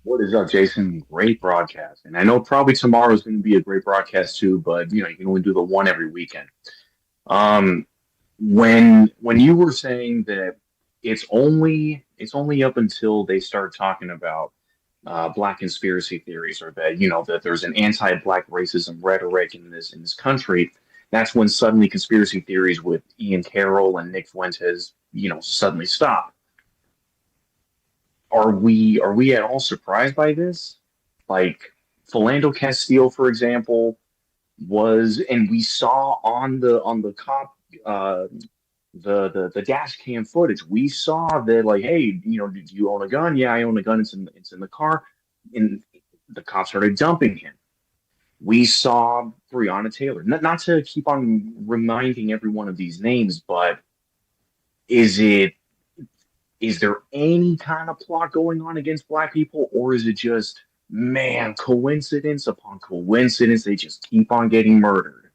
What is up, Jason? Great broadcast. And I know probably tomorrow is going to be a great broadcast too, but you can only do the one every weekend. When you were saying that it's only up until they start talking about black conspiracy theories, or that that there's an anti-black racism rhetoric in this country, that's when suddenly conspiracy theories with Ian Carroll and Nick Fuentes suddenly stop. Are we at all surprised by this? Like Philando Castile, for example, was, and we saw on the cop the dash cam footage, we saw that, like, hey, do you own a gun? Yeah, I own a gun. It's in the car. And the cops started dumping him. We saw Breonna Taylor. Not to keep on reminding everyone of these names, but is there any kind of plot going on against black people, or is it just, man, coincidence upon coincidence? They just keep on getting murdered.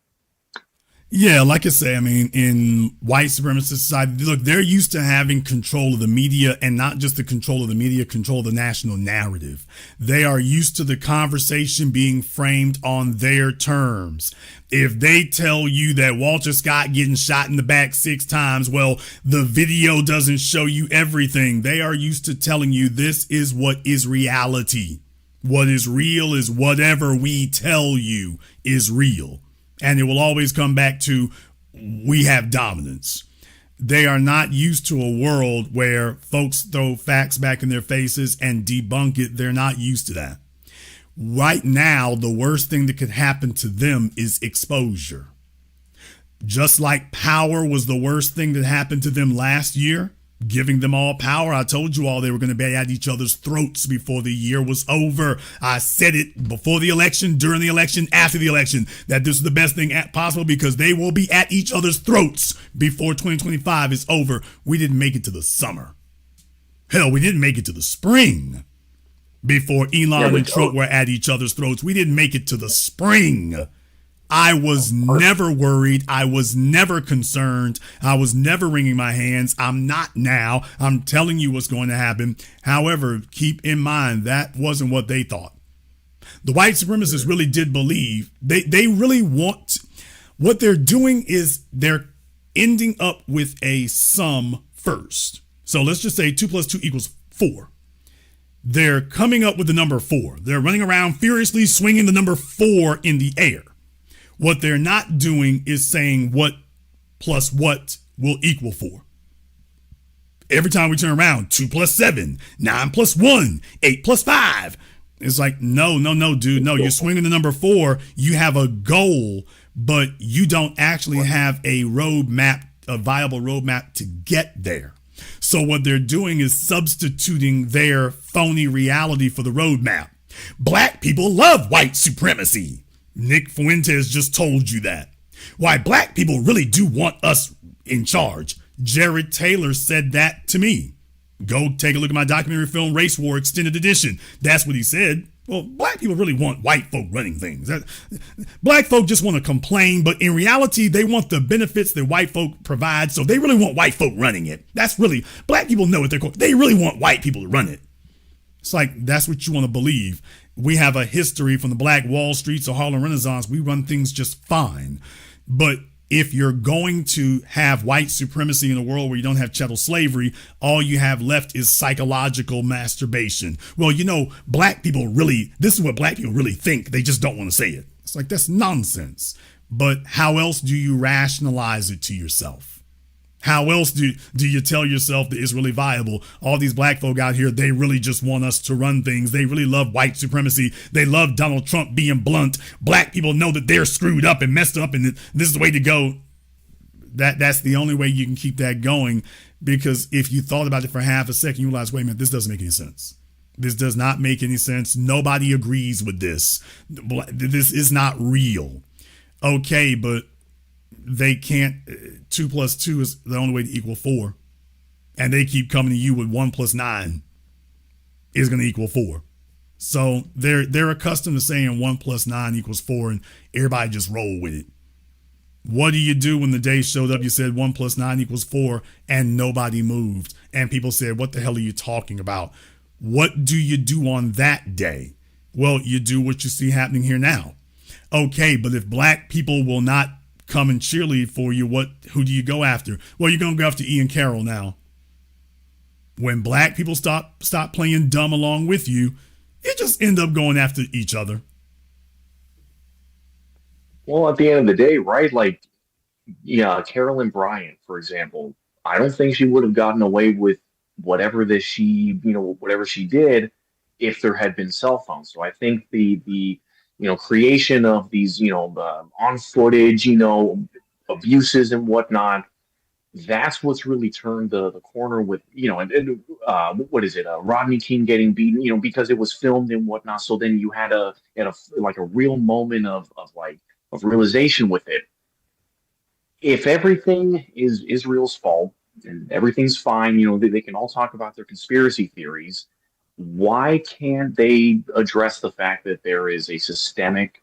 Yeah, like I say, I mean, in white supremacist society, look, they're used to having control of the media, and not just the control of the media, control of the national narrative. They are used to the conversation being framed on their terms. If they tell you that Walter Scott getting shot in the back 6 times, well, the video doesn't show you everything. They are used to telling you this is what is reality. What is real is whatever we tell you is real. And it will always come back to, we have dominance. They are not used to a world where folks throw facts back in their faces and debunk it. They're not used to that. Right now, the worst thing that could happen to them is exposure. Just like power was the worst thing that happened to them last year, giving them all power. I told you all they were going to be at each other's throats before the year was over. I said it before the election, during the election, after the election, that this is the best thing possible because they will be at each other's throats before 2025 is over. We didn't make it to the summer. Hell, we didn't make it to the spring before Elon and Trump were at each other's throats. We didn't make it to the spring. I was never worried. I was never concerned. I was never wringing my hands. I'm not now. I'm telling you what's going to happen. However, keep in mind that wasn't what they thought. The white supremacists really did believe they really want what they're doing is they're ending up with a sum first. So let's just say 2 + 2 = 4. They're coming up with the number 4. They're running around furiously swinging the number 4 in the air. What they're not doing is saying what plus what will equal 4. Every time we turn around, 2 + 7, 9 + 1, 8 + 5. It's like, no, dude. No, you're swinging the number 4. You have a goal, but you don't actually have a roadmap, a viable roadmap to get there. So what they're doing is substituting their phony reality for the roadmap. Black people love white supremacy. Nick Fuentes just told you that. Why black people really do want us in charge. Jared Taylor said that to me. Go take a look at my documentary film, Race War Extended Edition. That's what he said. Well, black people really want white folk running things. Black folk just want to complain, but in reality, they want the benefits that white folk provide, so they really want white folk running it. That's really, black people know what they're called. They really want white people to run it. It's like, that's what you want to believe. We have a history from the Black Wall Streets or Harlem Renaissance. We run things just fine. But if you're going to have white supremacy in a world where you don't have chattel slavery, all you have left is psychological masturbation. Well, black people really, this is what black people really think. They just don't want to say it. It's like, that's nonsense. But how else do you rationalize it to yourself? How else do you tell yourself that it's really viable? All these black folk out here, they really just want us to run things. They really love white supremacy. They love Donald Trump being blunt. Black people know that they're screwed up and messed up, and this is the way to go. That's the only way you can keep that going, because if you thought about it for half a second, you realize, wait a minute, this doesn't make any sense. This does not make any sense. Nobody agrees with this. This is not real. Okay, but they can't. 2 + 2 is the only way to equal 4, and they keep coming to you with 1 + 9 is going to equal 4. So they're accustomed to saying 1 + 9 = 4, and everybody just roll with it. What do you do when the day showed up? You said 1 + 9 = 4, and nobody moved, and people said, "What the hell are you talking about?" What do you do on that day? Well, you do what you see happening here now. Okay, but if black people will not come and cheerlead for you, who do you go after? Well, you're going to go after Ian Carroll now. When black people stop playing dumb along with you, you just end up going after each other. Well, at the end of the day, right? Like, Carolyn Bryant, for example, I don't think she would have gotten away with whatever she did if there had been cell phones. So I think the creation of these, on footage, abuses and whatnot, that's what's really turned the corner with, what is it? Rodney King getting beaten, because it was filmed and whatnot. So then you had a real moment of realization with it. If everything is Israel's fault and everything's fine, they can all talk about their conspiracy theories. Why can't they address the fact that there is a systemic,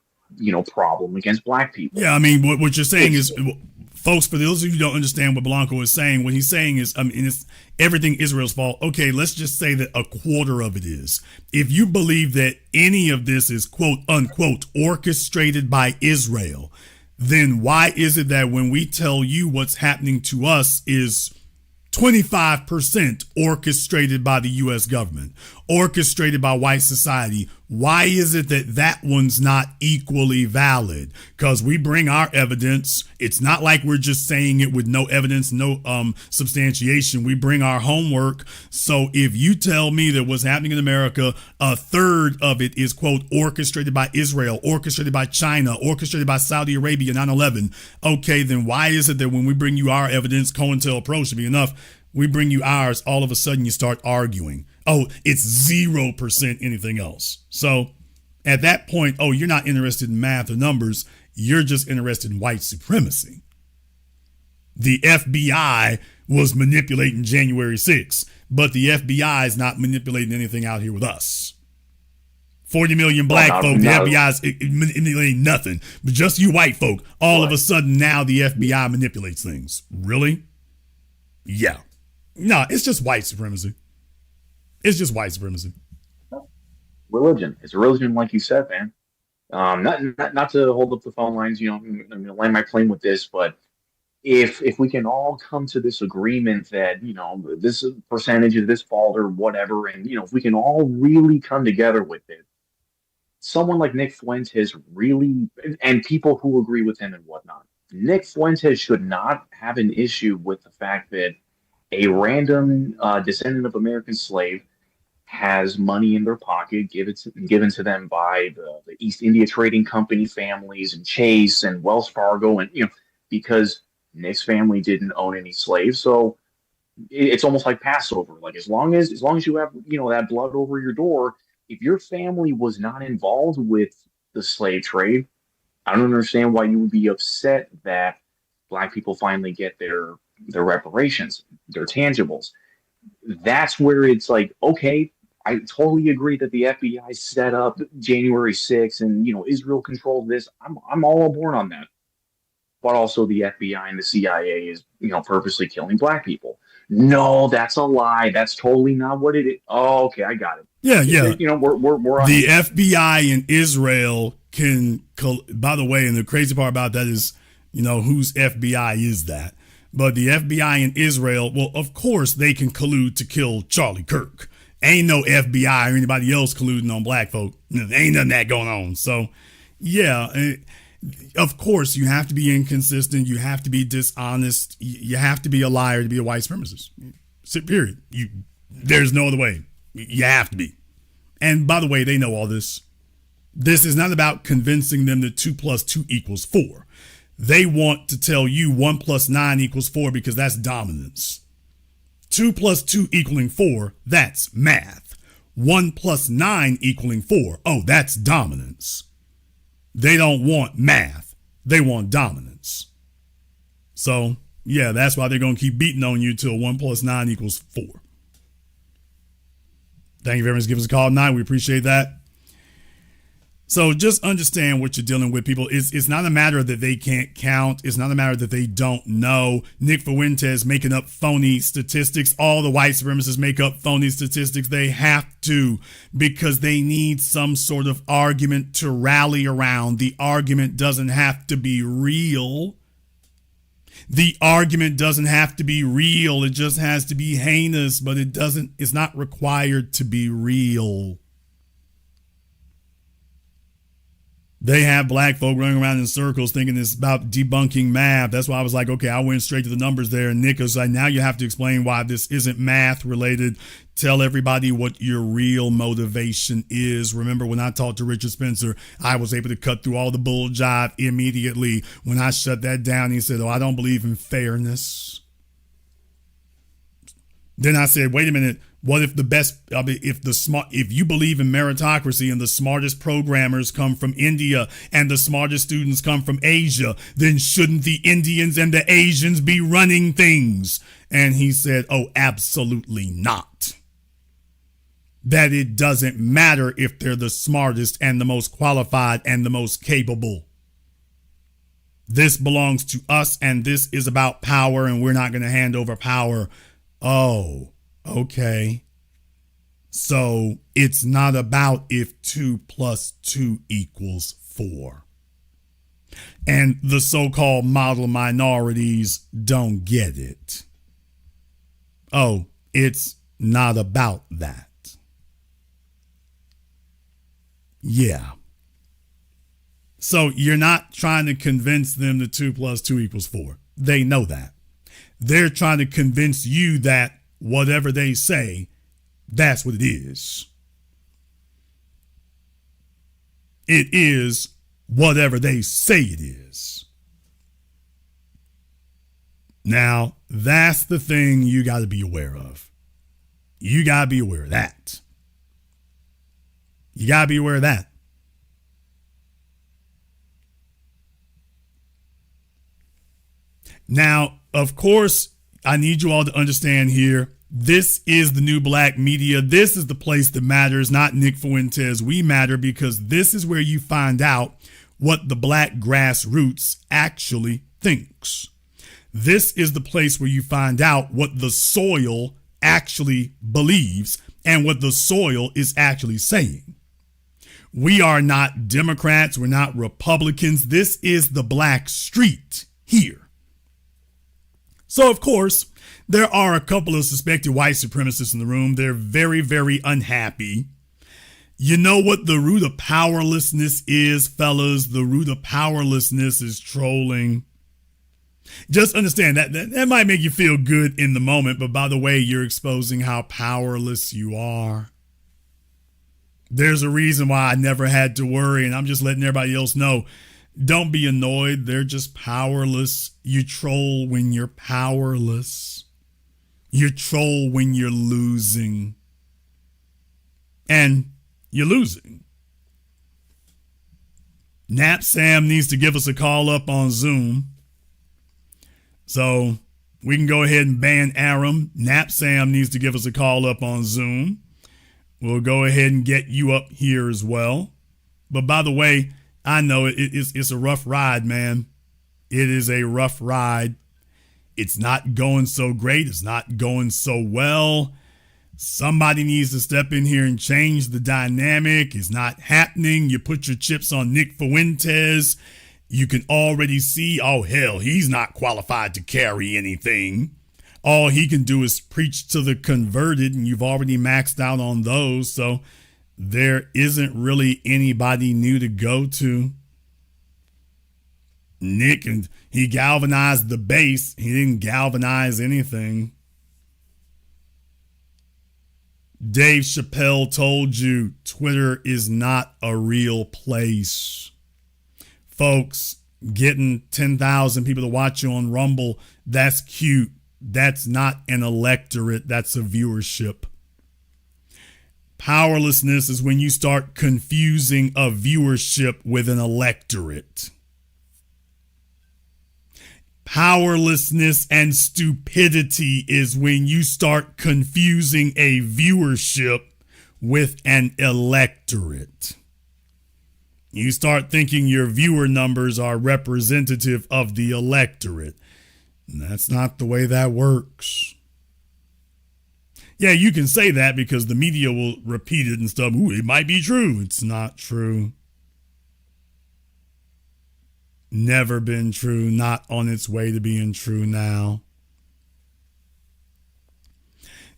problem against black people? Yeah, I mean, what you're saying is, folks, for those of you who don't understand what Blanco is saying, what he's saying is, it's everything Israel's fault. Okay, let's just say that a quarter of it is. If you believe that any of this is quote unquote orchestrated by Israel, then why is it that when we tell you what's happening to us is 25% orchestrated by the U.S. government, orchestrated by white society? Why is it that one's not equally valid? Because we bring our evidence. It's not like we're just saying it with no evidence, no substantiation. We bring our homework. So if you tell me that what's happening in America, a third of it is, quote, orchestrated by Israel, orchestrated by China, orchestrated by Saudi Arabia, 9/11. Okay, then why is it that when we bring you our evidence, COINTELPRO should be enough, We bring you ours. All of a sudden you start arguing. Oh, it's 0% anything else. So at that point, oh, you're not interested in math or numbers. You're just interested in white supremacy. The FBI was manipulating January 6th, but the FBI is not manipulating anything out here with us. 40 million black folk, the FBI's manipulating nothing. But just you white folk, all of a sudden now the FBI manipulates things. Really? Yeah. No, it's just white supremacy. It's just white supremacy. Religion. It's a religion, like you said, man. Not to hold up the phone lines, I'm going to land my plane with this, but if we can all come to this agreement that, this percentage of this fault or whatever, and, if we can all really come together with it, someone like Nick Fuentes really, and people who agree with him and whatnot, Nick Fuentes should not have an issue with the fact that a random descendant of American slave has money in their pocket given to them by the East India Trading Company families and Chase and Wells Fargo, and because Nick's family didn't own any slaves, so it's almost like Passover. Like as long as you have that blood over your door, if your family was not involved with the slave trade, I don't understand why you would be upset that black people finally get their reparations, their tangibles. That's where it's like, okay, I totally agree that the FBI set up January 6th and Israel controlled this. I'm all aboard on that. But also the FBI and the CIA is purposely killing black people. No, that's a lie. That's totally not what it is. Oh, okay, I got it. Yeah. We're on the FBI in Israel can. By the way, and the crazy part about that is, whose FBI is that? But the FBI in Israel, well, of course they can collude to kill Charlie Kirk. Ain't no FBI or anybody else colluding on black folk. Ain't nothing that going on. So, yeah. Of course, you have to be inconsistent. You have to be dishonest. You have to be a liar to be a white supremacist. Period. There's no other way. You have to be. And by the way, they know all this. This is not about convincing them that 2 + 2 = 4. They want to tell you 1 + 9 = 4 because that's dominance. 2 + 2 = 4, that's math. 1 + 9 = 4, oh, that's dominance. They don't want math. They want dominance. So, yeah, that's why they're going to keep beating on you till 1 + 9 = 4. Thank you very much for giving us a call tonight. We appreciate that. So just understand what you're dealing with, people. It's not a matter that they can't count. It's not a matter that they don't know. Nick Fuentes making up phony statistics. All the white supremacists make up phony statistics. They have to, because they need some sort of argument to rally around. The argument doesn't have to be real. The argument doesn't have to be real. It just has to be heinous, but it's not required to be real. They have black folk running around in circles thinking it's about debunking math. That's why I was like, okay, I went straight to the numbers there. And Nick was like, now you have to explain why this isn't math related. Tell everybody what your real motivation is. Remember, when I talked to Richard Spencer, I was able to cut through all the bull jive immediately. When I shut that down, he said, oh, I don't believe in fairness. Then I said, wait a minute. What if if you believe in meritocracy and the smartest programmers come from India and the smartest students come from Asia, then shouldn't the Indians and the Asians be running things? And he said, oh, absolutely not. That it doesn't matter if they're the smartest and the most qualified and the most capable. This belongs to us, and this is about power, and we're not going to hand over power. Oh. Okay, so it's not about if 2 + 2 = 4. And the so-called model minorities don't get it. Oh, it's not about that. Yeah. So you're not trying to convince them that 2 + 2 = 4. They know that. They're trying to convince you that whatever they say, that's what it is. It is whatever they say it is. Now, that's the thing you got to be aware of. You got to be aware of that. You got to be aware of that. Now, of course, I need you all to understand here, this is the new black media. This is the place that matters, not Nick Fuentes. We matter because this is where you find out what the black grassroots actually thinks. This is the place where you find out what the soil actually believes and what the soil is actually saying. We are not Democrats. We're not Republicans. This is the black street here. So, of course, there are a couple of suspected white supremacists in the room. They're very, very unhappy. You know what the root of powerlessness is, fellas? The root of powerlessness is trolling. Just understand that might make you feel good in the moment, but by the way, you're exposing how powerless you are. There's a reason why I never had to worry, and I'm just letting everybody else know. Don't be annoyed. They're just powerless. You troll when you're powerless. You troll when you're losing. And you're losing. Nap Sam needs to give us a call up on Zoom. So we can go ahead and ban Aram. Nap Sam needs to give us a call up on Zoom. We'll go ahead and get you up here as well. But by the way, I know it's a rough ride, man. It is a rough ride. It's not going so great. It's not going so well. Somebody needs to step in here and change the dynamic. It's not happening. You put your chips on Nick Fuentes. You can already see, oh, hell, he's not qualified to carry anything. All he can do is preach to the converted, and you've already maxed out on those. So there isn't really anybody new to go to. Nick, and he galvanized the base. He didn't galvanize anything. Dave Chappelle told you Twitter is not a real place. Folks, getting 10,000 people to watch you on Rumble, that's cute. That's not an electorate. That's a viewership. Powerlessness is when you start confusing a viewership with an electorate. Powerlessness and stupidity is when you start confusing a viewership with an electorate. You start thinking your viewer numbers are representative of the electorate. And that's not the way that works. Yeah, you can say that because the media will repeat it and stuff. Ooh, it might be true. It's not true. Never been true. Not on its way to being true now.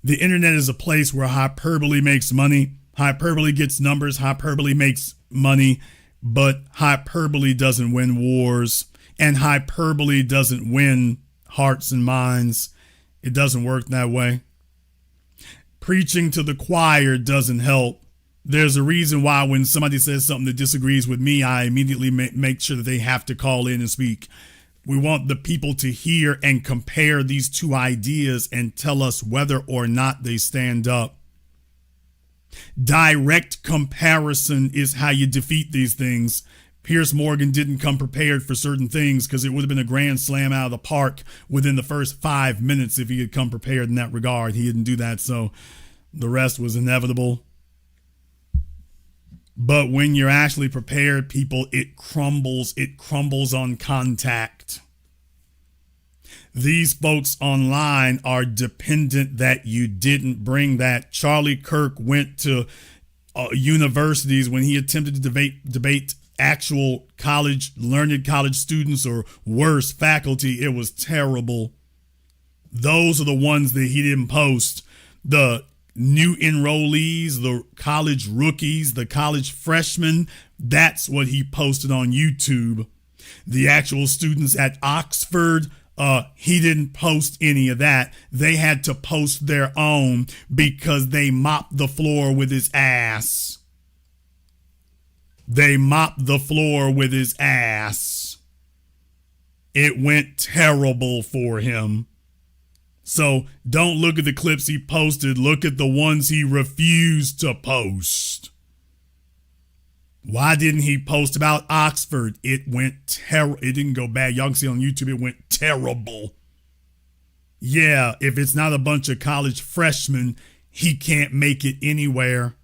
The internet is a place where hyperbole makes money. Hyperbole gets numbers. Hyperbole makes money. But hyperbole doesn't win wars. And hyperbole doesn't win hearts and minds. It doesn't work that way. Preaching to the choir doesn't help. There's a reason why when somebody says something that disagrees with me, I immediately make sure that they have to call in and speak. We want the people to hear and compare these two ideas and tell us whether or not they stand up. Direct comparison is how you defeat these things. Piers Morgan didn't come prepared for certain things because it would have been a grand slam out of the park within the first 5 minutes if he had come prepared in that regard. He didn't do that, so the rest was inevitable. But when you're actually prepared, people, it crumbles. It crumbles on contact. These folks online are dependent that you didn't bring that. Charlie Kirk went to universities when he attempted to debate actual learned college students or worse, faculty. It was terrible. Those are the ones that he didn't post. The new enrollees, the college rookies, the college freshmen, that's what he posted on YouTube. The actual students at Oxford, he didn't post any of that. They had to post their own because they mopped the floor with his ass. They mopped the floor with his ass. It went terrible for him. So don't look at the clips he posted. Look at the ones he refused to post. Why didn't he post about Oxford? It went terrible. It didn't go bad. Y'all can see on YouTube, it went terrible. Yeah, if it's not a bunch of college freshmen, he can't make it anywhere.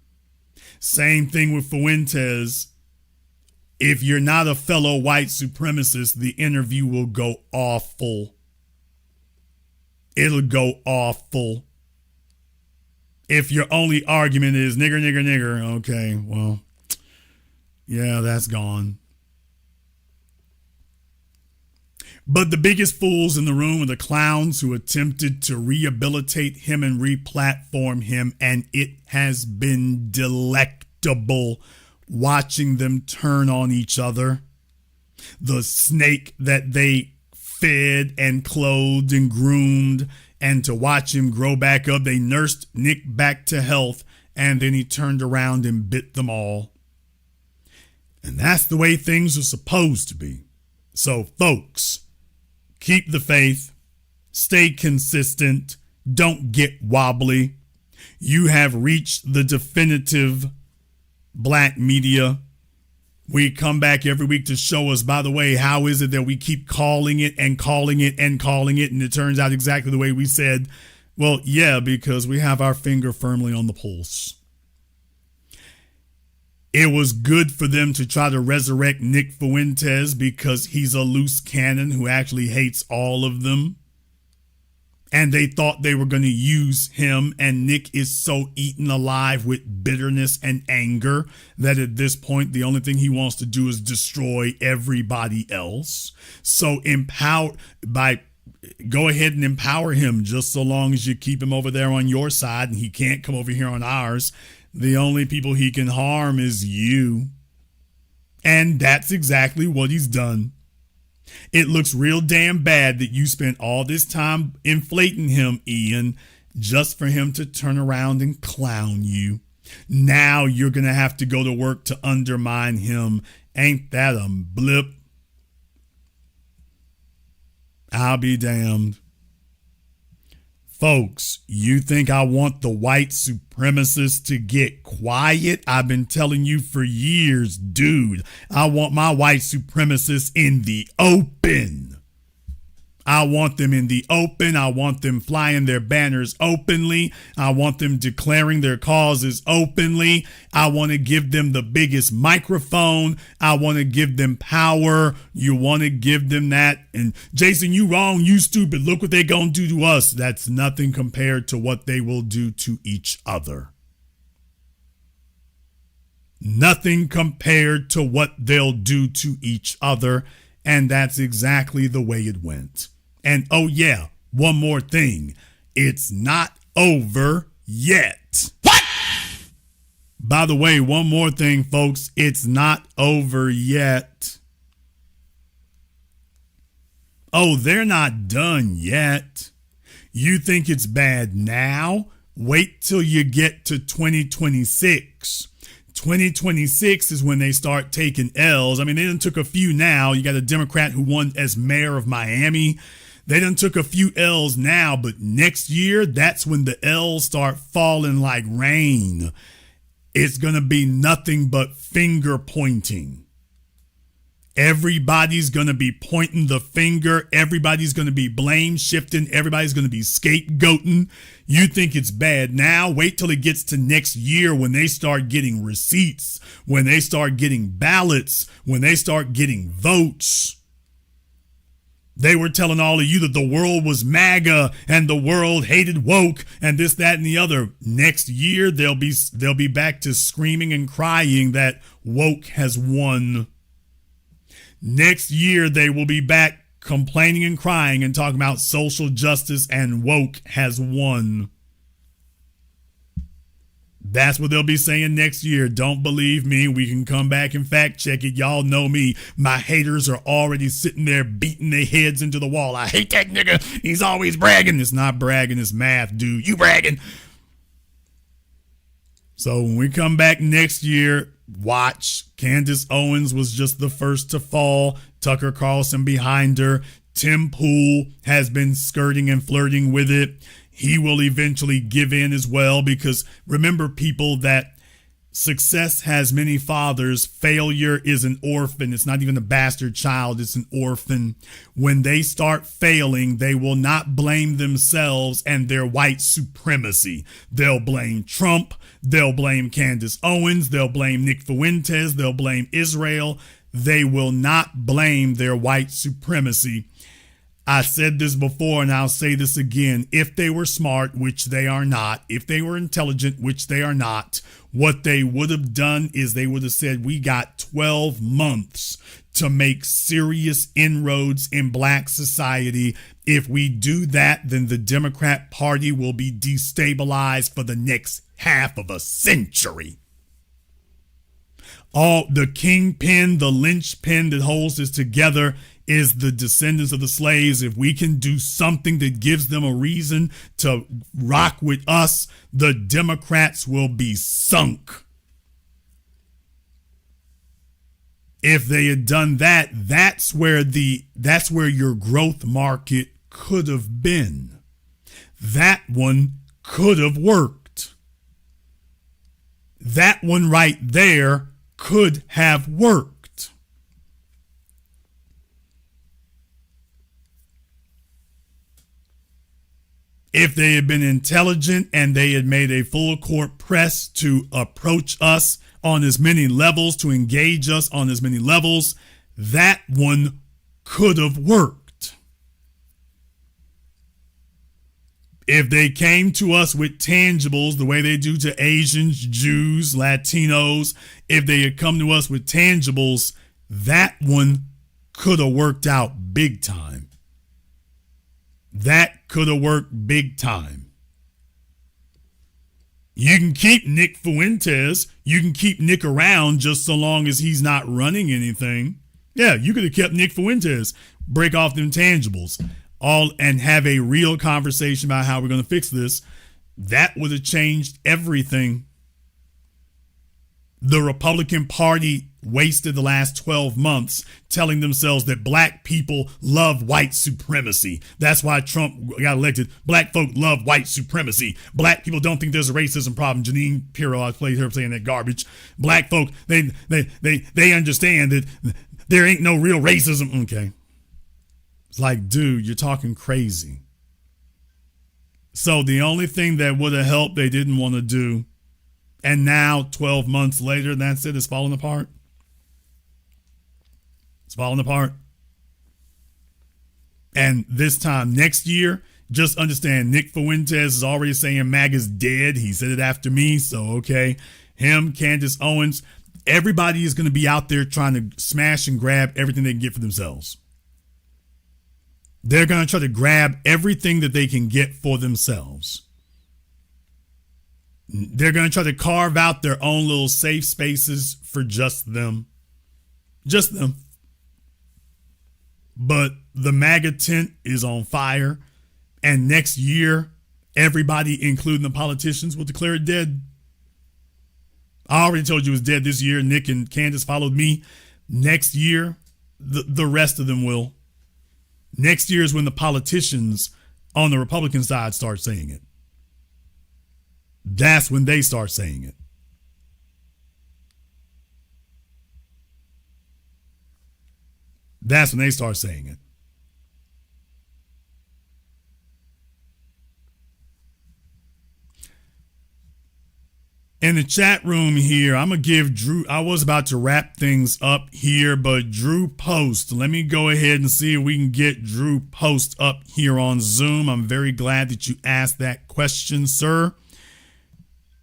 Same thing with Fuentes. If you're not a fellow white supremacist, the interview will go awful. It'll go awful. If your only argument is nigger, nigger, nigger, okay, well, yeah, that's gone. But the biggest fools in the room are the clowns who attempted to rehabilitate him and replatform him, and it has been delectable watching them turn on each other. The snake that they fed and clothed and groomed, and to watch him grow back up, they nursed Nick back to health, and then he turned around and bit them all. And that's the way things are supposed to be. So, folks, keep the faith, stay consistent, don't get wobbly. You have reached the definitive black media. We come back every week to show us, by the way, how is it that we keep calling it and calling it and calling it, and it turns out exactly the way we said? Well, yeah, because we have our finger firmly on the pulse. It was good for them to try to resurrect Nick Fuentes because he's a loose cannon who actually hates all of them. And they thought they were going to use him, and Nick is so eaten alive with bitterness and anger that at this point, the only thing he wants to do is destroy everybody else. So go ahead and empower him just so long as you keep him over there on your side and he can't come over here on ours. The only people he can harm is you. And that's exactly what he's done. It looks real damn bad that you spent all this time inflating him, Ian, just for him to turn around and clown you. Now you're going to have to go to work to undermine him. Ain't that a blip? I'll be damned. Folks, you think I want the white supremacists to get quiet? I've been telling you for years, dude, I want my white supremacists in the open. I want them in the open. I want them flying their banners openly. I want them declaring their causes openly. I want to give them the biggest microphone. I want to give them power. You want to give them that. And Jason, you wrong. You stupid. Look what they gonna do to us. That's nothing compared to what they will do to each other. Nothing compared to what they'll do to each other. And that's exactly the way it went. And oh yeah, one more thing. It's not over yet. What? By the way, one more thing, folks. It's not over yet. Oh, they're not done yet. You think it's bad now? Wait till you get to 2026. 2026 is when they start taking L's. I mean, they done took a few now. You got a Democrat who won as mayor of Miami. They done took a few L's now, but next year, that's when the L's start falling like rain. It's going to be nothing but finger pointing. Everybody's going to be pointing the finger. Everybody's going to be blame shifting. Everybody's going to be scapegoating. You think it's bad now? Wait till it gets to next year when they start getting receipts, when they start getting ballots, when they start getting votes. They were telling all of you that the world was MAGA and the world hated woke and this, that, and the other. Next year, they'll be back to screaming and crying that woke has won. Next year, they will be back complaining and crying and talking about social justice and woke has won. That's what they'll be saying next year. Don't believe me. We can come back and fact check it. Y'all know me. My haters are already sitting there beating their heads into the wall. I hate that nigga. He's always bragging. It's not bragging. It's math, dude. You bragging. So when we come back next year, watch. Candace Owens was just the first to fall. Tucker Carlson behind her. Tim Pool has been skirting and flirting with it. He will eventually give in as well, because remember, people, that success has many fathers. Failure is an orphan. It's not even a bastard child. It's an orphan. When they start failing, they will not blame themselves and their white supremacy. They'll blame Trump. They'll blame Candace Owens. They'll blame Nick Fuentes. They'll blame Israel. They will not blame their white supremacy. I said this before and I'll say this again. If they were smart, which they are not, if they were intelligent, which they are not, what they would have done is they would have said, we got 12 months to make serious inroads in black society. If we do that, then the Democrat Party will be destabilized for the next half of a century. All the kingpin, the linchpin that holds this together is the descendants of the slaves. If we can do something that gives them a reason to rock with us, the Democrats will be sunk. If they had done that, that's where your growth market could have been. That one could have worked. That one right there could have worked. If they had been intelligent and they had made a full court press to approach us on as many levels, to engage us on as many levels, that one could have worked. If they came to us with tangibles the way they do to Asians, Jews, Latinos, if they had come to us with tangibles, that one could have worked out big time. That could have worked big time. You can keep Nick Fuentes. You can keep Nick around just so long as he's not running anything. Yeah, you could have kept Nick Fuentes. Break off them tangibles. And have a real conversation about how we're going to fix this. That would have changed everything. The Republican Party wasted the last 12 months telling themselves that black people love white supremacy. That's why Trump got elected. Black folk love white supremacy. Black people don't think there's a racism problem. Janine Pirro, I played her saying that garbage. Black folk, they understand that there ain't no real racism. Okay. It's like, dude, you're talking crazy. So the only thing that would have helped, they didn't want to do. And now, 12 months later, that's it. It's falling apart. It's falling apart. And this time next year, just understand, Nick Fuentes is already saying MAGA's dead. He said it after me. So, okay. Him, Candace Owens, everybody is going to be out there trying to smash and grab everything they can get for themselves. They're going to try to grab everything that they can get for themselves. They're going to try to carve out their own little safe spaces for just them. Just them. But the MAGA tent is on fire. And next year, everybody, including the politicians, will declare it dead. I already told you it was dead this year. Nick and Candace followed me. Next year, the rest of them will. Next year is when the politicians on the Republican side start saying it. That's when they start saying it. That's when they start saying it. In the chat room here, I'm going to give Drew, I was about to wrap things up here, but Drew Post, let me go ahead and see if we can get Drew Post up here on Zoom. I'm very glad that you asked that question, sir.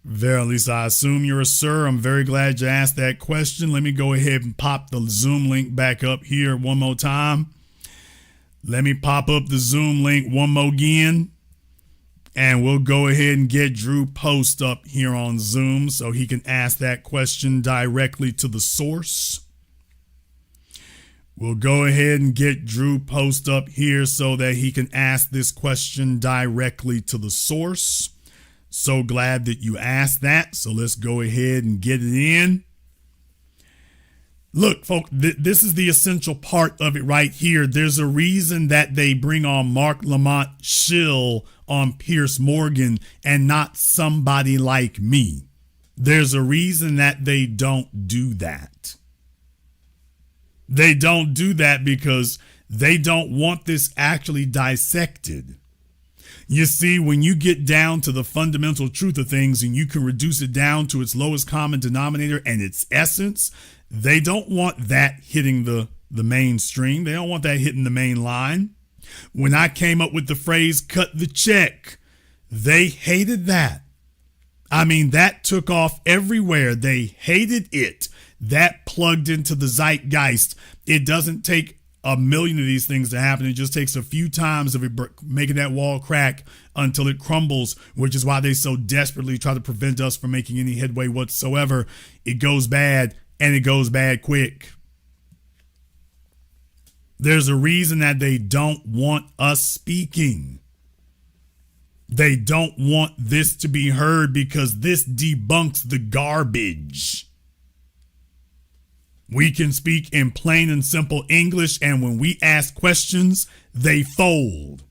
At least I assume you're a sir. I'm very glad you asked that question. Let me go ahead and pop the Zoom link back up here one more time. Let me pop up the Zoom link one more again. And we'll go ahead and get Drew Post up here on Zoom so he can ask that question directly to the source. We'll go ahead and get Drew Post up here so that he can ask this question directly to the source. So glad that you asked that. So let's go ahead and get it in. Look, folks, this is the essential part of it right here. There's a reason that they bring on Mark Lamont Schill on Piers Morgan and not somebody like me. There's a reason that they don't do that. They don't do that because they don't want this actually dissected. You see, when you get down to the fundamental truth of things and you can reduce it down to its lowest common denominator and its essence, they don't want that hitting the mainstream. They don't want that hitting the main line. When I came up with the phrase cut the check, they hated that. I mean, that took off everywhere. They hated it. That plugged into the zeitgeist. It doesn't take a million of these things to happen. It just takes a few times of it making that wall crack until it crumbles, which is why they so desperately try to prevent us from making any headway whatsoever. It goes bad, and it goes bad quick. There's a reason that they don't want us speaking. They don't want this to be heard because this debunks the garbage. We can speak in plain and simple English, and when we ask questions, they fold.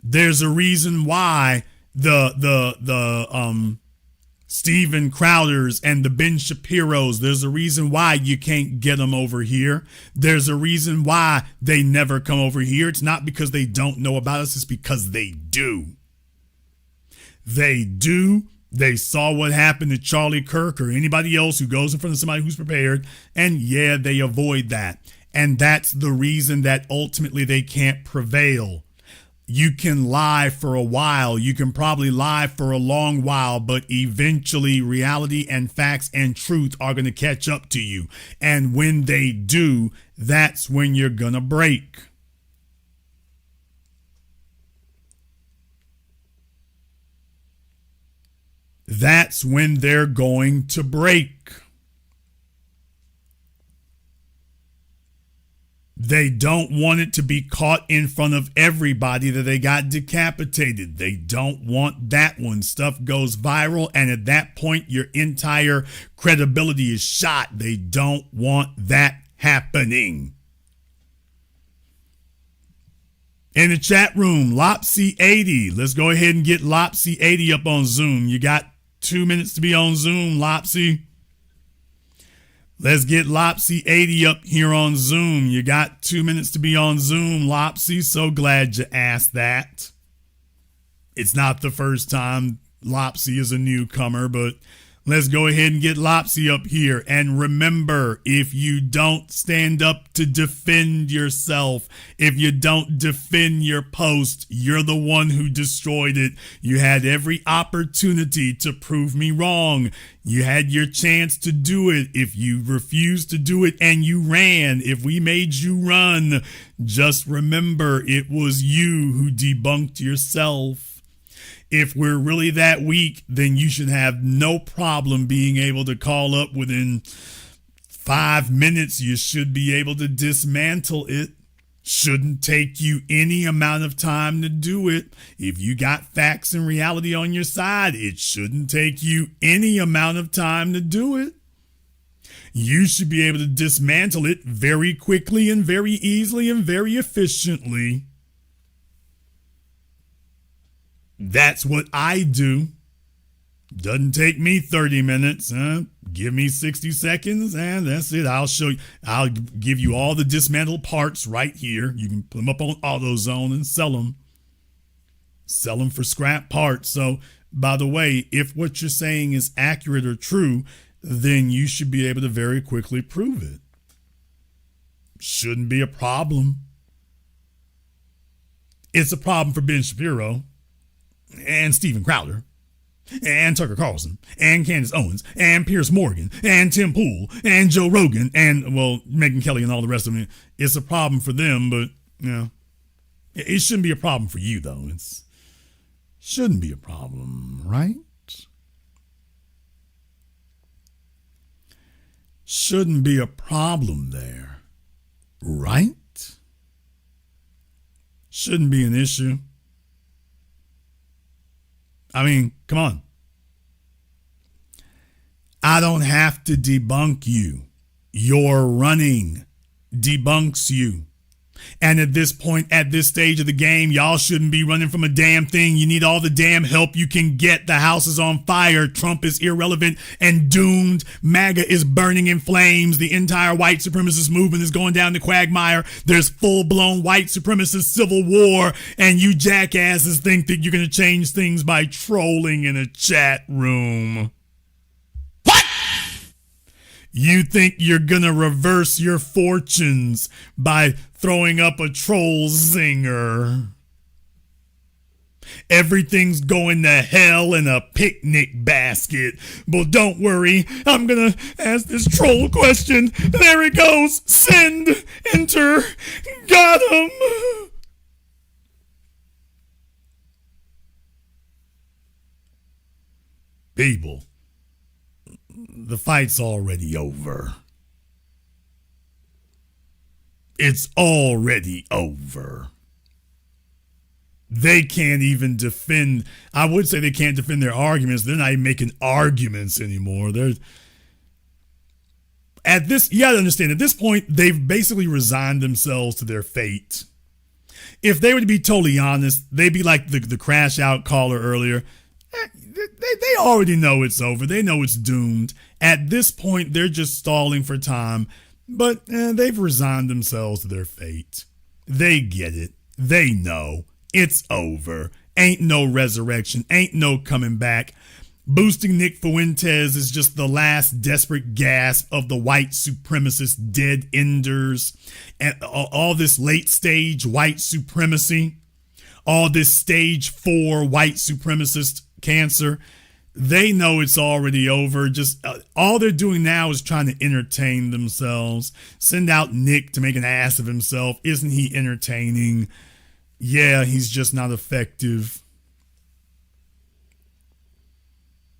There's a reason why the Steven Crowders and the Ben Shapiros, there's a reason why you can't get them over here. There's a reason why they never come over here. It's not because they don't know about us. It's because they do. They do. They saw what happened to Charlie Kirk or anybody else who goes in front of somebody who's prepared. And yeah, they avoid that. And that's the reason that ultimately they can't prevail. You can lie for a while. You can probably lie for a long while, but eventually reality and facts and truth are going to catch up to you. And when they do, that's when you're going to break. That's when they're going to break. They don't want it to be caught in front of everybody that they got decapitated. They don't want that one. Stuff goes viral, and at that point, your entire credibility is shot. They don't want that happening. In the chat room, Lopsy80. Let's go ahead and get Lopsy80 up on Zoom. You got 2 minutes to be on Zoom, Lopsy. Let's get Lopsy80 up here on Zoom. You got 2 minutes to be on Zoom, Lopsy. So glad you asked that. It's not the first time Lopsy is a newcomer, but let's go ahead and get Lopsy up here. And remember, if you don't stand up to defend yourself, if you don't defend your post, you're the one who destroyed it. You had every opportunity to prove me wrong. You had your chance to do it. If you refused to do it and you ran, if we made you run, just remember it was you who debunked yourself. If we're really that weak, then you should have no problem being able to call up within 5 minutes. You should be able to dismantle it. Shouldn't take you any amount of time to do it. If you got facts and reality on your side, it shouldn't take you any amount of time to do it. You should be able to dismantle it very quickly and very easily and very efficiently. That's what I do. Doesn't take me 30 minutes. Give me 60 seconds and that's it. I'll show you. I'll give you all the dismantled parts right here. You can put them up on AutoZone and sell them. Sell them for scrap parts. So, by the way, if what you're saying is accurate or true, then you should be able to very quickly prove it. Shouldn't be a problem. It's a problem for Ben Shapiro and Steven Crowder and Tucker Carlson and Candace Owens and Piers Morgan and Tim Pool and Joe Rogan and, well, Megyn Kelly and all the rest of them. It's a problem for them, but, you know, it shouldn't be a problem for you, though. It shouldn't be a problem, right? Shouldn't be a problem there, right? Shouldn't be an issue. I mean, come on. I don't have to debunk you. Your running debunks you. And at this point, at this stage of the game, y'all shouldn't be running from a damn thing. You need all the damn help you can get. The house is on fire. Trump is irrelevant and doomed. MAGA is burning in flames. The entire white supremacist movement is going down the quagmire. There's full-blown white supremacist civil war. And you jackasses think that you're going to change things by trolling in a chat room. You think you're gonna reverse your fortunes by throwing up a troll zinger. Everything's going to hell in a picnic basket. But don't worry, I'm gonna ask this troll question. There it goes. Send, enter, got him. People. The fight's already over. It's already over. They can't even defend. I would say they can't defend their arguments. They're not even making arguments anymore. You gotta understand, at this point, they've basically resigned themselves to their fate. If they were to be totally honest, they'd be like the crash out caller earlier. They already know it's over. They know it's doomed. At this point, they're just stalling for time, but they've resigned themselves to their fate. They get it. They know it's over. Ain't no resurrection. Ain't no coming back. Boosting Nick Fuentes is just the last desperate gasp of the white supremacist dead enders. And all this late stage white supremacy, all this stage 4 white supremacist cancer, they know it's already over. Just all they're doing now is trying to entertain themselves. Send out Nick to make an ass of himself. Isn't he entertaining? Yeah, he's just not effective.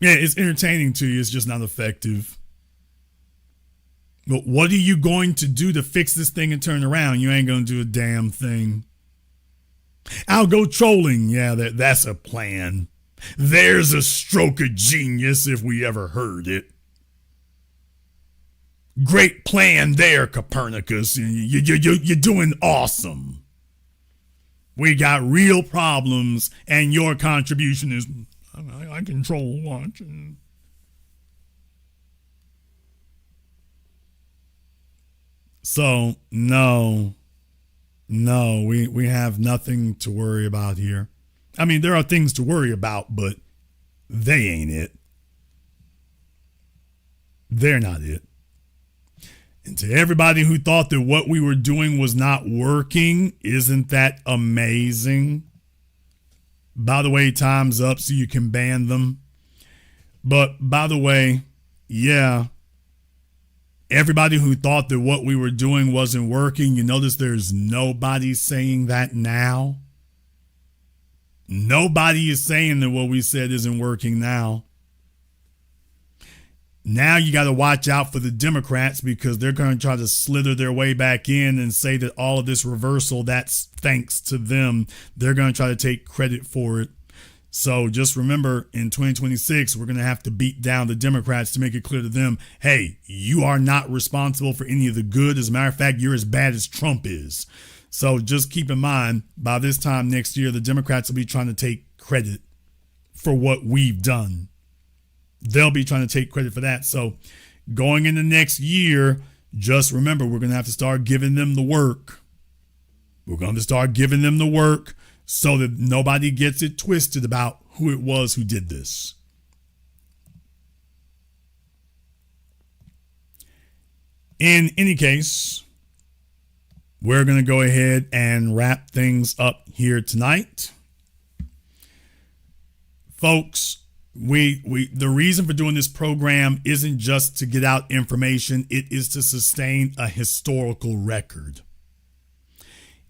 Yeah, it's entertaining to you. It's just not effective. But what are you going to do to fix this thing and turn around? You ain't going to do a damn thing. I'll go trolling. Yeah, that's a plan. There's a stroke of genius if we ever heard it. Great plan there, Copernicus. You're doing awesome. We got real problems, and your contribution is, I control watching. So, no, we have nothing to worry about here. I mean, there are things to worry about, but they ain't it. They're not it. And to everybody who thought that what we were doing was not working, isn't that amazing? By the way, time's up so you can ban them. But by the way, yeah, everybody who thought that what we were doing wasn't working, you notice there's nobody saying that now. Nobody is saying that what we said isn't working now. Now you got to watch out for the Democrats because they're going to try to slither their way back in and say that all of this reversal, that's thanks to them. They're going to try to take credit for it. So just remember, in 2026, we're going to have to beat down the Democrats to make it clear to them, hey, you are not responsible for any of the good. As a matter of fact, you're as bad as Trump is. So just keep in mind, by this time next year, the Democrats will be trying to take credit for what we've done. They'll be trying to take credit for that. So going into next year, just remember, we're going to have to start giving them the work. We're going to start giving them the work so that nobody gets it twisted about who it was who did this. In any case, we're going to go ahead and wrap things up here tonight. Folks, the reason for doing this program isn't just to get out information. It is to sustain a historical record.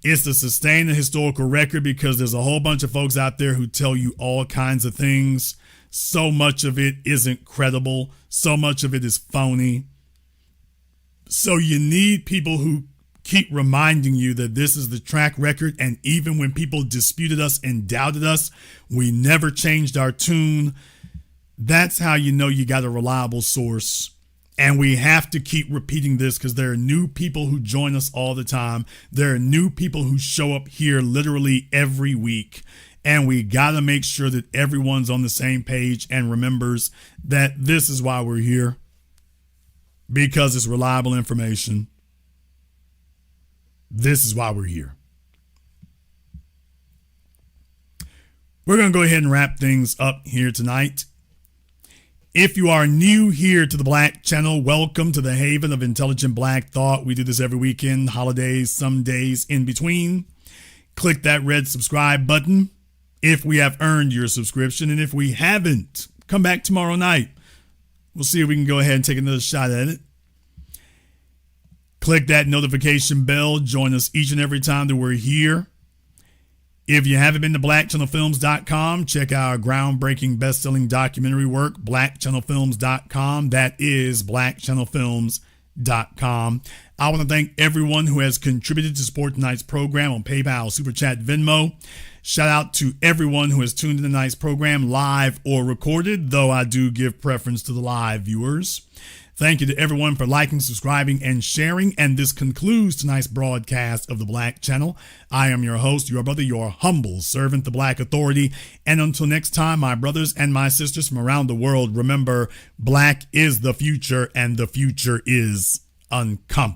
It's to sustain a historical record because there's a whole bunch of folks out there who tell you all kinds of things. So much of it isn't credible. So much of it is phony. So you need people who keep reminding you that this is the track record. And even when people disputed us and doubted us, we never changed our tune. That's how you know you got a reliable source. And we have to keep repeating this because there are new people who join us all the time. There are new people who show up here literally every week. And we got to make sure that everyone's on the same page and remembers that this is why we're here. Because it's reliable information. This is why we're here. We're going to go ahead and wrap things up here tonight. If you are new here to the Black Channel, welcome to the haven of intelligent Black thought. We do this every weekend, holidays, some days in between. Click that red subscribe button if we have earned your subscription. And if we haven't, come back tomorrow night. We'll see if we can go ahead and take another shot at it. Click that notification bell. Join us each and every time that we're here. If you haven't been to blackchannelfilms.com, check out our groundbreaking best-selling documentary work, blackchannelfilms.com. That is blackchannelfilms.com. I want to thank everyone who has contributed to support tonight's program on PayPal, Super Chat, Venmo. Shout out to everyone who has tuned in tonight's program live or recorded, though I do give preference to the live viewers. Thank you to everyone for liking, subscribing, and sharing. And this concludes tonight's broadcast of the Black Channel. I am your host, your brother, your humble servant, the Black Authority. And until next time, my brothers and my sisters from around the world, remember, Black is the future, and the future is uncompromised.